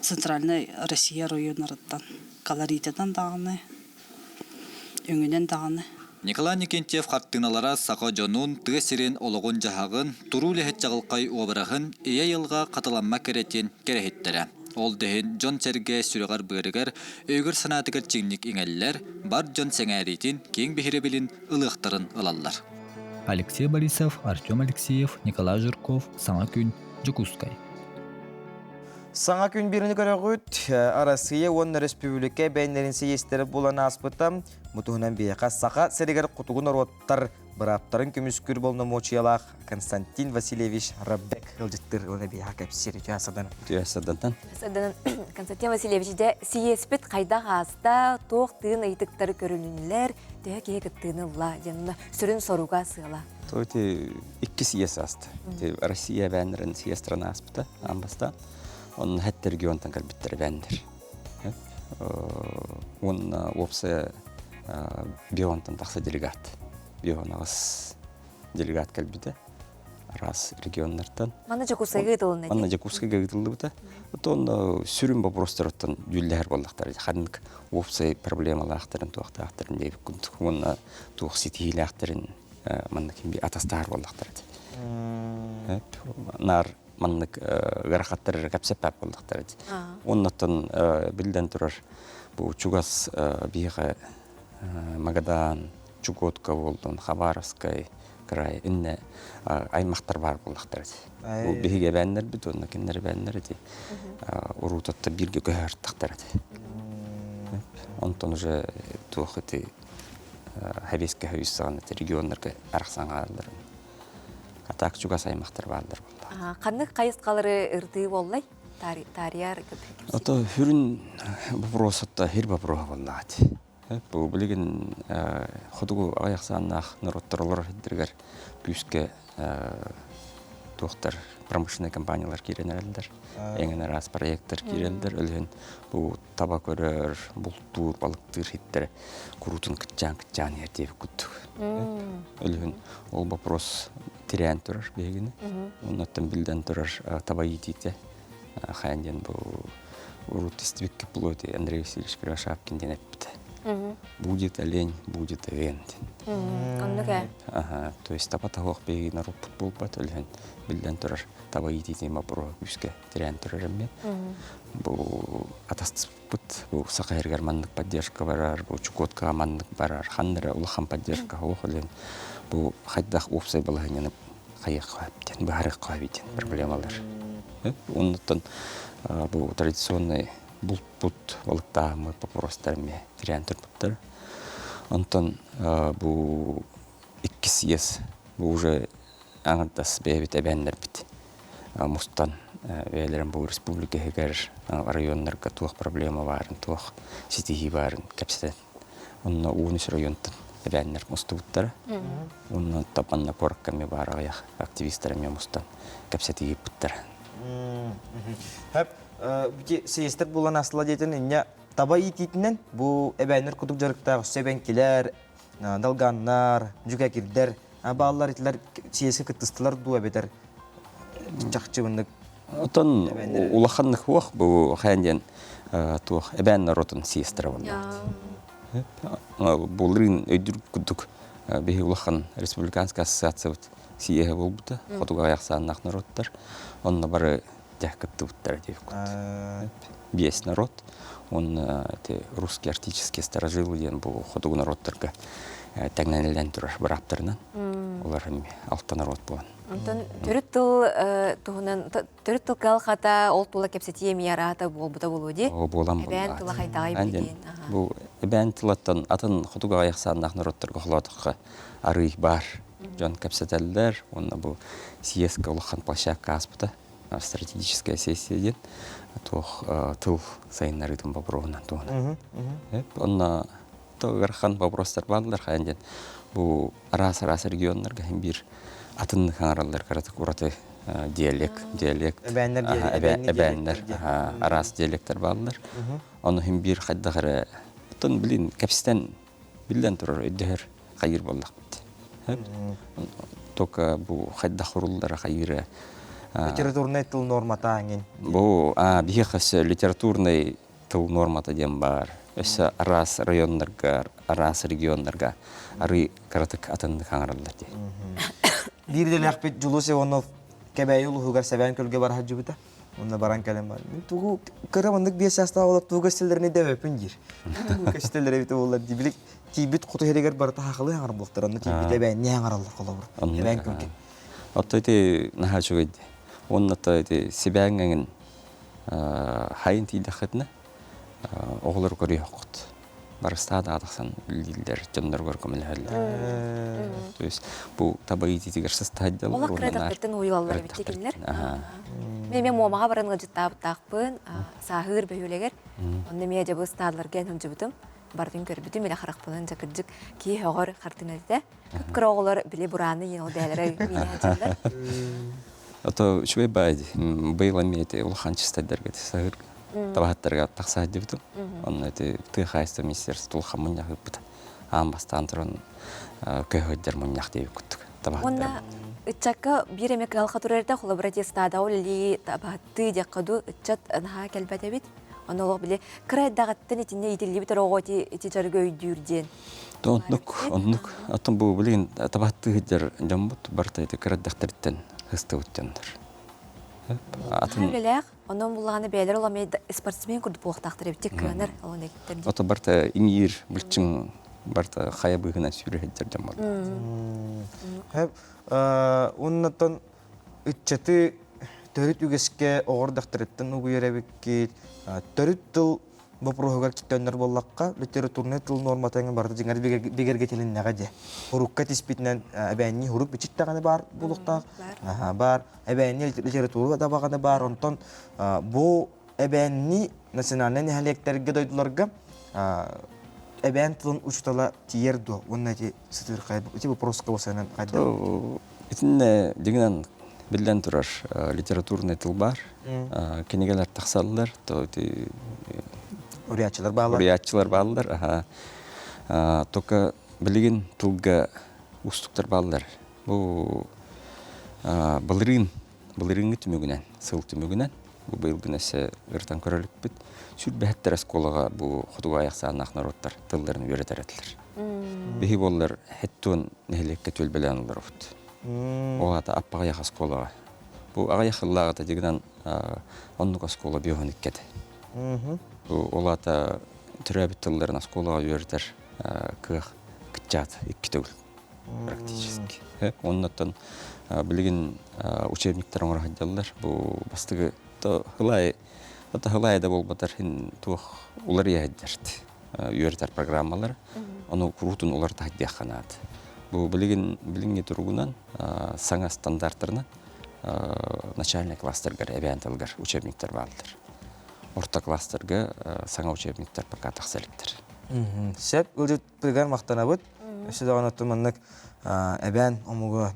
Центральная Россия районарыттан колоритетан дағаны өңінен дағаны. Николай Никентьев хаттыналара сақа жонун тыгесерен ологон жахагын туру лехет жағылқай уабырағын ие елға қаталамма керетен керехеттері. Ол дехен Джон Серге сүрегар бөрігер өйгір санатығыр чигник иңеллер бар Джон Сеңәритин кең бехеребелин ылықтарын ылалар. Алексей Борисов, Артем Алексеев, Николай Жирков, Саңа күн, Жукускай. Саңа күн біріні көрігіт, Арасыя оны республика бәйнерін сейестері болан аспыта, мұтығынан бейеқа сақа сәрігер құтығын ороттар Быраптарын көміскүр болны мочиялақ Константин Васильевич Раббек ғылжыттыр оны бейеқа кәпсері түйасадан. Константин Васильевич де сейеспет қайда ғаста тоқ тыын айтықтары көрінілер де кейкі тыынылла жанына сүрін соруға сыйла. Тоғыты 2 сейес асты. Россия бәнерін сейес страна аспыта, амбаста. Onun hatta regiondan kalbitleri bendir. Onun opsa biyondan taksa delegat. Biyonağız delegat kalbide. Раз regionlardan. Mana Jakuska gıdılın. Mana Jakuska gıdıldı bu da. Onun sürüm baprostlardan yüller bollaklar. Hanık opsa problemalardan tuğaktarın deyip kuntuk. Onun tuğ sitihilerden mana kim bir atastar bollaklar. Nar маннык гарахаттар капсепап болдуктар. Оннотон билден турар бу Чугас бига Магадан, Чукотка болдун, Хабаровскай край инне аймактар бар болдуктар. Бу биге бәннер бит, онна киндер бәннер ди. Урутатта бирге көһөрттактар. Онтон уже тухыты хабеске хүйсәгән регионнарга араксаңалар. Атак Чугас аймактар бардыр. Қанық қайысқалары ұрды боллай? Тарияр көпір? Ото хүрін бұпросатта хер бапроға боллады. Бұл білген құдығы аяқсаннақ народтарылар еддергер бүйіске тоқтар промышленный компаниялар керенерелдер. Еңін арас проекттер керелдер. Өлген бұл таба көрер, бұлттур, балықтыр хеттер құрутын күтчан ердегі күттік. Өлген ол вопрос тирян тұрар бегіні. Оннаттан білден тұрар табайы дейті. Қайынден бұл ұрут істібекке бұлойды Андрей Васильевич Кривошапкин әпті. Будет олень, будет ивент. То есть тапа тағуақ бегі народ футбол бат өлген білден тұрар табайы дейті мапыро үске тирян тұрар әммен. Бұл атасты бұт, бұл сақайыргар маннық поддержка барар, бұл Чукотка маннық барар, хандыра ұлыған поддержка оқ өлген. Бұл қайдақ опсай балағынені қайық қойыптен, бағарық қойыптен проблемалар. Оннықтан бұл традиционный бұлт олықтағымы попростарыме тирян тұрмыптар. Онтан бұл 2 съез, бұл уже аңырдас бәйбет әбәнлер біт. Мұстан өйлерін бұл республика хегер районларға туақ проблема барын, туақ сетихи барын кәпсетен. Онна 13 районтан әбәнлер мұсты бұттары. Онна тапанна коракками бар аяқ активистеріме мұстан кәпсетихи бұттары. Сейестер болан асыла дейтін үнне таба ететінен бұл әбәнлер күдік жарықтағы сөбәнкелер, далганнар, жүкәкердер, балалар етілер сейесі күттістілер дуа бетер жақчыбындық. Отан улаханных уах бұл қайынден туақ әбәнлер отын сейестері болады. Бұл рын өйдір күдік бейі улахан республиканский ассоциация сиеге бол бұты, қодуға аяқсаннақ народтар. Онына бары тәккітті бұттар дейік күтті. Бес народ, он русский артический старожилы ден бұл қодуғы народтарға тәңнәнелден тұрар бір аптарынан. Олар алты народ болған. Төрт тыл қалқата ол тула кепсетие миярата бол бұта болу де? Болан болан. Әбән тұла қайтағай бейден. Бұл әбән тұлаттан атын қодуға аяқсаннақ народтарға құладыққа арый бар. Жон кәпсәтәлләр, онна бу съездка улахан площадка аспыта, стратегическая сессия ден, тох тыл сайыннарыдың вопросынан туғана. Онна тоғырхан вопростар балдар хайнден, бу арас регионларга бир атын хаңаралдар каратык ураты диалект. Әбәннәр, арас диалекттар балдар. Оны хим бир хайдагары, тон билин кәпсәтән билден турар өйдәр хайыр болдық бит. Только бу хайда хуруллары хайыры. Литературный тыл нормата аңин. Бу бихасы литературный тыл нормата дем бар. Өсі арас районларға, арас регионларға ары каратык атын хаңаралдар де. Бирдел яқпет Жулус Иванов кәбәйі ұлығығар сәбән көлге бар хаджы бұта. Онда баран кәлем бар. Туғу кырамындық бес яста олап туғы көстелеріне дәу өпін жер. Туғы көстелері біті олар дебілік тибит құты херегер барыта хақылы аңар бұлықтар. Онда тибит әбәйін не аңаралар қола бұр. Әбәйін көлге. Отто еті наға жүгейді. Оның отто еті себәңіңін хайын тейді қытына оғылар көрі оқыт. Барыстады адықсан үлділдер, жондар көркөмілі әлі. То есть, бұл табайы тетігер сыстаддал. Ола қырадақтыртын ойылалар біттекелер. Мен момаға барынғы жыттабы тақпын, сағыр бөйлегер. Онда мен жабы стадылар ген хүнжі бұтым. Бардың көрбіті мен ақырақ бұнын жақыржық кей оғыр қартын әді. Күпкір оғылар біле бұраны ен ол дәлірі мен әжілдер. Ото үшбей байды, байла меті ұлықанчыстаддар кәді сағыр. Табахаттарға тақсаад дебітім. Оны тыйхайсты министерство тұлға мұнях өпіті. Амбастан тұрын көйхөйдер мұнях дейбі күттік. Онда үтчакка бір емек ғалқа тұрарда қолы бір атестада олі табахатты деққаду үтчат наға кәлбәді бет. Оны олық біле қырайдағаттын етінде етілі бітір оғы еті жарғы өйдүрден. Оннық. Атын бұл білген табахатты ғыдер жамбыт бартайды қырайдақтырыттен ғысты өттендір. Біләқ, онын бұлағаны бәлер оламай спортсмен күрді бұлықтақтыр өптек көнір олығын әкеттерді. Ото барта инир, бүлчің барта қая бұғына сүйрехеттер жамбыт. Оннаттан үтчаты төріт үгеске оғырдақтырыттын ұғы еребеккет, төріт тыл бұпырғығар кеттенлер боллаққа литературный тыл норматаңы барды жеңер бегерге телін нәғаде. Хұрукка теспетінен әбәйінні хұрuk бічіттағаны бар бұлықтақ, бар. Әбәйінні литература да бағаны бар. Онтан бұл әбәйінні национальный нәхәлектерге дойдыларға әбәйін тылын ұшытала тиерді. Оның әте сытыр қайды. Өте бұл просқа болсайынан қайды. Итінне дегенен білден тұрар литературный тыл бар. Кенегелер тақсалылар. Уриятчылар бағылар. Уриятчылар бағылар. Тока білген тылға ұстықтар бағылар. Бұл Былырыңы түмігінен, сыл түмігінен, бұл бұйылғын әсі ғыртан көрілік біт. Сүр бәттер әсколаға бұл құдуға аяқсаған ақнароттар тылдарын өретер әтілер. Бейі болылар әттуын нәхелекке төлбелен олар ұфт. Оғата аппаға яқ асколаға. Бұл аға яқыллағата дегінен оннық аскола бейхонық кәді. Олата түрәбіт тылдарын асколаға өретер күйіқ күтчат, екі төгіл. Практически. Оннаттан білген учебниктер оңыр хаддалдар. Бұл бастығы хылай да бол батар туық олар егеддерді. Үйертер программалар. Оны құрутын олар тағдия қанады. Бұл білінге тұрғынан саңа стандарттарына начальный класстарға әбәйінтілгір учебниктер балдыр. Орта класстарға саңа учебниктер пока тақсалиптер. Сәп, үлжет білген мақтана бұд. Сөйдаған отыманнық әбән омығы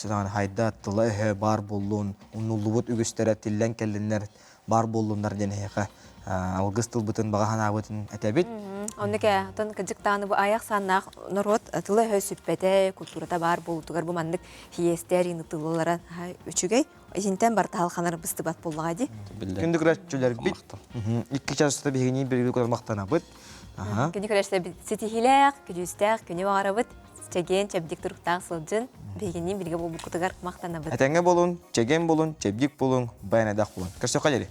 сөйдаған хайда тылы әхе бар болуын, ұнулы бұд үгістері тілден кәлінлер бар болуындар ден әйіға алғыз тыл бұтын бағахан ағытын әтәбет. Оннеке тон кыжыктааны бу аяк саннак народ тылы хөй сүппете культурада бар болутугар бу мандык хиестерин тылылара үчүгей исинтен бар талханар бысты бат боллага ди. Күндүк рәчүләр бит. 2 часында бигени бир мактана бит. Күндүк рәчүләр сетихилек, күҗүстәк, күнү арабыт, чеген чебдик туруктак сылжын бигени бирге болуп кутугар мактана бит. Атаңга болун, чеген болун, чебдик болун, байнадак болун. Көрсөк калери.